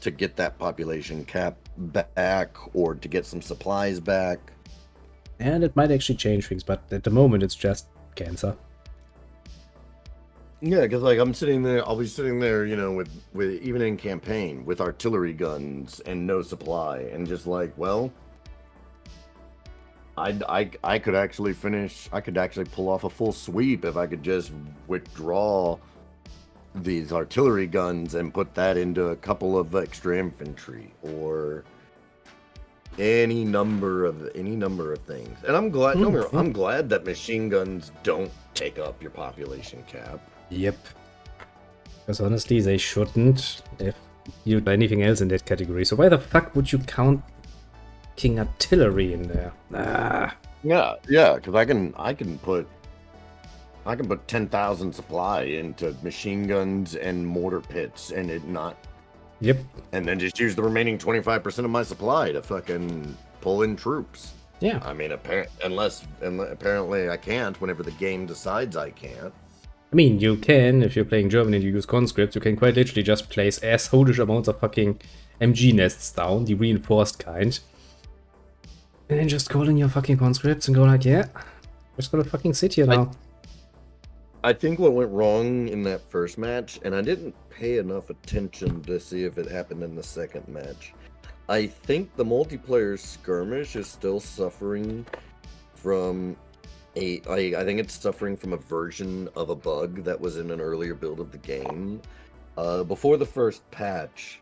to get that population cap back or to get some supplies back. And it might actually change things, but at the moment it's just cancer. Yeah, because like I'll be sitting there, with even in campaign with artillery guns and no supply, and just like, well, I could actually pull off a full sweep if I could just withdraw these artillery guns and put that into a couple of extra infantry or any number of things. And I'm glad I'm glad that machine guns don't take up your population cap. Yep. Because honestly, they shouldn't if you do anything else in that category. So why the fuck would you count King Artillery in there? Ah. Yeah, because I can put I can put 10,000 supply into machine guns and mortar pits and it not. Yep. And then just use the remaining 25% of my supply to fucking pull in troops. Yeah. I mean, apparently I can't whenever the game decides I can't. I mean, you can, if you're playing German and you use conscripts, you can quite literally just place assholish amounts of fucking MG nests down, the reinforced kind. And then just call in your fucking conscripts and go like, yeah, we're just gonna fucking sit here now. I think what went wrong in that first match, and I didn't pay enough attention to see if it happened in the second match. I think the multiplayer skirmish is still suffering from I think it's suffering from a version of a bug that was in an earlier build of the game. Before the first patch,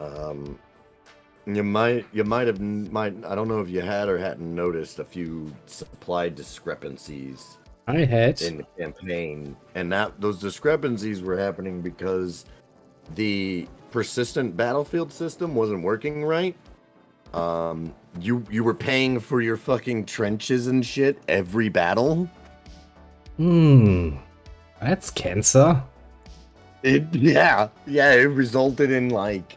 you might I don't know if you had or hadn't noticed a few supply discrepancies. I had in the campaign, and those discrepancies were happening because the persistent battlefield system wasn't working right. You were paying for your fucking trenches and shit every battle. That's cancer. It resulted in like,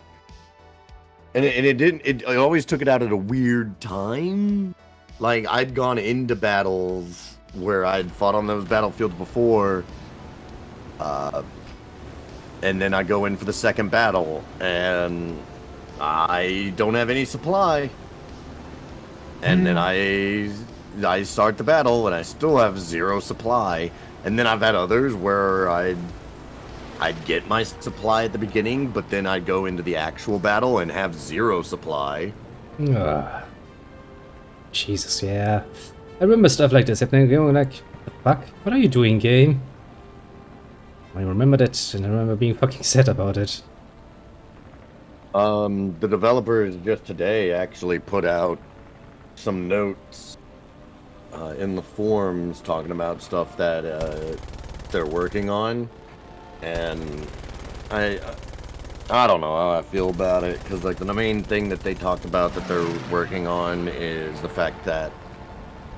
and it always took it out at a weird time. Like I'd gone into battles where I'd fought on those battlefields before, and then I go in for the second battle, and I don't have any supply, and then I start the battle, and I still have 0 supply, and then I've had others where I'd get my supply at the beginning, but then I'd go into the actual battle and have 0 supply. Jesus, yeah. I remember stuff like this happening, going like, what the fuck? What are you doing, game? I remember that, and I remember being fucking sad about it. The developers just today actually put out some notes in the forums talking about stuff that they're working on, and I don't know how I feel about it, because like the main thing that they talked about that they're working on is the fact that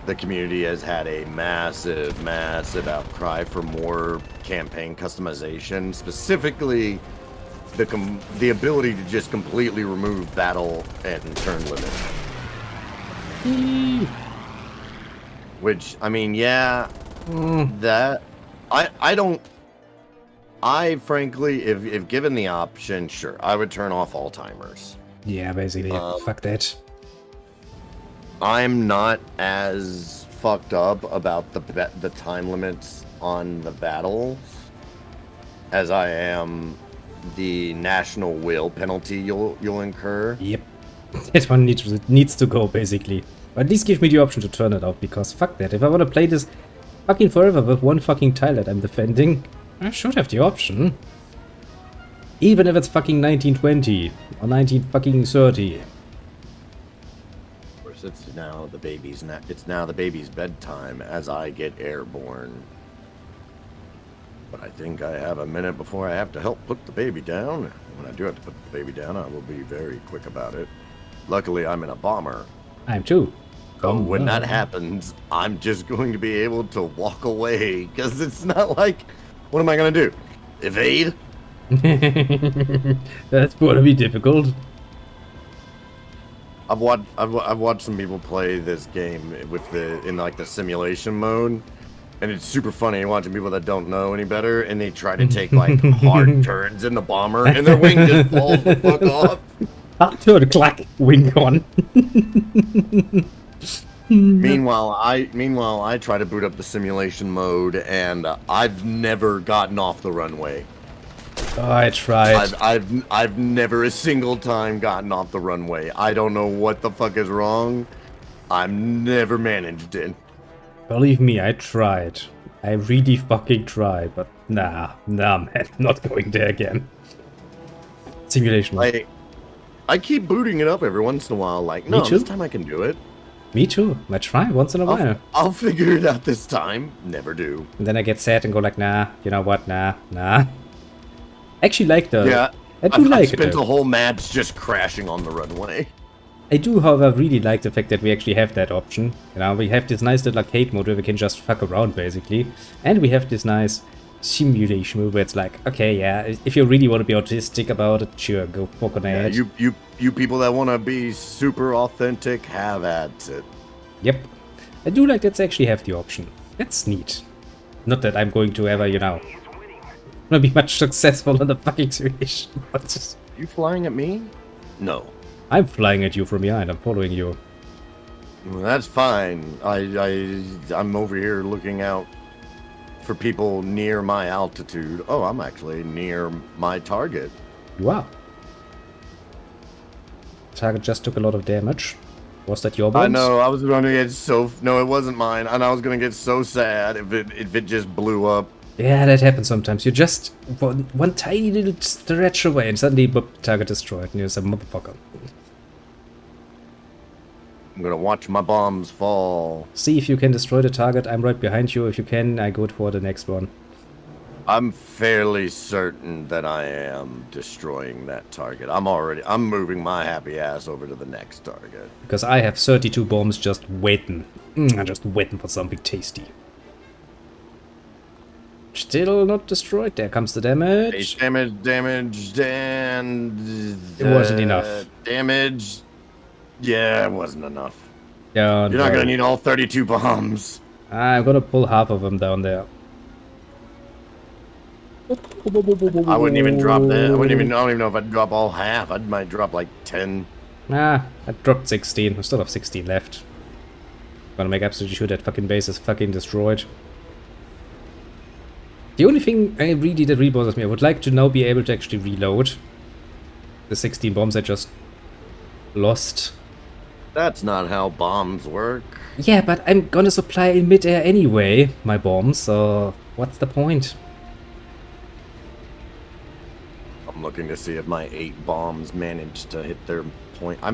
the community has had a massive outcry for more campaign customization, specifically the ability to just completely remove battle and turn limit. Which, I mean, yeah, that I frankly, if given the option, sure, I would turn off all timers. Yeah, basically, fuck that. I'm not as fucked up about the time limits on the battles as I am the national will penalty you'll incur. Yep, that one needs to go basically. But at least give me the option to turn it off, because fuck that. If I want to play this fucking forever with one fucking tile that I'm defending, I should have the option. Even if it's fucking 1920 or 1930. It's now the baby's bedtime as I get airborne. But I think I have a minute before I have to help put the baby down. When I do have to put the baby down, I will be very quick about it. Luckily, I'm in a bomber. I'm too. So when that happens, I'm just going to be able to walk away, because it's not like, what am I going to do? Evade? That's going to be difficult. I've watched some people play this game in the simulation mode, and it's super funny watching people that don't know any better, and they try to take like hard turns in the bomber, and their wing just falls the fuck off. Hard turn, clack, wing gone. Meanwhile, I try to boot up the simulation mode, and I've never gotten off the runway. Oh, I tried. I've never a single time gotten off the runway. I don't know what the fuck is wrong. I've never managed it. Believe me, I tried. I really fucking tried, but nah, man, not going there again. Simulation. I keep booting it up every once in a while, like, no, this time I can do it. Me too. I try once in a while. I'll figure it out this time. Never do. And then I get sad and go like, nah, you know what, nah. Actually like the... Yeah, I do like it. I spent a whole match just crashing on the runway. I do, however, really like the fact that we actually have that option. You know, we have this nice little arcade mode where we can just fuck around, basically. And we have this nice simulation mode where it's like, okay, yeah, if you really want to be autistic about it, sure, go fuck on Yeah, it. you people that want to be super authentic, have at it. Yep. I do like that they actually have the option. That's neat. Not that I'm going to ever, you know, not be much successful in the fucking simulation. But just, You flying at me? No. I'm flying at you from behind. I'm following you. Well, that's fine. I'm over here looking out for people near my altitude. Oh, I'm actually near my target. You are. Target just took a lot of damage. Was that your bombs? I know. I was going to get so no, it wasn't mine, and I was going to get so sad if it just blew up. Yeah, that happens sometimes. You're just one tiny little stretch away, and suddenly, boop, target destroyed, and you're some motherfucker. I'm gonna watch my bombs fall. See if you can destroy the target. I'm right behind you. If you can, I go for the next one. I'm fairly certain that I am destroying that target. I'm moving my happy ass over to the next target. Because I have 32 bombs just waiting. I'm just waiting for something tasty. Still not destroyed. There comes the damage. Damage, and... It wasn't enough. Damage... Yeah, it wasn't enough. Yeah, You're not gonna need all 32 bombs. I'm gonna pull half of them down there. I wouldn't even drop that. I don't even know if I'd drop all half. I might drop like 10. Ah, I dropped 16. I still have 16 left. Gonna make absolutely sure that fucking base is fucking destroyed. The only thing that really bothers me, I would like to now be able to actually reload the 16 bombs I just lost. That's not how bombs work. Yeah, but I'm gonna supply in midair anyway, my bombs, so what's the point? I'm looking to see if my 8 bombs managed to hit their point. I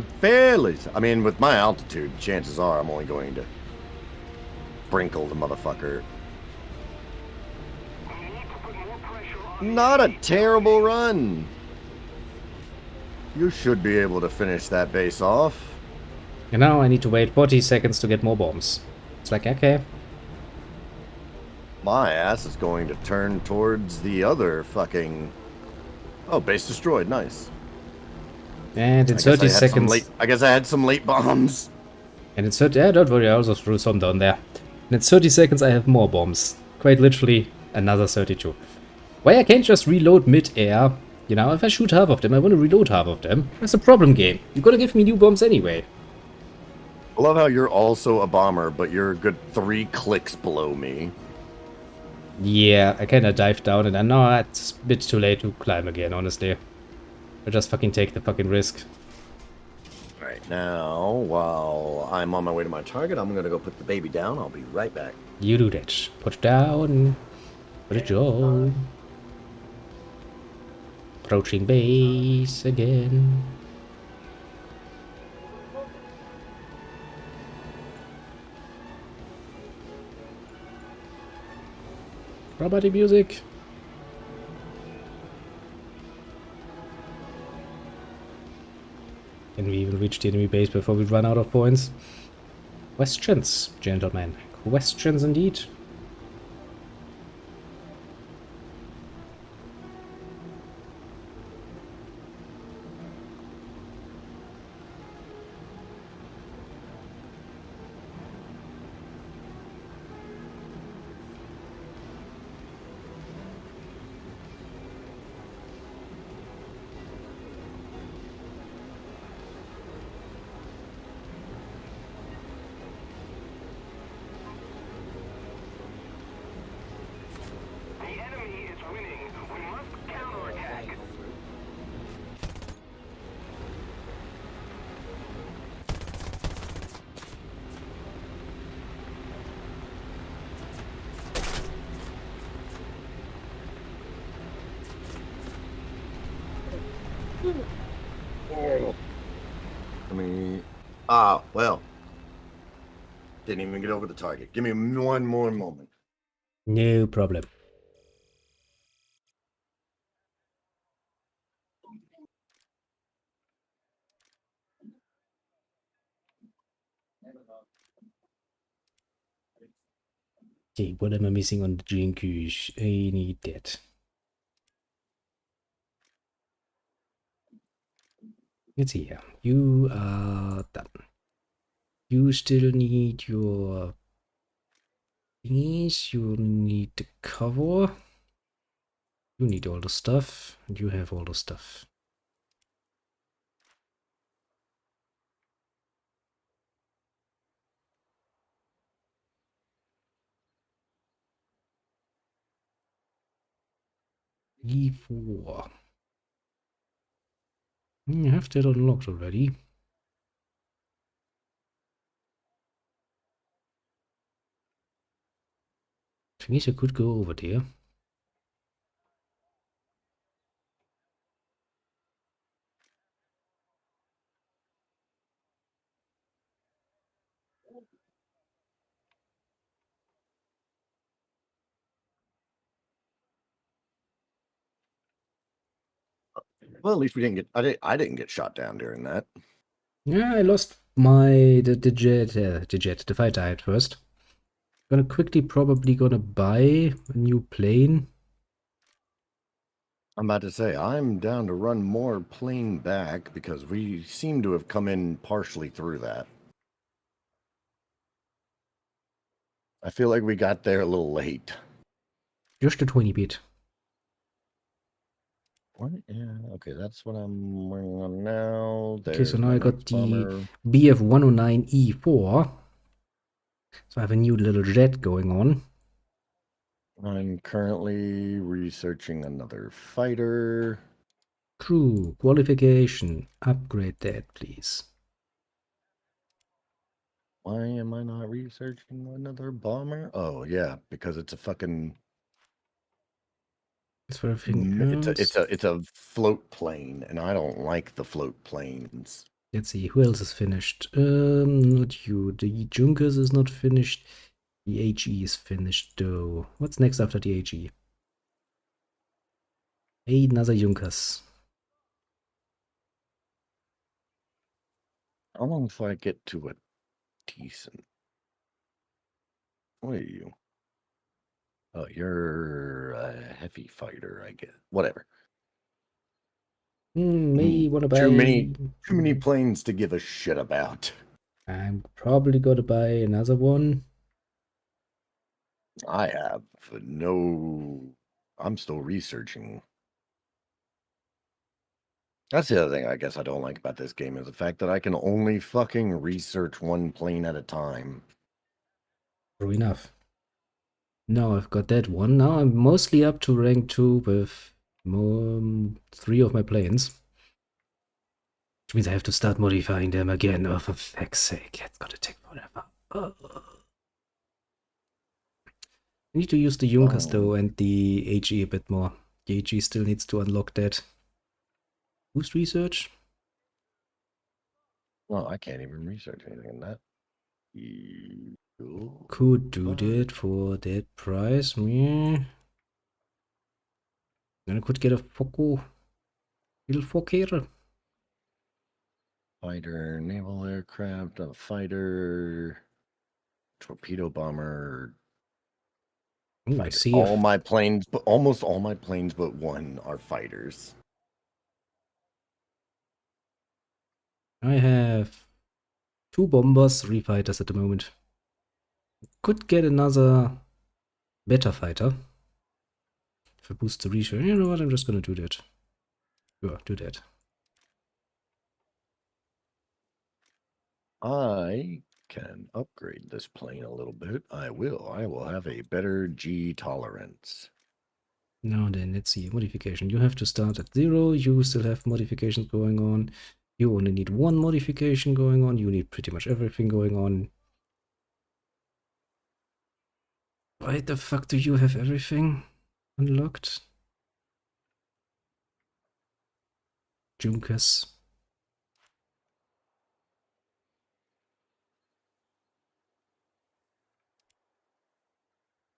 mean, with my altitude, chances are I'm only going to sprinkle the motherfucker. Not a terrible run. You should be able to finish that base off. And now I need to wait 40 seconds to get more bombs. It's like, okay. My ass is going to turn towards the other fucking... Oh, base destroyed. Nice. And in 30 seconds... I guess I had some late bombs. And in 30... Yeah, don't worry, I also threw some down there. And in 30 seconds I have more bombs. Quite literally, another 32. Why I can't just reload mid-air? You know, if I shoot half of them, I want to reload half of them. That's a problem, game. You gotta give me new bombs anyway. I love how you're also a bomber, but you're a good 3 clicks below me. Yeah, I kinda dived down and I know it's a bit too late to climb again, honestly. I just fucking take the fucking risk. Right now, while I'm on my way to my target, I'm gonna go put the baby down. I'll be right back. You do that. Put it down. Put it down. Approaching base again. Robot music. Can we even reach the enemy base before we run out of points? Questions, gentlemen. Questions indeed. Well. Didn't even get over the target. Give me one more moment. No problem. Okay, what am I missing on the Jinkush? I need that. Let's see here. You are done. You still need your thingies. You need the cover. You need all the stuff. And you have all the stuff. E4. You have that unlocked already. I guess I could go over there. Well, at least we didn't get. I didn't get shot down during that. Yeah, I lost my the fighter I had first. Gonna quickly probably gonna buy a new plane. I'm about to say I'm down to run more plane back because we seem to have come in partially through that. I feel like we got there a little late. Just a 20 bit. What? Yeah, okay, that's what I'm working on now. Okay, so There's now my I got next the bomber. BF-109E4. So I have a new little jet going on. I'm currently researching another fighter. Crew, qualification. Upgrade that, please. Why am I not researching another bomber? Oh yeah, because it's a fucking As for everything else. it's a float plane, and I don't like the float planes. Let's see, who else is finished? Not you. The Junkers is not finished. The HE is finished though. What's next after the HE? Another Junkers. How long before I get to a decent? What are you? Oh, you're a heavy fighter, I guess. Whatever. May wanna buy. Too many planes to give a shit about. I'm probably gonna buy another one. I have no. I'm still researching. That's the other thing I guess I don't like about this game is the fact that I can only fucking research one plane at a time. True enough. Now I've got that one. Now I'm mostly up to rank 2 with 3 of my planes. Which means I have to start modifying them again. Oh, for fuck's sake, it's gonna take forever. Oh. I need to use the Junkers though and the HE a bit more. The HE still needs to unlock that. Boost research? Well, I can't even research anything in that. Could do that for that price. Meh. Then I could get a Focko. Little Fokker. Fighter, naval aircraft, a fighter, torpedo bomber. Ooh, I see all my planes, but almost all my planes but one are fighters. I have 2 bombers, 3 fighters at the moment. Could get another better fighter. If I boost the research, you know what, I'm just gonna do that. Sure, do that. I can upgrade this plane a little bit. I will. I will have a better G tolerance. Now then, let's see. Modification. You have to start at 0. You still have modifications going on. You only need 1 modification going on. You need pretty much everything going on. Why the fuck do you have everything unlocked? Junkers.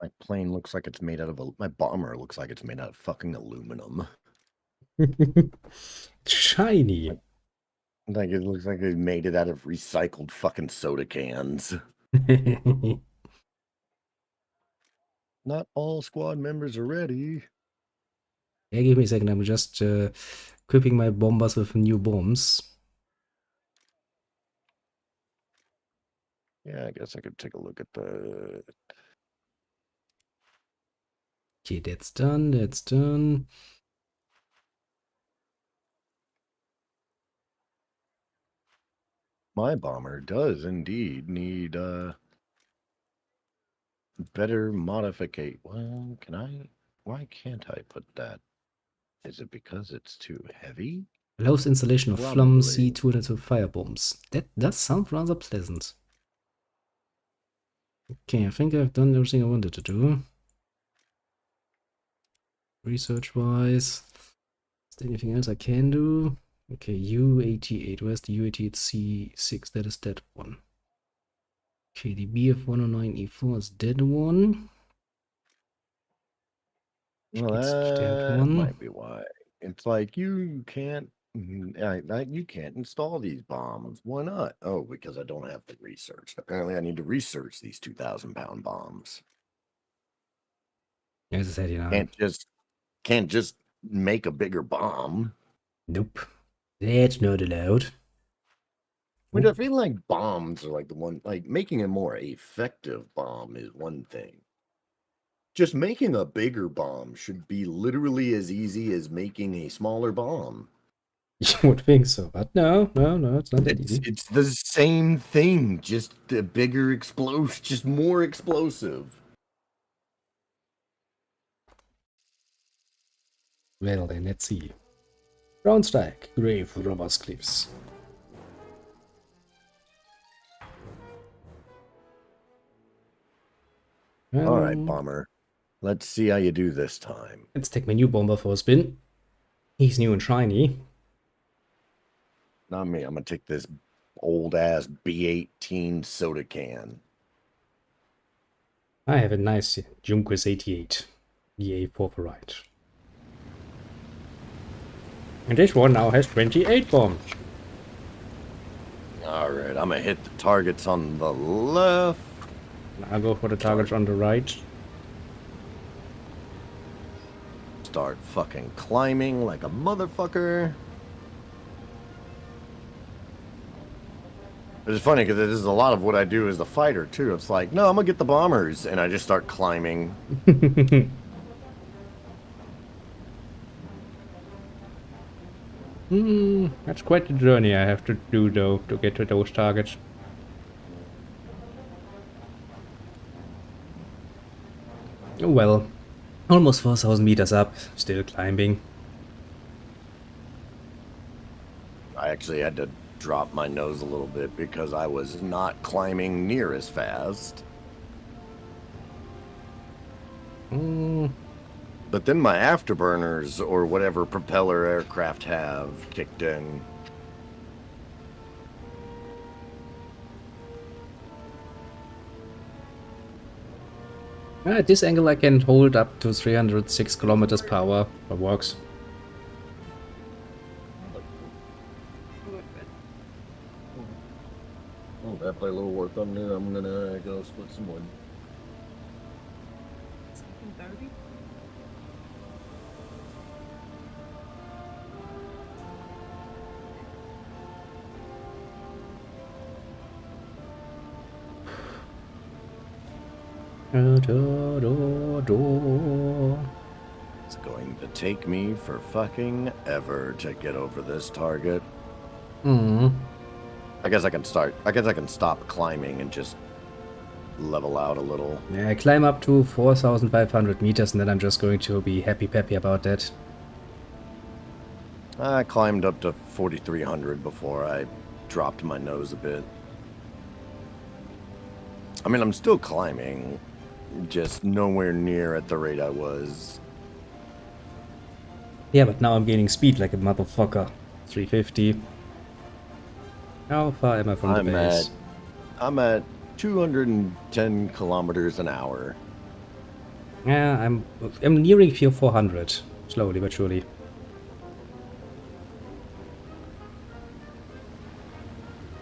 My plane looks like it's made out of my bomber looks like it's made out of fucking aluminum. Shiny. Like it looks like they made it out of recycled fucking soda cans. Not all squad members are ready. Yeah, give me a second. I'm just equipping my bombers with new bombs. Yeah, I guess I could take a look at the. Okay, that's done. That's done. My bomber does indeed need better modificate. Well, can I? Why can't I put that? Is it because it's too heavy? Allows installation of Probably. Flum C200 fire bombs. That does sound rather pleasant. Okay, I think I've done everything I wanted to do. Research-wise. Is there anything else I can do? Okay, U88. Where's the U88 C6? That is that one. Okay, the BF109E4 is that one. Well, It's that that one. might be why. It's like you can't. You can't install these bombs. Why not? Oh, because I don't have the research. Apparently, I need to research these 2,000-pound bombs. As I said, you know. Can't just make a bigger bomb. Nope. That's not allowed. Which I feel like bombs are like the one, like making a more effective bomb is one thing. Just making a bigger bomb should be literally as easy as making a smaller bomb. You would think so, but no, it's not that easy. It's the same thing, just a bigger explosion, just more explosive. Well then, let's see. Ground strike, grave robbers cliffs. Well, All right, bomber. Let's see how you do this time. let's take my new bomber for a spin. He's new and shiny. Not me. I'm gonna take this old ass B18 soda can. I have a nice Junquist 88 EA4 right. And this one now has 28 bombs. All right, I'm gonna hit the targets on the left. I'll go for the targets on the right. Start fucking climbing like a motherfucker. It's funny because this is a lot of what I do as a fighter too. It's like, no, I'm gonna get the bombers, and I just start climbing. That's quite the journey I have to do though to get to those targets. Oh well, almost 4,000 meters up, still climbing. I actually had to drop my nose a little bit because I was not climbing near as fast. But then my afterburners, or whatever propeller aircraft have, kicked in. At this angle I can hold up to 306 kilometers per hour. That works. Oh, that play a little work on there. I'm gonna go split some wood. 30? It's going to take me for fucking ever to get over this target. I guess I can stop climbing and just level out a little. Yeah, I climb up to 4,500 meters and then I'm just going to be happy-peppy about that. I climbed up to 4,300 before I dropped my nose a bit. I mean, I'm still climbing, just nowhere near at the rate I was. Yeah, but now I'm gaining speed like a motherfucker. 350. How far am I from the base? I'm at 210 kilometers an hour. Yeah, I'm nearing 400. Slowly but surely.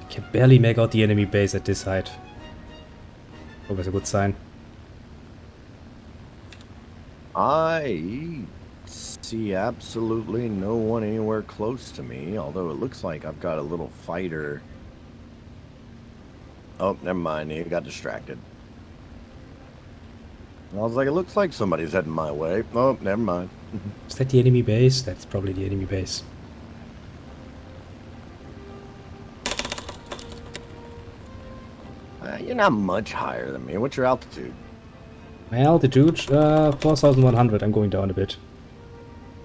I can barely make out the enemy base at this height. Always a good sign. I see absolutely no one anywhere close to me, although it looks like I've got a little fighter. Oh, never mind. You got distracted. I was like, it looks like somebody's heading my way. Oh, never mind. Is that the enemy base? That's probably the enemy base. You're not much higher than me. What's your altitude? My altitude, 4,100. I'm going down a bit.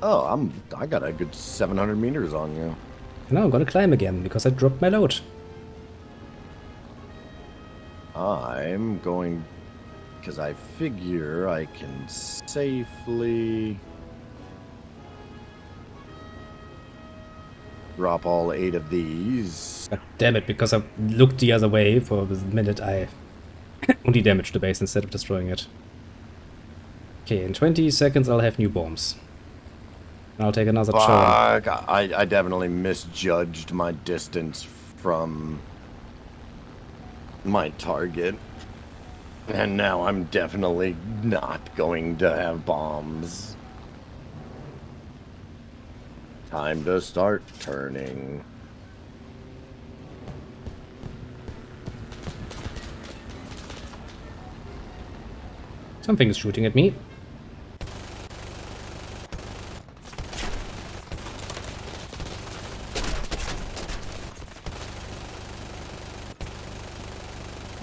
Oh, I got a good 700 meters on you. Now I'm gonna climb again because I dropped my load. I'm going because I figure I can safely drop all 8 of these. God damn it, because I looked the other way for a minute, I only damaged the base instead of destroying it. Okay, in 20 seconds I'll have new bombs. I'll take another turn. I definitely misjudged my distance from my target. And now I'm definitely not going to have bombs. Time to start turning. Something is shooting at me.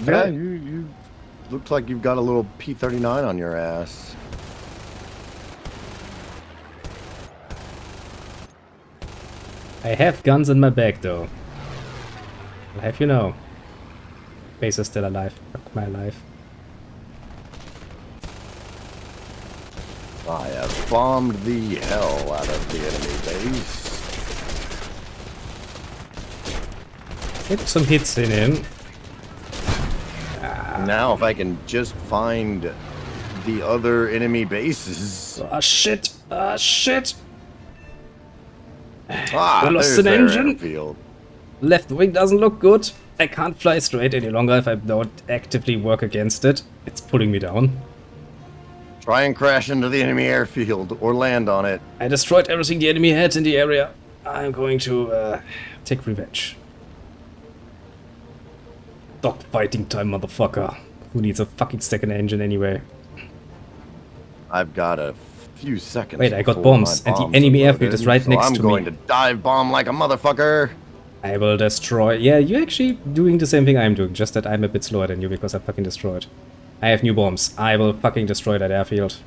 Yeah, you looks like you've got a little P-39 on your ass. I have guns in my bag though. I'll have you know. Base is still alive. Fuck my life. I have bombed the hell out of the enemy base. Get some hits in him. Now if I can just find the other enemy bases. Ah shit! Ah shit! Ah, We lost there's an their engine. airfield. Left wing doesn't look good. I can't fly straight any longer if I don't actively work against it. It's pulling me down. Try and crash into the enemy airfield or land on it. I destroyed everything the enemy had in the area. I'm going to take revenge. Dogfighting time, motherfucker. Who needs a fucking second engine anyway? I've got a few seconds. Wait, I got before bombs, my and the bombs enemy are airfield is loaded, right so next I'm to going me. to dive bomb like a motherfucker. I will destroy... Yeah, you're actually doing the same thing I'm doing, just that I'm a bit slower than you because I fucking destroyed. I have new bombs. I will fucking destroy that airfield.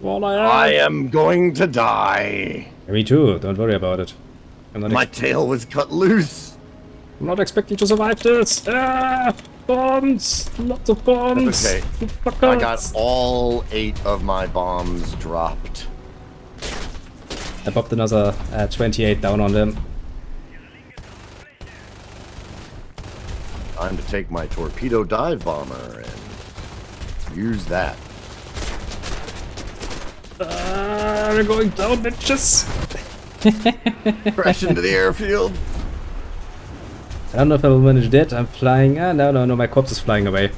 I am going to die. Me too, don't worry about it. My tail was cut loose. I'm not expecting to survive this. Ah, bombs! Lots of bombs! Okay, I got all 8 of my bombs dropped. I popped another 28 down on them. Time to take my torpedo dive bomber and use that. We're going down, bitches! Crash into the airfield. I don't know if I will manage that. I'm flying. Ah, no, my corpse is flying away.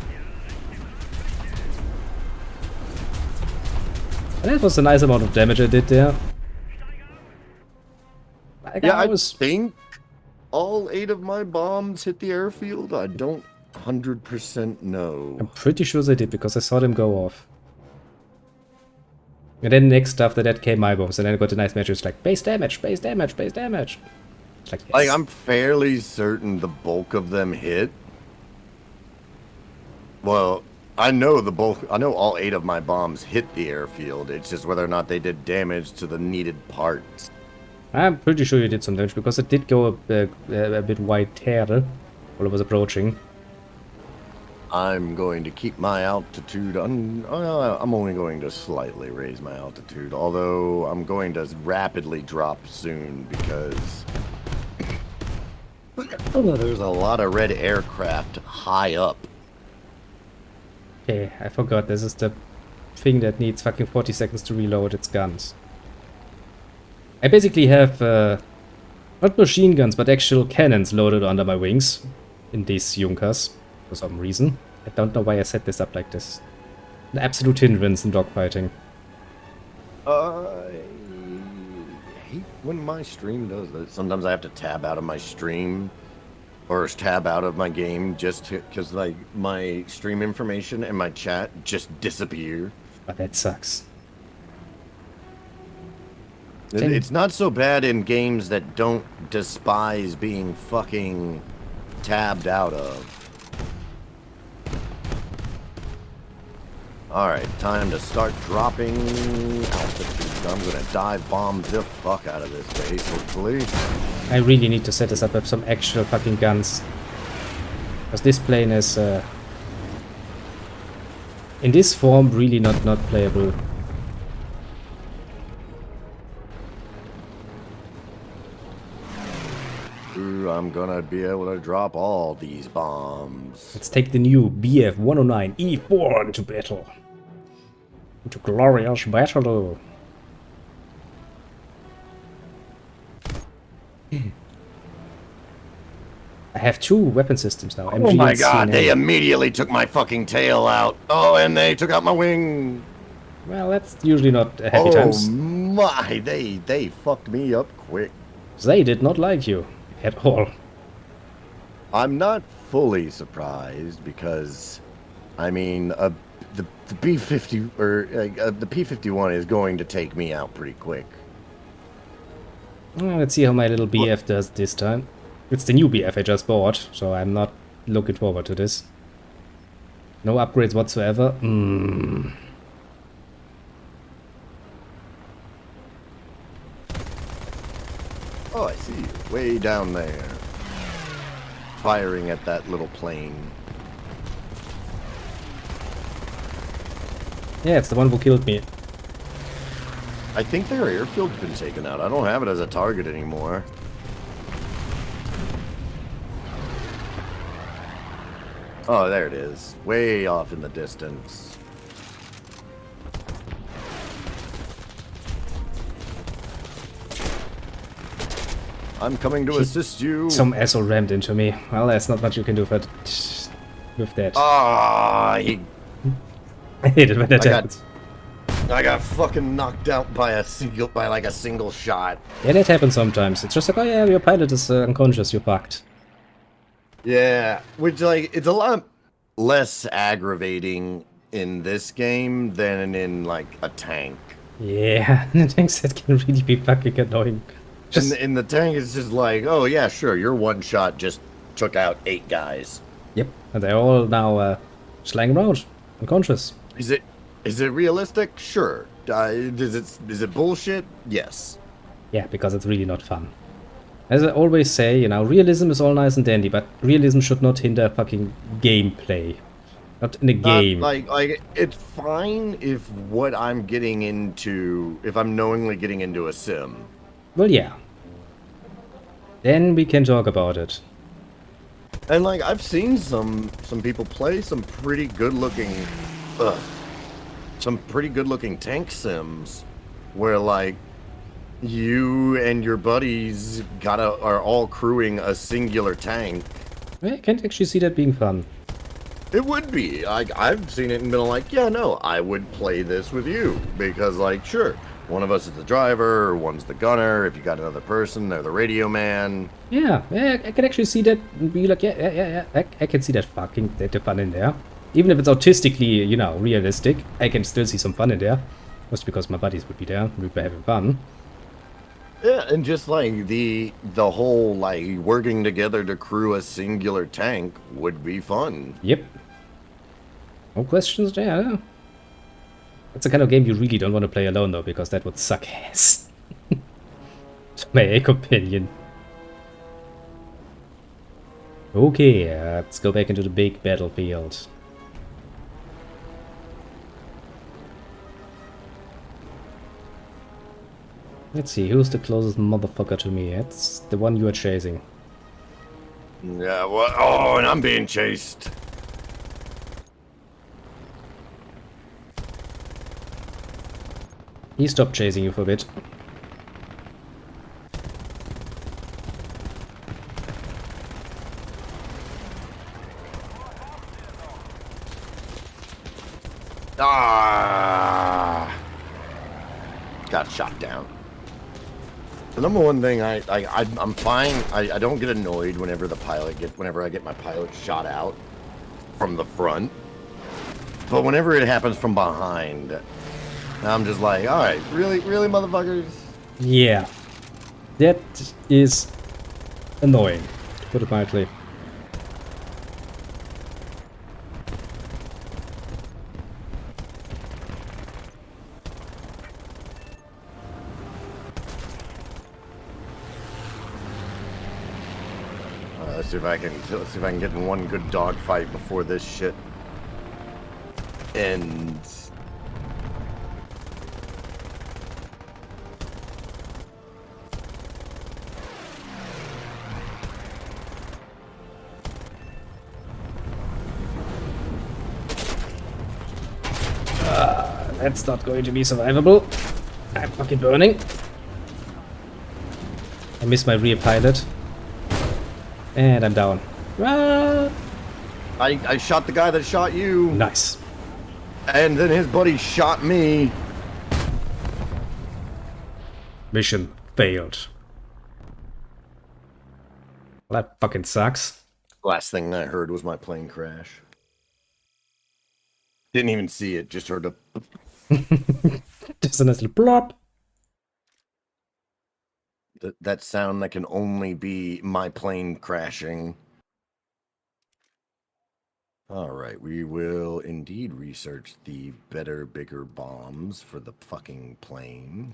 And that was a nice amount of damage I did there. Yeah, I think all 8 of my bombs hit the airfield. I don't 100% know. I'm pretty sure they did because I saw them go off. And then next after that came my bombs, and then I got a nice message like base damage, base damage, base damage. It's like, yes. Like, I'm fairly certain the bulk of them hit. Well, I know the bulk. I know all 8 of my bombs hit the airfield. It's just whether or not they did damage to the needed parts. I'm pretty sure you did some damage because it did go a bit wide tear while I was approaching. I'm going to keep my altitude. I'm only going to slightly raise my altitude, although I'm going to rapidly drop soon because there's a lot of red aircraft high up. Okay, I forgot. This is the thing that needs fucking 40 seconds to reload its guns. I basically have not machine guns, but actual cannons loaded under my wings in these Junkers for some reason. I don't know why I set this up like this. An absolute hindrance in dogfighting. I hate when my stream does that. Sometimes I have to tab out of my stream or tab out of my game just because like my stream information and my chat just disappear. But that sucks. It's not so bad in games that don't despise being fucking tabbed out of. Alright, time to start dropping altitude. I'm gonna dive bomb the fuck out of this base, hopefully. I really need to set this up with some actual fucking guns. Because this plane is, in this form, really not playable. Ooh, I'm gonna be able to drop all these bombs. Let's take the new BF 109 E4 into battle. Into glorious battle. I have 2 weapon systems now. Oh my god, they immediately took my fucking tail out. Oh, and they took out my wing. Well, that's usually not happy times. Oh my, they fucked me up quick. They did not like you at all. I'm not fully surprised because, I mean, the B-50 or the P-51 is going to take me out pretty quick. Let's see how my little BF does this time. It's the new BF I just bought, so I'm not looking forward to this. No upgrades whatsoever. Oh, I see you. Way down there. Firing at that little plane. Yeah, it's the one who killed me. I think their airfield's been taken out. I don't have it as a target anymore. Oh, there it is. Way off in the distance. I'm coming to assist you. Some asshole rammed into me. Well, there's not much you can do with that. Ah, he... I hate it when that happens. I got fucking knocked out by a single shot. Yeah, that happens sometimes. It's just like, oh yeah, your pilot is unconscious, you're fucked. Yeah, which like it's a lot less aggravating in this game than in like a tank. Yeah, the tanks that can really be fucking annoying. Just in the tank, it's just like, oh yeah, sure, your one shot just took out 8 guys. Yep, and they're all now slanging around, unconscious. Is it realistic? Sure. Is it bullshit? Yes. Yeah, because it's really not fun. As I always say, you know, realism is all nice and dandy, but realism should not hinder fucking gameplay. Not in a game. Like it's fine if what I'm getting into, if I'm knowingly getting into a sim. Well, yeah. Then we can talk about it. And like I've seen some people play some pretty good looking tank sims where like you and your buddies are all crewing a singular tank. I can't actually see that being fun. It would be. I've seen it and been like, yeah, no, I would play this with you because like sure, one of us is the driver, one's the gunner. If you got another person, they're the radio man. Yeah, I can actually see that and be like, yeah. I can see that the fun in there. Even if it's artistically, you know, realistic, I can still see some fun in there. Just because my buddies would be there, we'd be having fun. Yeah, and just like the whole like working together to crew a singular tank would be fun. Yep. No questions there. It's the kind of game you really don't want to play alone though, because that would suck ass. That's my opinion. Okay, let's go back into the big battlefield. Let's see, who's the closest motherfucker to me? It's the one you are chasing. Yeah, what? Oh, and I'm being chased. He stopped chasing you for a bit. Ah! got shot down. The number one thing I'm fine. I don't get annoyed whenever I get my pilot shot out from the front. But whenever it happens from behind, I'm just like, all right, really, motherfuckers. Yeah, that is annoying, to put it mildly. Let's see if I can get in one good dogfight before this shit ends. That's not going to be survivable. I'm fucking burning. I missed my rear pilot. And I'm down. Ah! I shot the guy that shot you. Nice. And then his buddy shot me. Mission failed. Well, that fucking sucks. Last thing I heard was my plane crash. Didn't even see it, just heard a... Just a nice little plop. That sound that can only be my plane crashing. Alright, we will indeed research the better, bigger bombs for the fucking plane.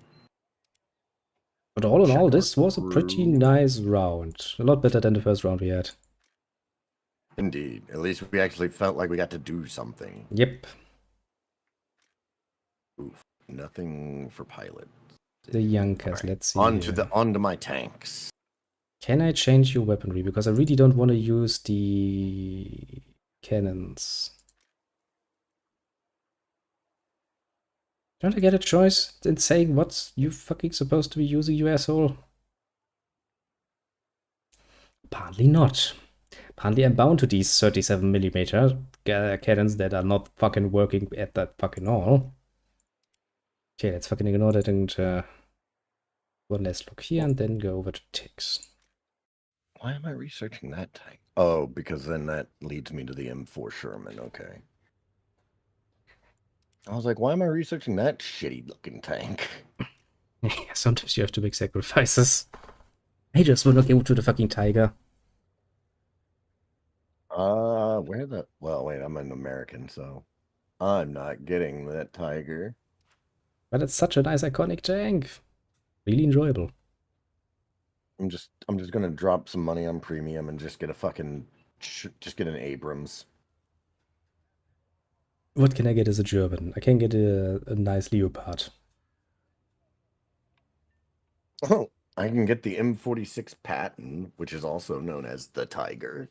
But all in all, Check this our was a pretty crew. nice round. A lot better than the first round we had. Indeed. At least we actually felt like we got to do something. Yep. Oof. Nothing for pilot. The Yonkers, Alright, let's see. Onto my tanks. Can I change your weaponry? Because I really don't want to use the cannons. Don't I get a choice in saying what you fucking supposed to be using, you asshole? Apparently not. Apparently I'm bound to these 37mm cannons that are not fucking working at that fucking all. Okay, let's fucking ignore that and one last look here and then go over to ticks. Why am I researching that tank? Oh, because then that leads me to the M4 Sherman, okay. I was like, why am I researching that shitty looking tank? Yeah, sometimes you have to make sacrifices. I just want to go to the fucking Tiger. Where the... Well, wait, I'm an American, so... I'm not getting that Tiger. But it's such a nice iconic tank. Really enjoyable. I'm just gonna drop some money on premium and just get a fucking... Just get an Abrams. What can I get as a German? I can get a nice Leopard. Oh, I can get the M46 Patton, which is also known as the Tiger.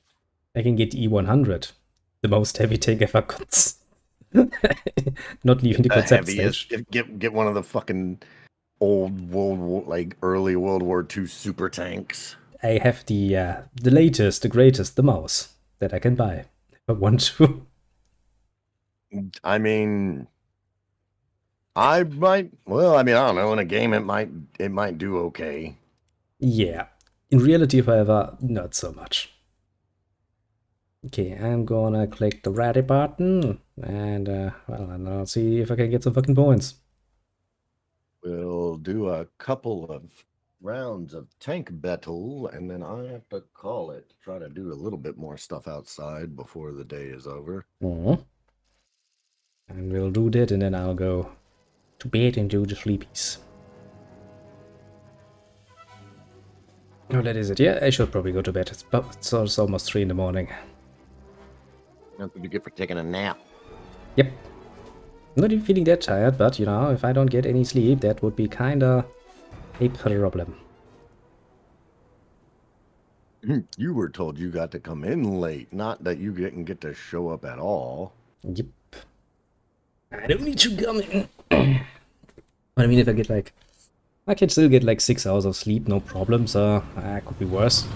I can get the E100. The most heavy tank ever got. Not leaving the concept stage. Get one of the fucking old World War, like early World War II super tanks. I have the latest, the greatest, the mouse that I can buy if I want to. I mean, I might. Well, I mean, I don't know. In a game, it might do okay. Yeah. In reality, however, not so much. Okay, I'm gonna click the ready button and well, and I'll see if I can get some fucking points. We'll do a couple of rounds of tank battle, and then I have to call it to try to do a little bit more stuff outside before the day is over. And we'll do that, and then I'll go to bed and do the sleepies. Oh, that is it. Yeah, I should probably go to bed. It's almost 3 in the morning. That's what you get for taking a nap. Yep. I'm not even feeling that tired, but, you know, if I don't get any sleep, that would be kinda a problem. You were told you got to come in late, not that you didn't get to show up at all. Yep. I don't need to come in. But I mean, if I get like... I can still get like 6 hours of sleep, no problem, so could be worse.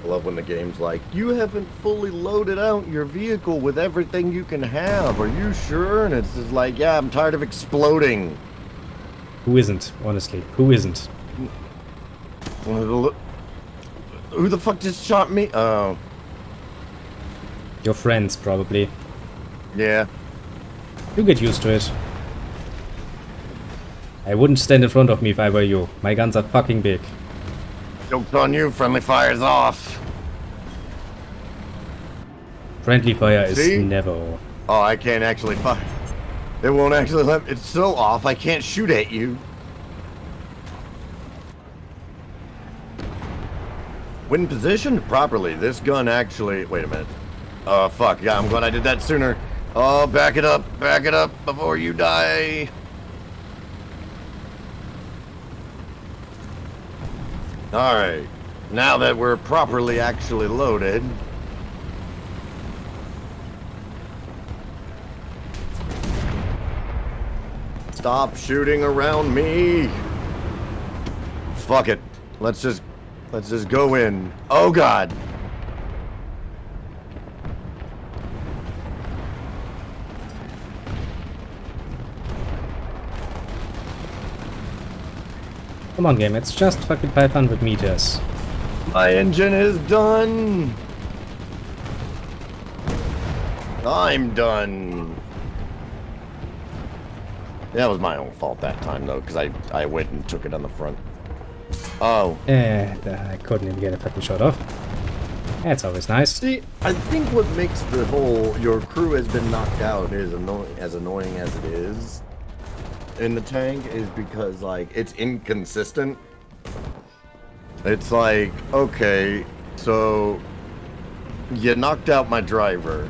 Well, love when the game's like, you haven't fully loaded out your vehicle with everything you can have. Are you sure? And it's just like, yeah, I'm tired of exploding. Who isn't, honestly? Who isn't? Who the fuck just shot me? Oh. Your friends, probably. Yeah. You get used to it. I wouldn't stand in front of me if I were you. My guns are fucking big. Joke's on you, friendly fire's off. Friendly fire is See? never off. Oh, I can't actually fire. It won't actually let me. It's so off, I can't shoot at you. When positioned properly, this gun actually... Wait a minute. Oh, fuck. Yeah, I'm glad I did that sooner. Oh, back it up before you die. Alright. Now that we're properly actually loaded... Stop shooting around me. Fuck it. Let's just go in. Oh god. Come on, game. It's just fucking 500 meters. My engine is done. I'm done. That was my own fault that time, though, because I went and took it on the front. Oh. I couldn't even get a fucking shot off. That's always nice. See, I think what makes the whole your crew has been knocked out is as annoying as it is in the tank is because, like, it's inconsistent. It's like, okay, so you knocked out my driver.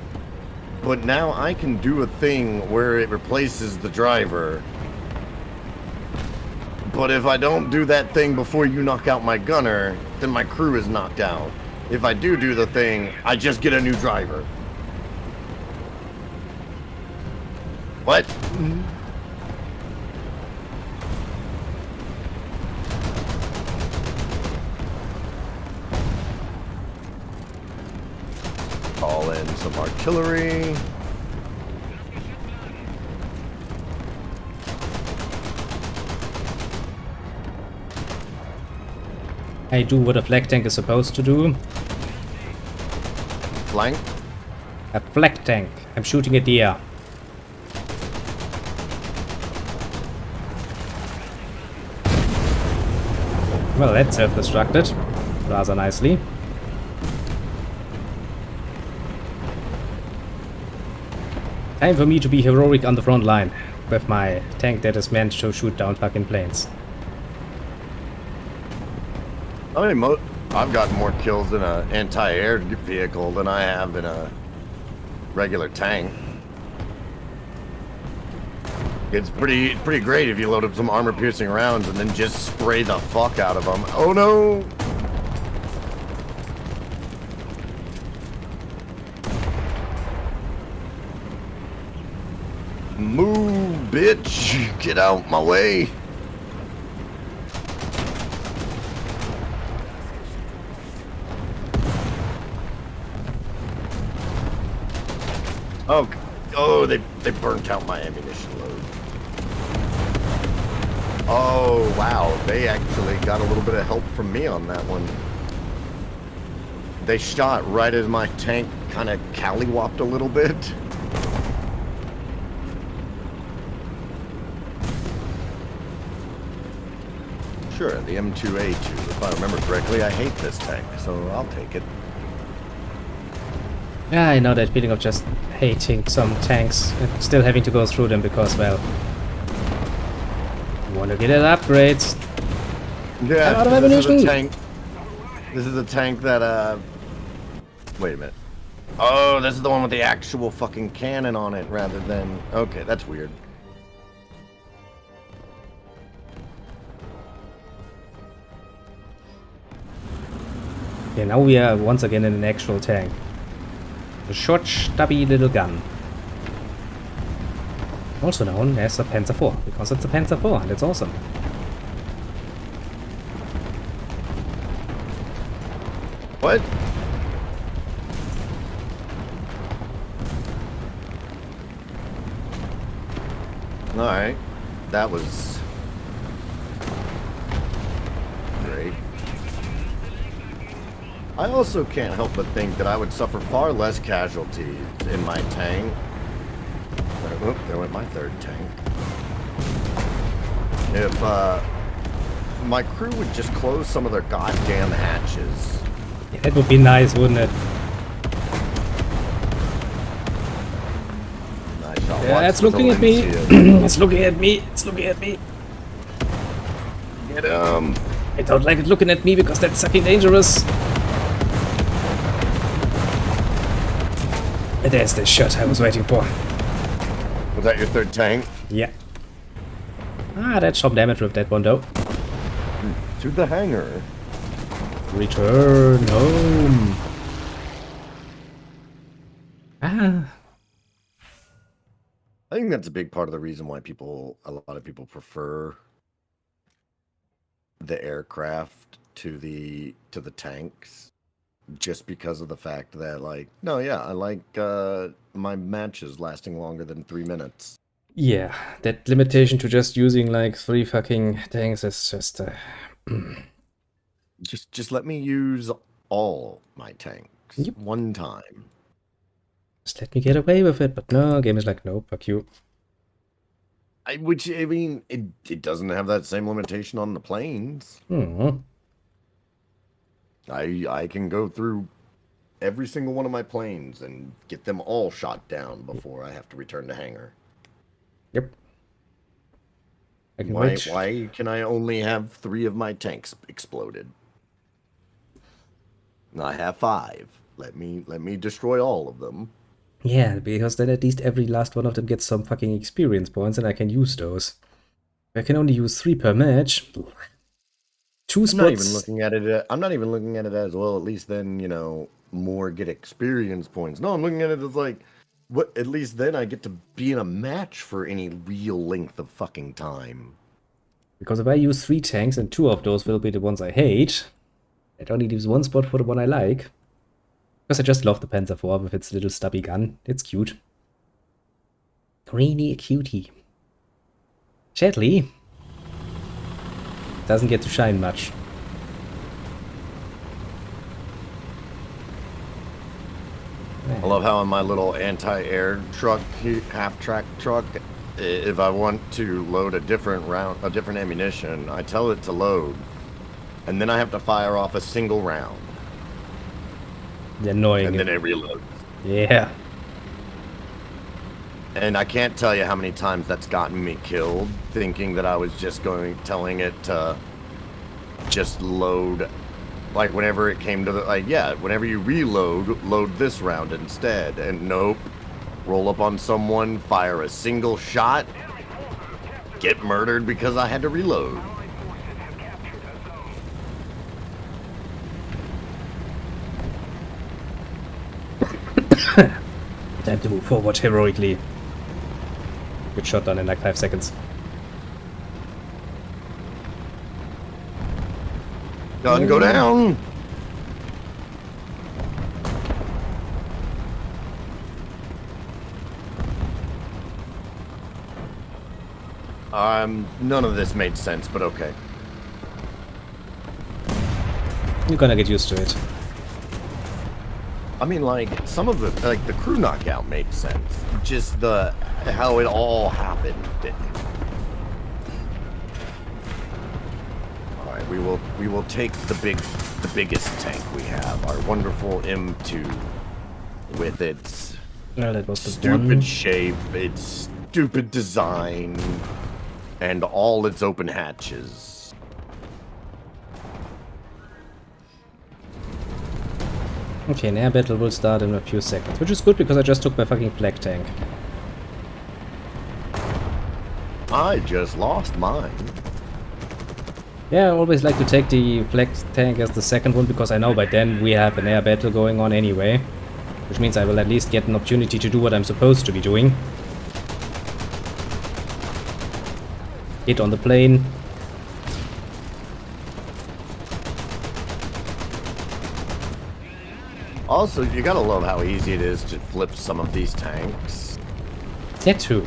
But now I can do a thing where it replaces the driver. But if I don't do that thing before you knock out my gunner, then my crew is knocked out. If I do the thing, I just get a new driver. What? Call in some artillery. I do what a flak tank is supposed to do. Flank. A flak tank. I'm shooting at the air. Well, that self-destructed rather nicely. Time for me to be heroic on the front line with my tank that is meant to shoot down fucking planes. I mean, I've gotten more kills in an anti-air vehicle than I have in a regular tank. It's pretty great if you load up some armor-piercing rounds and then just spray the fuck out of them. Oh no! Move, bitch! Get out my way! Oh, they burnt out my ammunition load. Oh, wow. They actually got a little bit of help from me on that one. They shot right as my tank kind of callywhopped a little bit. Sure, the M2A2. If I remember correctly, I hate this tank, so I'll take it. Yeah, I know that feeling of just hating some tanks and still having to go through them because, well, you want to get it upgrades. Yeah, I'm out of ammunition. This is a tank that, wait a minute. Oh, this is the one with the actual fucking cannon on it rather than... Okay, that's weird. Okay, now we are once again in an actual tank. A short, stubby little gun. Also known as a Panzer IV, because it's a Panzer IV and it's awesome. What? Alright. That was great. I also can't help but think that I would suffer far less casualties in my tank. Oop, there went my third tank. If my crew would just close some of their goddamn hatches. Yeah, that would be nice, wouldn't it? Yeah, it's looking at me. It's looking at me. It's looking at me. Get him. I don't like it looking at me because that's fucking dangerous. And there's the shot I was waiting for. Was that your third tank? Yeah. Ah, that's some damage with that one though. To the hangar. Return home. Ah. I think that's a big part of the reason why a lot of people prefer the aircraft to the tanks, just because of the fact that, like, no, yeah, I like my matches lasting longer than 3 minutes. Yeah, that limitation to just using like 3 fucking tanks is just Just let me use all my tanks one time. just let me get away with it, but no, game is like, no, fuck you. It doesn't have that same limitation on the planes. I can go through every single one of my planes and get them all shot down before I have to return to hangar. Yep. Why can I only have 3 of my tanks exploded? I have 5. Let me destroy all of them. Yeah, because then at least every last one of them gets some fucking experience points and I can use those. I can only use 3 per match. 2 spots. I'm not even looking at it as, well, at least then, you know, more get experience points. No, I'm looking at it as like, what? At least then I get to be in a match for any real length of fucking time. Because if I use 3 tanks and 2 of those will be the ones I hate, I only leaves 1 spot for the one I like. Because I just love the Panzer IV with its little stubby gun. It's cute. Greeny cutie. Sadly, doesn't get to shine much. I love how in my little anti-air truck, half-track truck, if I want to load a different ammunition, I tell it to load, and then I have to fire off a single round. Annoying. And then it reloads. Yeah. And I can't tell you how many times that's gotten me killed, thinking that I was just telling it to just load. Like, whenever it came to the, like, yeah, whenever you reload, load this round instead. And nope. Roll up on someone, fire a single shot, get murdered because I had to reload. Time to move forward heroically. Good shot done in like 5 seconds. Gun go down! None of this made sense, but okay. You're gonna get used to it. I mean, like, some of the crew knockout made sense. Just how it all happened didn't. Alright, we will take the biggest tank we have, our wonderful M2, with its That was the stupid one. shape, its stupid design, and all its open hatches. Okay, an air battle will start in a few seconds, which is good because I just took my fucking flag tank. I just lost mine. Yeah, I always like to take the flag tank as the second one because I know by then we have an air battle going on anyway. Which means I will at least get an opportunity to do what I'm supposed to be doing. Hit on the plane. Also, you gotta love how easy it is to flip some of these tanks. That too.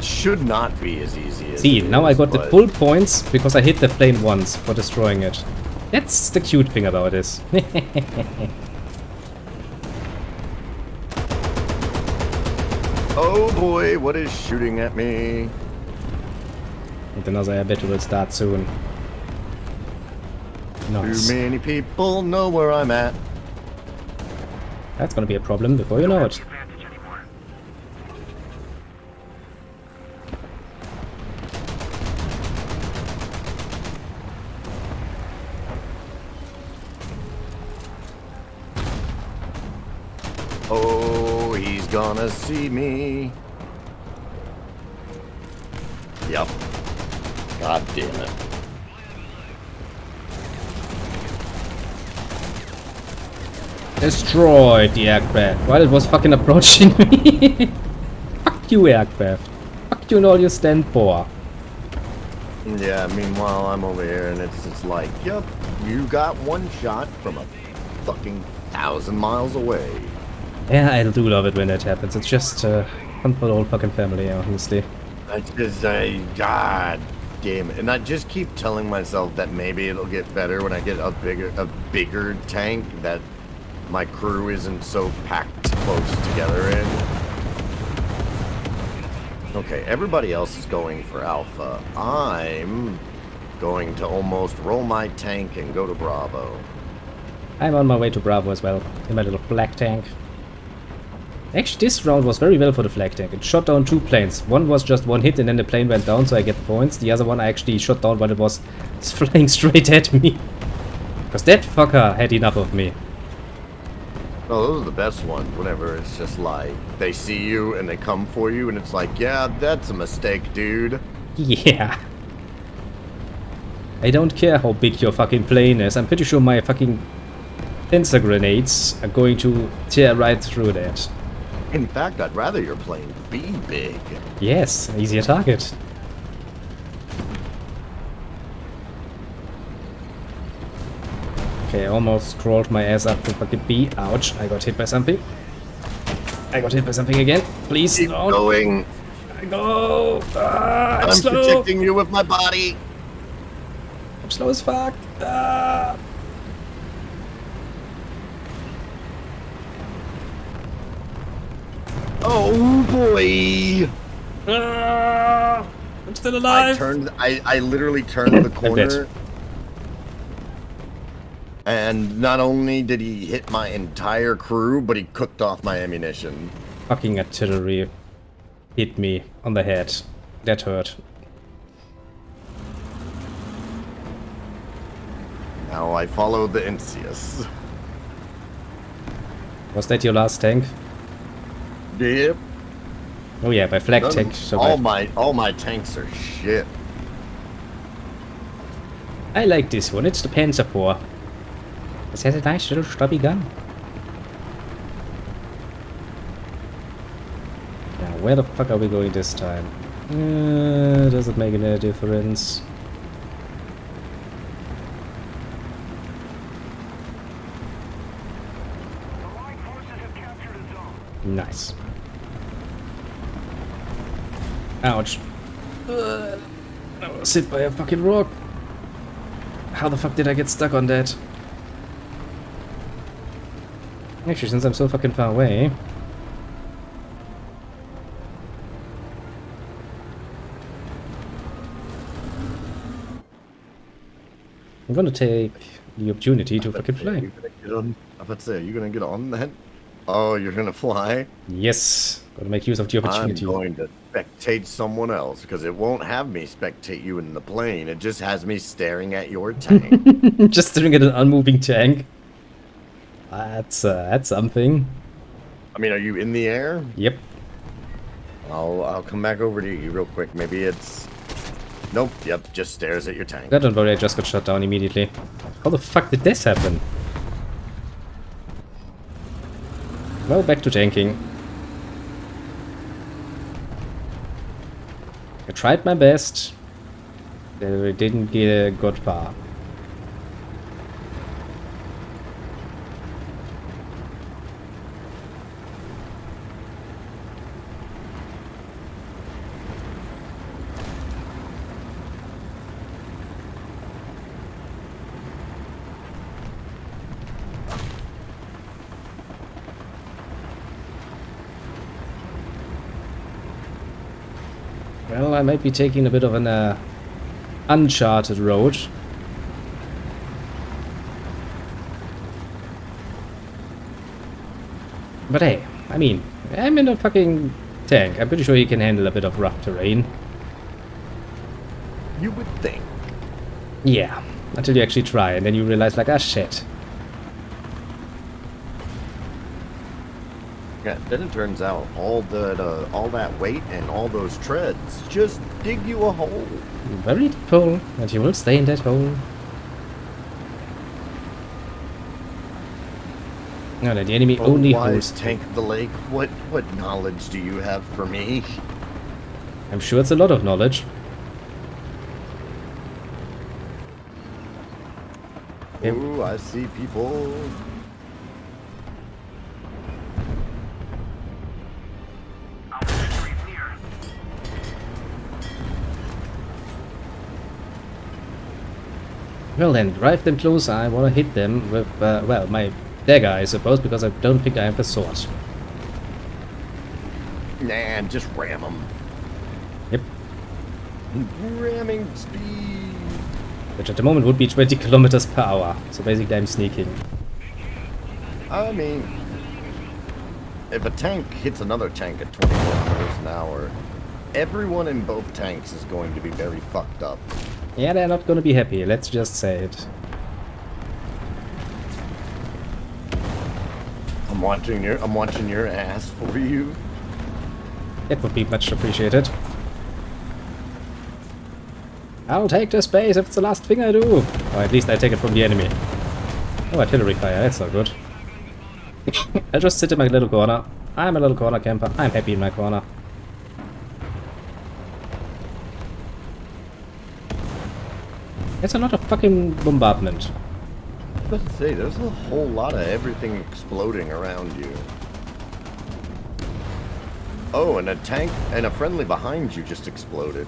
should not be as easy as See, it now I is, got the but- full points because I hit the plane once for destroying it. That's the cute thing about this. Oh boy, what is shooting at me? And another air battle will start soon. Nice. Too many people know where I'm at. That's gonna be a problem before you know it. Oh, he's gonna see me. Yep. God damn it. Destroyed the aircraft while it was fucking approaching me. Fuck you, aircraft. Fuck you and all you stand for. Yeah, meanwhile, I'm over here and it's just like, yep, you got one shot from a fucking 1,000 miles away. Yeah, I do love it when that happens. It's just fun for the whole fucking family, honestly. God damn it. And I just keep telling myself that maybe it'll get better when I get a bigger tank that my crew isn't so packed close together in. Okay, everybody else is going for Alpha. I'm going to almost roll my tank and go to Bravo. I'm on my way to Bravo as well, in my little flak tank. Actually, this round was very well for the flak tank. It shot down 2 planes. One was just one hit and then the plane went down, so I get the points. The other one I actually shot down while it was flying straight at me. Because that fucker had enough of me. Oh, those are the best ones, whenever it's just like, they see you and they come for you and it's like, yeah, that's a mistake, dude. Yeah. I don't care how big your fucking plane is. I'm pretty sure my fucking sensor grenades are going to tear right through that. In fact, I'd rather your plane be big. Yes, easier target. Okay, I almost crawled my ass up to fucking B. Ouch, I got hit by something. I got hit by something again. Please, Keep no. going. Go! I'm I'm slow! protecting you with my body. I'm slow as fuck! Ah. Oh boy! Ah. I'm still alive! I literally turned the corner. And not only did he hit my entire crew, but he cooked off my ammunition. Fucking artillery hit me on the head. That hurt. Now I follow the Incius. Was that your last tank? Yep. Oh yeah, my flag tank. So all my tanks are shit. I like this one. It's the Panzer IV. It has a nice little stubby gun. Now, where the fuck are we going this time? Does it make any difference? Nice. Ouch. I was hit by a fucking rock. How the fuck did I get stuck on that? Actually, since I'm so fucking far away... I'm gonna take the opportunity to fucking fly. I'm about to say, are you gonna get on that? Oh, you're gonna fly? Yes, gotta make use of the opportunity. I'm going to spectate someone else, because it won't have me spectate you in the plane. It just has me staring at your tank. Just staring at an unmoving tank. That's something. I mean, are you in the air? Yep. I'll come back over to you real quick. Maybe it's... Nope, yep, just stares at your tank. Don't worry, I just got shot down immediately. How the fuck did this happen? Well, back to tanking. I tried my best. It didn't get got far. Well, I might be taking a bit of an uncharted road. But hey, I mean, I'm in a fucking tank. I'm pretty sure he can handle a bit of rough terrain. You would think. Yeah, until you actually try, and then you realize, like, ah, shit. Yeah, then it turns out all that weight and all those treads just dig you a hole. Very deep hole, and you will stay in that hole. No, the enemy only wise holds. tank of the lake. What knowledge do you have for me? I'm sure it's a lot of knowledge. Yep. Ooh, I see people. Well then, drive them close. I want to hit them with, well, my dagger, I suppose, because I don't think I have a sword. Nah, just ram them. Yep. Ramming speed. Which at the moment would be 20 kilometers per hour. So basically I'm sneaking. I mean, if a tank hits another tank at 20 kilometers an hour, everyone in both tanks is going to be very fucked up. Yeah, they're not gonna be happy, let's just say it. I'm watching your ass for you. It would be much appreciated. I'll take the space if it's the last thing I do. Or at least I take it from the enemy. Oh, artillery fire, that's not good. I'll just sit in my little corner. I'm a little corner camper. I'm happy in my corner. It's a lot of fucking bombardment. I was about to say, there's a whole lot of everything exploding around you. Oh, and a tank and a friendly behind you just exploded.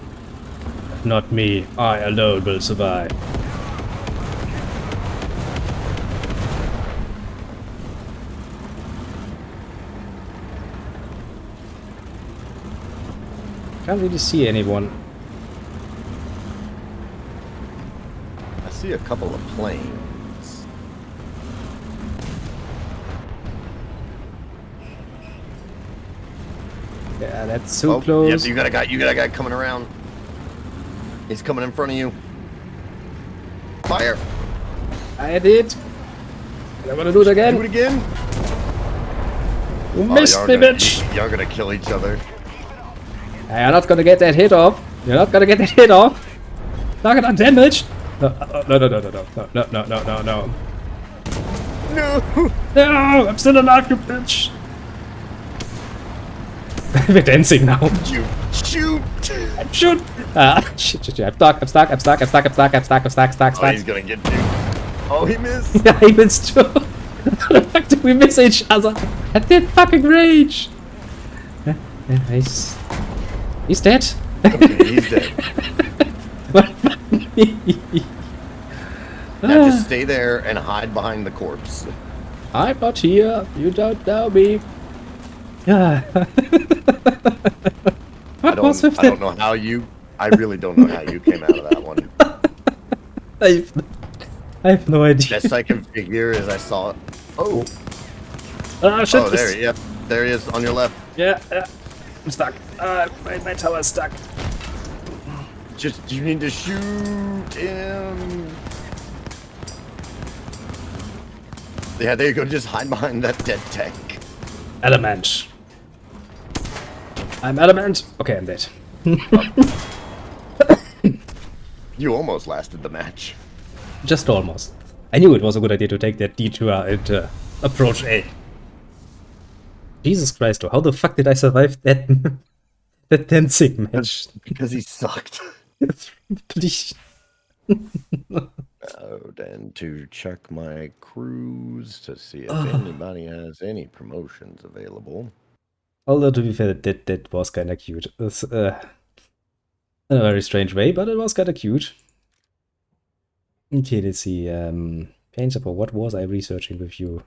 Not me. I alone will survive. Can't really see anyone. I see a couple of planes. Yeah, that's so close. Yep, you got a guy coming around. He's coming in front of you. Fire! I did. I'm gonna do it again. Do it again. You missed me, bitch. You're gonna kill each other. You're not gonna get that hit off. You're not gonna get that hit off. Target undamaged. No, no, no, no, no, no, no, no, no, no, no. No! No, I'm still alive, you bitch. We're dancing now. You shoot! Shoot! Shit. I'm stuck. Oh, he's gonna get you. Oh, he missed. Yeah, he missed too. How the fuck did we miss each other? At that fucking range. He's dead. Okay, he's dead. Now just stay there and hide behind the corpse. I'm not here. You don't know me. Yeah. I don't know how you. I really don't know how you came out of that one. I have no idea. Best I can figure is I saw it. Oh. Shit. Oh, there. Yep. There he is on your left. Yeah. I'm stuck. My tower's stuck. Just you need to shoot him. Yeah, there you go. Just hide behind that dead tank. Element. I'm Element. Okay, I'm dead. You almost lasted the match. Just almost. I knew it was a good idea to take that detour and approach A. Jesus Christ, how the fuck did I survive that that dancing match? Because he sucked. Please. Oh, then to check my crews to see if anybody has any promotions available. Although to be fair, that was kinda cute. It's, in a very strange way, but it was kinda cute. Okay, let's see. Pain support, what was I researching with you?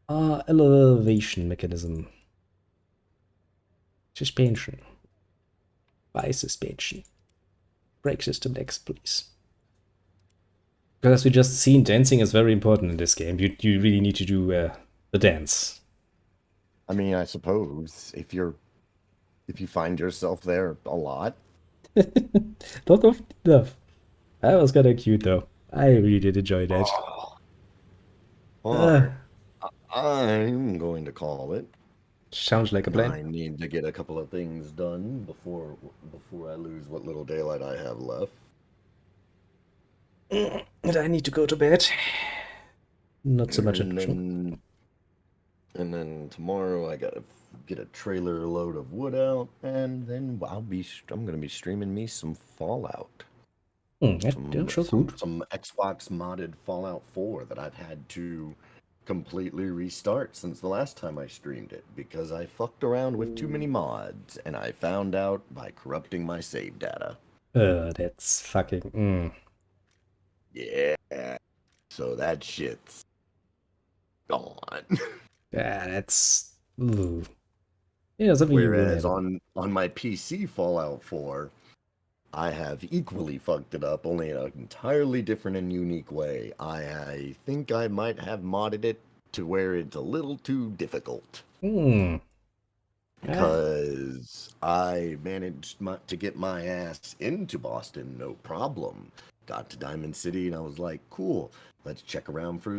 Elevation mechanism. Suspension. Ice suspension. Brake system next, please. Because we just seen, dancing is very important in this game. You really need to do the dance. I mean, I suppose if you find yourself there a lot. Not often enough. That was kind of cute though. I really did enjoy that. Alright. I'm going to call it. Sounds like a plan. I need to get a couple of things done before I lose what little daylight I have left. And I need to go to bed. Not so much And usual. and then tomorrow I gotta get a trailer load of wood out, and then I'm gonna be streaming me some Fallout. That's so good. Some Xbox modded Fallout 4 that I've had to completely restart since the last time I streamed it because I fucked around with too many mods, and I found out by corrupting my save data. That's fucking. Yeah. So that shit's gone. Yeah, that's. Ooh. Yeah, something you Whereas will on my PC Fallout 4, I have equally fucked it up, only in an entirely different and unique way. I think I might have modded it to where it's a little too difficult. Because I managed to get my ass into Boston, no problem. Got to Diamond City and I was like, cool, let's check around for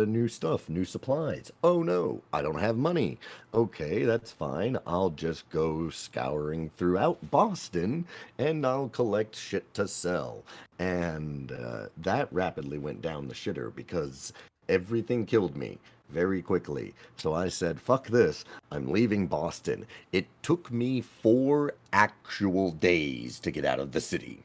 new stuff, new supplies. Oh no, I don't have money. Okay, that's fine. I'll just go scouring throughout Boston and I'll collect shit to sell. And that rapidly went down the shitter because everything killed me very quickly. So I said, fuck this, I'm leaving Boston. It took me 4 actual days to get out of the city.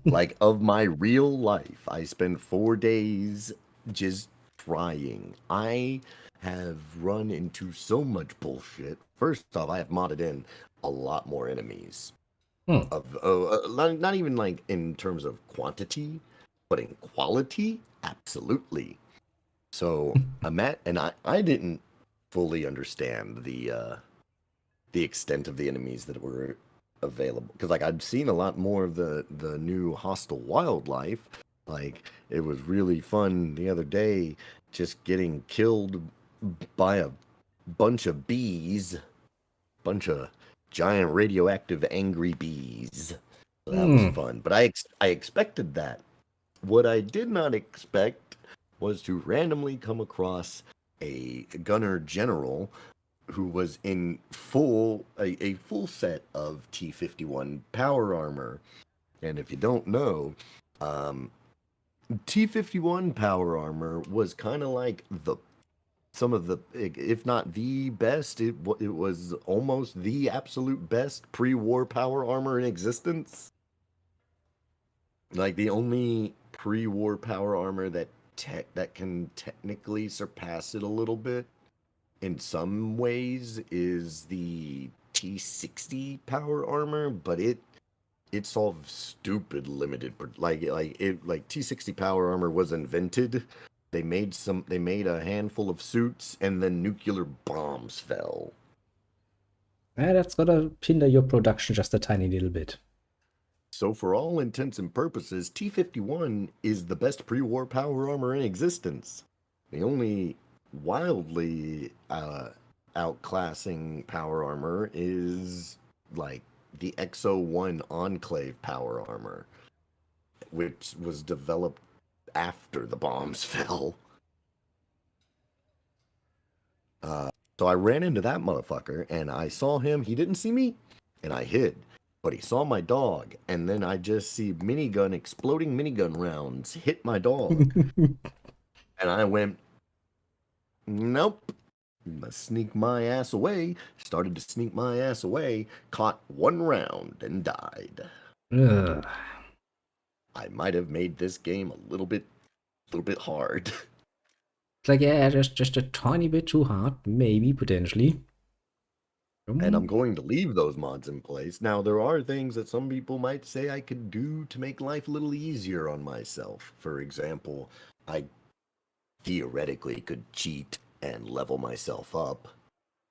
Like, of my real life, I spent 4 days just trying. I have run into so much bullshit. First off, I have modded in a lot more enemies. Not even like in terms of quantity, but in quality, absolutely. So I didn't fully understand the extent of the enemies that were available, because like I'd seen a lot more of the new hostile wildlife. Like, it was really fun the other day just getting killed by a bunch of bees, bunch of giant radioactive angry bees. So that was fun, but I expected that. What I did not expect was to randomly come across a gunner general who was in a full set of T-51 power armor. And if you don't know, T-51 power armor was kind of like some of the, if not the best, it was almost the absolute best pre-war power armor in existence. Like, the only pre-war power armor that can technically surpass it a little bit in some ways is the T-60 power armor, but it solved stupid limited, like T-60 power armor was invented. They made a handful of suits and then nuclear bombs fell. That's gonna hinder your production just a tiny little bit. So for all intents and purposes, T-51 is the best pre-war power armor in existence. The only wildly outclassing power armor is like the XO1 Enclave power armor, which was developed after the bombs fell. So I ran into that motherfucker and I saw him. He didn't see me and I hid, but he saw my dog, and then I just see exploding minigun rounds hit my dog. And I went, nope. Sneak my ass away. Started to sneak my ass away. Caught 1 round and died. Ugh. I might have made this game a little bit hard. It's like, yeah, just a tiny bit too hard, maybe, potentially. And I'm going to leave those mods in place. Now, there are things that some people might say I could do to make life a little easier on myself. For example, I theoretically could cheat and level myself up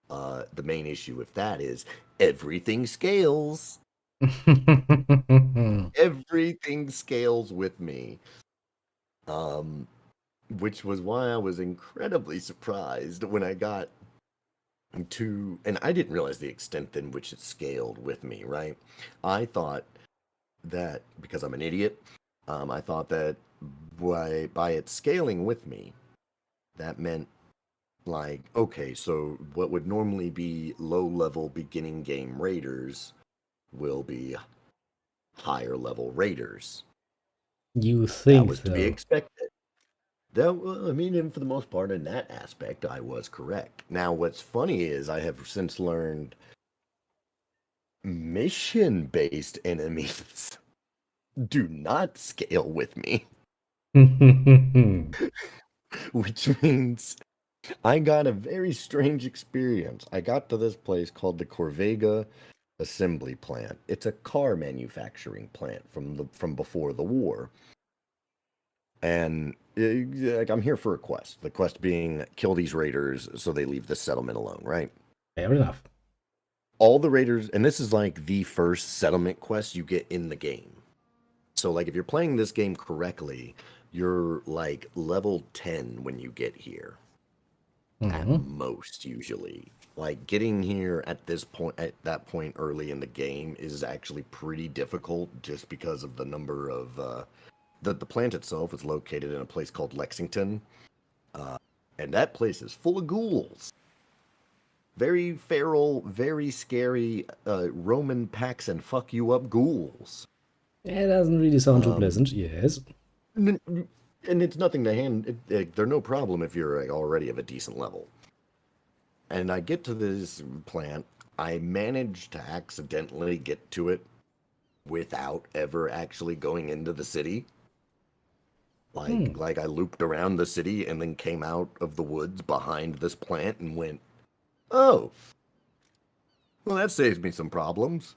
The main issue with that is everything scales. Everything scales with me. Which was why I was incredibly surprised when I got to, and I didn't realize the extent in which it scaled with me, right? I thought that, because I'm an idiot, I thought that by it scaling with me, that meant, like, okay, so what would normally be low-level beginning game raiders will be higher-level raiders. You That think was to be so? expected. That, well, I mean, and for the most part, in that aspect, I was correct. Now, what's funny is I have since learned mission-based enemies do not scale with me, which means I got a very strange experience. I got to this place called the Corvega Assembly Plant. It's a car manufacturing plant from before the war. And like, I'm here for a quest. The quest being kill these raiders so they leave the settlement alone, right? Fair enough. All the raiders, and this is like the first settlement quest you get in the game. So like if you're playing this game correctly, you're like level 10 when you get here. At most, usually. Like getting here at that point early in the game is actually pretty difficult just because of the number of the plant itself is located in a place called Lexington, and that place is full of ghouls. Very feral, very scary Roman packs and fuck you up ghouls. It doesn't really sound too pleasant, yes. And it's nothing to hand. They're no problem if you're already of a decent level. And I get to this plant. I managed to accidentally get to it without ever actually going into the city. Like I looped around the city and then came out of the woods behind this plant and went, oh, well, that saves me some problems.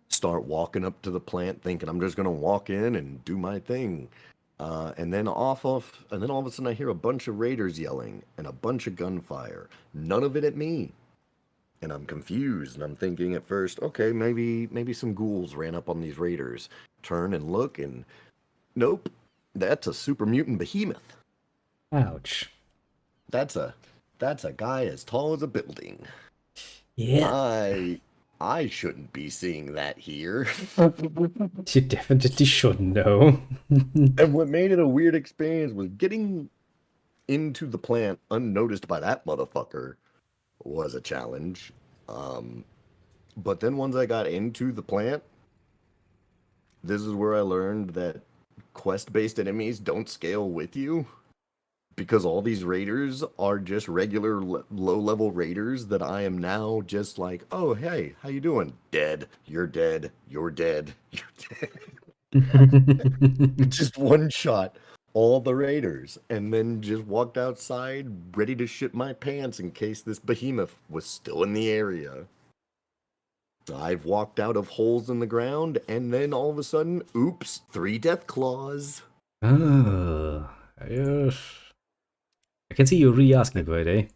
Start walking up to the plant thinking I'm just going to walk in and do my thing. And then all of a sudden I hear a bunch of raiders yelling and a bunch of gunfire. None of it at me. And I'm confused, and I'm thinking at first, okay, maybe some ghouls ran up on these raiders. Turn and look, and nope, that's a super mutant behemoth. Ouch. That's a guy as tall as a building. Yeah. I shouldn't be seeing that here. You definitely should know. And what made it a weird experience was getting into the plant unnoticed by that motherfucker was a challenge. But then once I got into the plant, this is where I learned that quest-based enemies don't scale with you. Because all these raiders are just regular low-level raiders that I am now just like, oh, hey, how you doing? Dead. You're dead. You're dead. You're dead. Just one shot all the raiders, and then just walked outside ready to shit my pants in case this behemoth was still in the area. I've walked out of holes in the ground, and then all of a sudden, oops, 3 death claws. Ah, yes. I can see you re-asking for it, eh?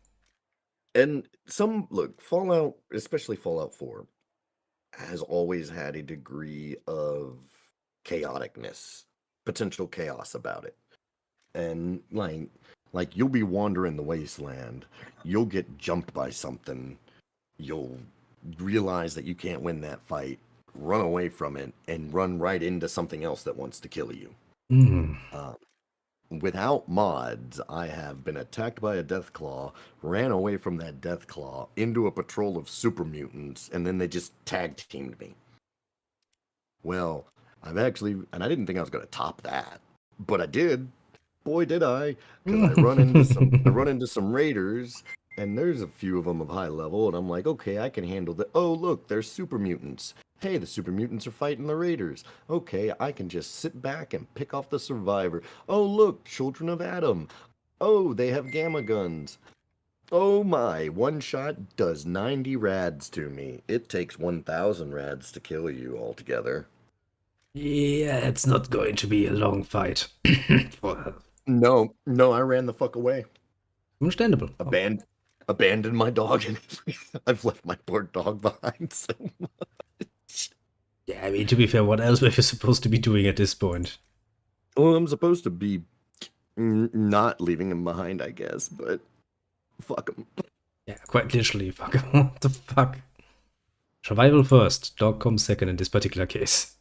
And Fallout, especially Fallout 4, has always had a degree of chaoticness, potential chaos about it. And like you'll be wandering the wasteland, you'll get jumped by something, you'll realize that you can't win that fight, run away from it, and run right into something else that wants to kill you. Without mods, I have been attacked by a deathclaw, ran away from that deathclaw into a patrol of super mutants, and then they just tag teamed me. Well, and I didn't think I was going to top that, but I did. Boy, did I! Because I run into some raiders, and there's a few of them of high level, and I'm like, okay, I can handle that. Oh, look, there's super mutants. Hey, the super mutants are fighting the raiders. Okay, I can just sit back and pick off the survivor. Oh, look, children of Adam. Oh, they have gamma guns. Oh my, one shot does 90 rads to me. It takes 1,000 rads to kill you altogether. Yeah, it's not going to be a long fight. No, I ran the fuck away. Understandable. abandoned my dog and I've left my poor dog behind so much. Yeah, I mean, to be fair, what else were you supposed to be doing at this point? Well, I'm supposed to be not leaving him behind, I guess, but fuck him. Yeah, quite literally, fuck. What the fuck? Survival first, dog comes second in this particular case.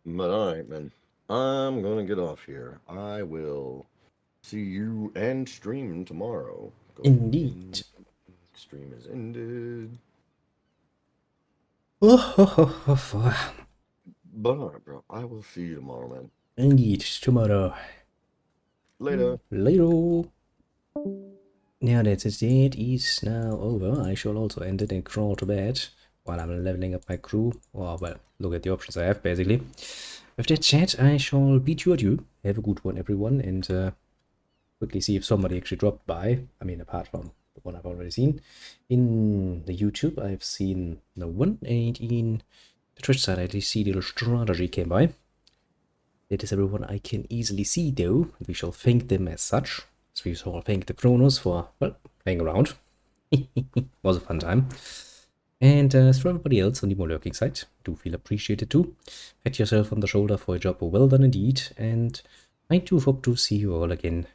But alright, man. I'm gonna get off here. I will see you and stream tomorrow. Indeed. Stream is ended. Oh. But alright, bro. I will see you tomorrow, man. Indeed, tomorrow. Later. Later. Now that the date is now over, I shall also end it and crawl to bed while I'm leveling up my crew. Or, well, look at the options I have, basically. With that said, I shall bid you adieu. Have a good one, everyone, and quickly see if somebody actually dropped by. I mean, apart from the one I've already seen. In the YouTube, I've seen no one, and in the Twitch side, I at least see the little strategy came by. That is everyone I can easily see, though. We shall thank them as such. So we shall thank the Kronos for, well, playing around. Was a fun time. And as for everybody else on the more lurking side, do feel appreciated too. Pat yourself on the shoulder for a job well done indeed. And I do hope to see you all again